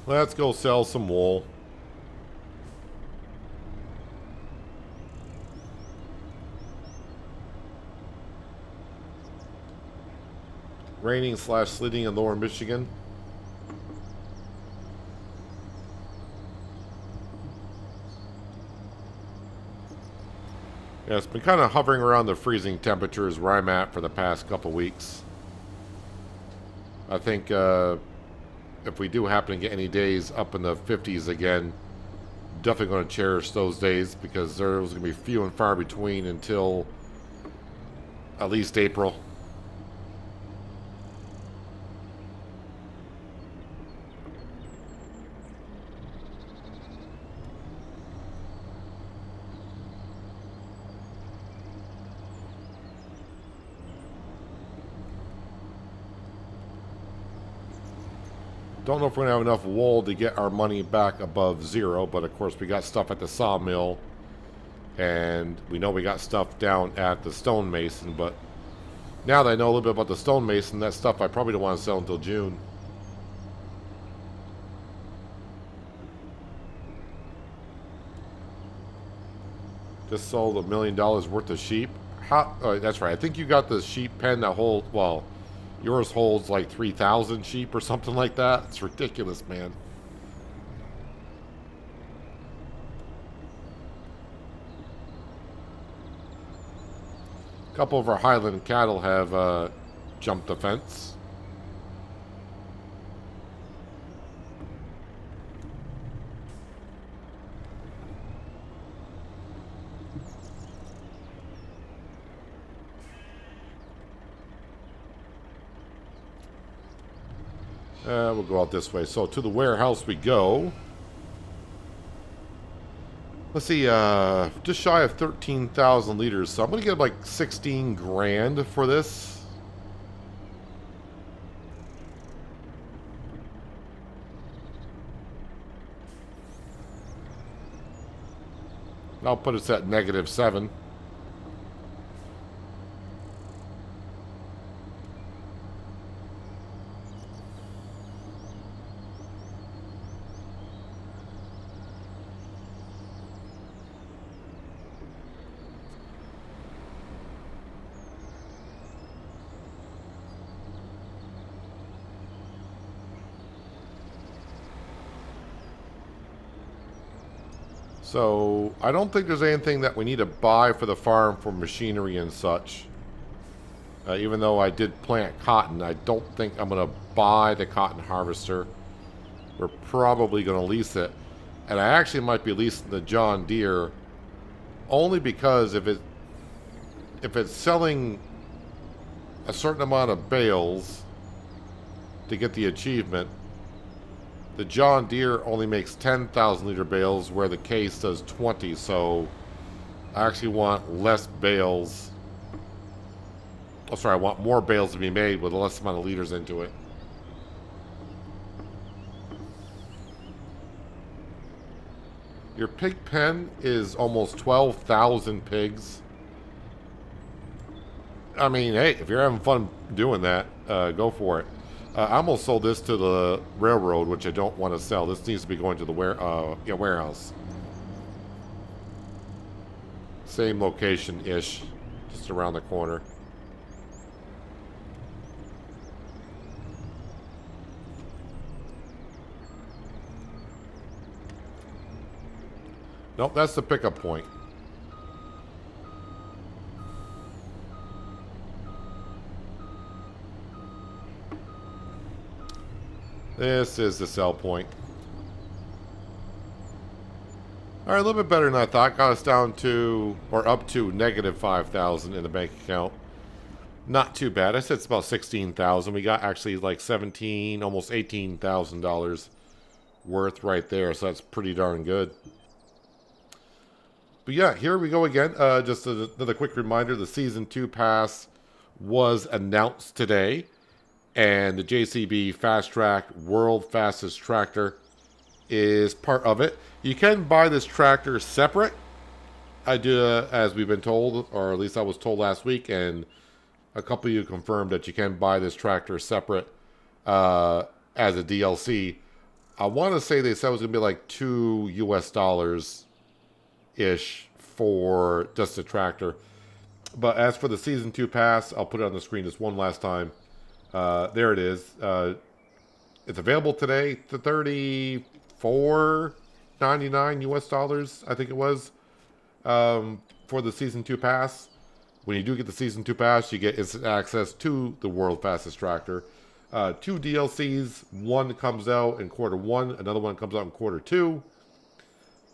Let's go sell some wool. Raining / sleeting in lower Michigan. Yeah, it's been kind of hovering around the freezing temperatures where I'm at for the past couple weeks. I think if we do happen to get any days up in the 50s again, definitely going to cherish those days because there's going to be few and far between until at least April. Don't know if we're going to have enough wool to get our money back above zero, but of course we got stuff at the sawmill, and we know we got stuff down at the stonemason, but now that I know a little bit about the stonemason, that stuff I probably don't want to sell until June. Just sold $1 million worth of sheep. How? That's right. I think you got the sheep pen that holds, well, yours holds like 3,000 sheep or something like that. It's ridiculous, man. A couple of our Highland cattle have jumped the fence. We'll go out this way. So to the warehouse we go. Let's see, just shy of 13,000 liters. So I'm going to get like 16 grand for this. I'll put us at -7. So I don't think there's anything that we need to buy for the farm for machinery and such. Even though I did plant cotton, I don't think I'm going to buy the cotton harvester. We're probably going to lease it. And I actually might be leasing the John Deere only because if it's selling a certain amount of bales to get the achievement, the John Deere only makes 10,000 liter bales where the Case does 20, so I actually want less bales. Oh, sorry, I want more bales to be made with less amount of liters into it. Your pig pen is almost 12,000 pigs. I mean, hey, if you're having fun doing that, go for it. I almost sold this to the railroad, which I don't want to sell. This needs to be going to the warehouse. Same location-ish, just around the corner. Nope, that's the pickup point. This is the sell point. All right, a little bit better than I thought. Got us down to, or up to, -5,000 in the bank account. Not too bad. I said it's about 16,000. We got actually like 17, almost $18,000 worth right there. So that's pretty darn good. But yeah, here we go again. Just another quick reminder: the Season 2 pass was announced today. And the JCB Fast Track World Fastest Tractor is part of it. You can buy this tractor separate. I do, as we've been told, or at least I was told last week, and a couple of you confirmed that you can buy this tractor separate as a DLC. I want to say they said it was going to be like $2 US-ish for just the tractor. But as for the Season 2 pass, I'll put it on the screen just one last time. There it is. It's available today to $34.99 US, I think it was, for the Season 2 pass. When you do get the Season 2 pass, you get instant access to the World Fastest Tractor. 2 DLCs. One comes out in Q1. Another one comes out in Q2.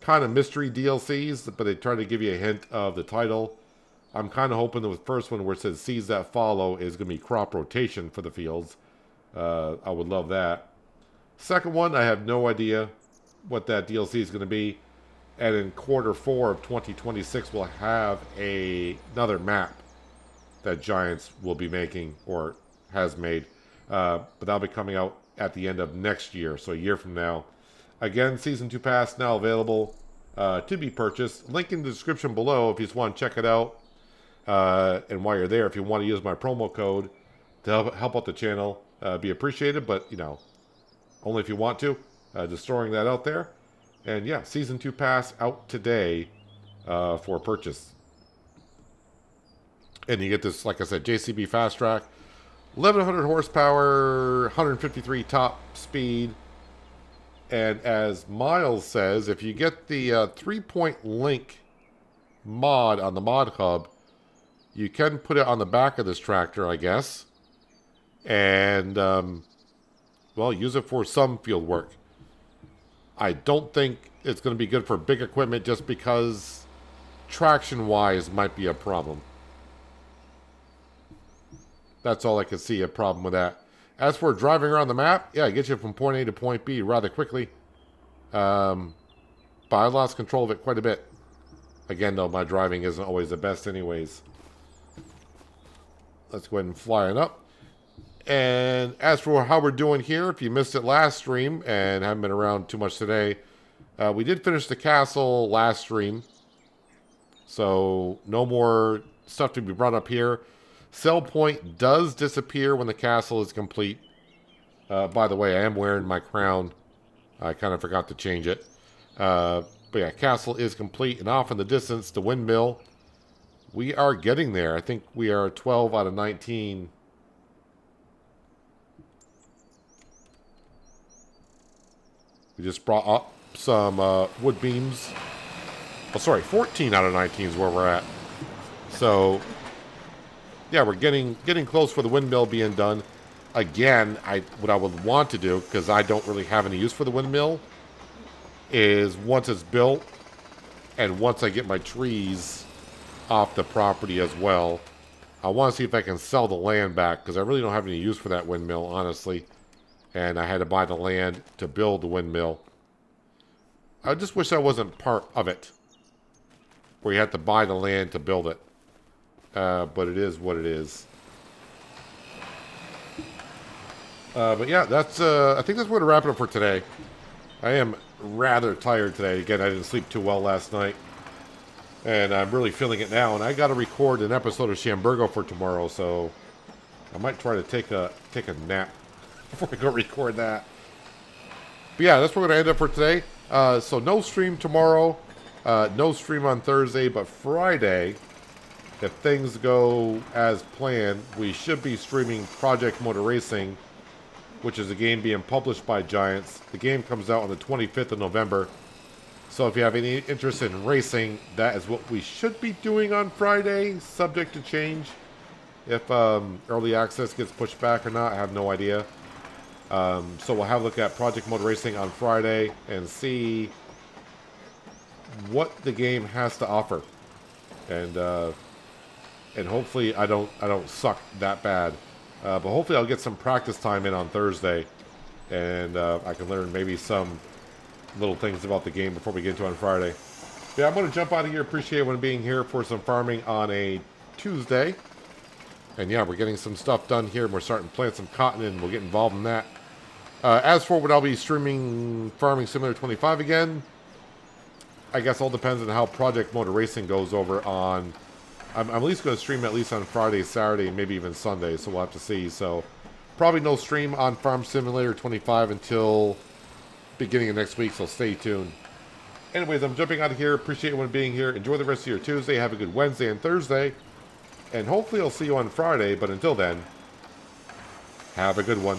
Kind of mystery DLCs, but they try to give you a hint of the title. I'm kind of hoping the first one where it says Seeds That Follow is going to be crop rotation for the fields. I would love that. Second one, I have no idea what that DLC is going to be. And in Q4 of 2026, we'll have another map that Giants will be making, or has made. But that'll be coming out at the end of next year, so a year from now. Again, Season 2 Pass now available to be purchased. Link in the description below if you just want to check it out. And while you're there, if you want to use my promo code to help out the channel, be appreciated. But, you know, only if you want to. Just throwing that out there. And yeah, Season 2 Pass out today for purchase. And you get this, like I said, JCB Fast Track. 1100 horsepower, 153 top speed. And as Miles says, if you get the 3-point link mod on the mod hub, you can put it on the back of this tractor, I guess. And, well, use it for some field work. I don't think it's going to be good for big equipment just because traction-wise might be a problem. That's all I can see a problem with that. As for driving around the map, yeah, it gets you from point A to point B rather quickly. But I lost control of it quite a bit. Again, though, my driving isn't always the best anyways. Let's go ahead and fly it up. And as for how we're doing here, if you missed it last stream and haven't been around too much today, we did finish the castle last stream. So no more stuff to be brought up here. Sell point does disappear when the castle is complete. By the way, I am wearing my crown. I kind of forgot to change it. But yeah, castle is complete. And off in the distance, the windmill. We are getting there. I think we are 12 out of 19. We just brought up some wood beams. Oh, sorry, 14 out of 19 is where we're at. So, yeah, we're getting close for the windmill being done. Again, what I would want to do, because I don't really have any use for the windmill, is once it's built, and once I get my trees off the property as well, I want to see if I can sell the land back, because I really don't have any use for that windmill, honestly. And I had to buy the land to build the windmill. I just wish that wasn't part of it, where you have to buy the land to build it. But it is what it is. But yeah, that's I think that's where to wrap it up for today. I am rather tired today. Again, I didn't sleep too well last night. And I'm really feeling it now. And I got to record an episode of Shamburgo for tomorrow, so I might try to take a nap before I go record that. But yeah, that's where we're going to end up for today. So no stream tomorrow. No stream on Thursday, but Friday, if things go as planned, we should be streaming Project Motor Racing, which is a game being published by Giants. The game comes out on the 25th of November. So if you have any interest in racing, that is what we should be doing on Friday, subject to change. If early access gets pushed back or not, I have no idea. So we'll have a look at Project Motor Racing on Friday and see what the game has to offer. And hopefully I don't suck that bad. But hopefully I'll get some practice time in on Thursday, and I can learn maybe some little things about the game before we get into it on Friday. Yeah, I'm going to jump out of here. Appreciate everyone being here for some farming on a Tuesday. And yeah, we're getting some stuff done here. We're starting to plant some cotton, and we'll get involved in that. As for when I'll be streaming Farming Simulator 25 again, I guess all depends on how Project Motor Racing goes over on... I'm at least going to stream at least on Friday, Saturday, and maybe even Sunday, so we'll have to see. So probably no stream on Farm Simulator 25 until beginning of next week, so stay tuned. Anyways, I'm jumping out of here. Appreciate everyone being here. Enjoy the rest of your Tuesday. Have a good Wednesday and Thursday. And hopefully I'll see you on Friday, but until then, have a good one.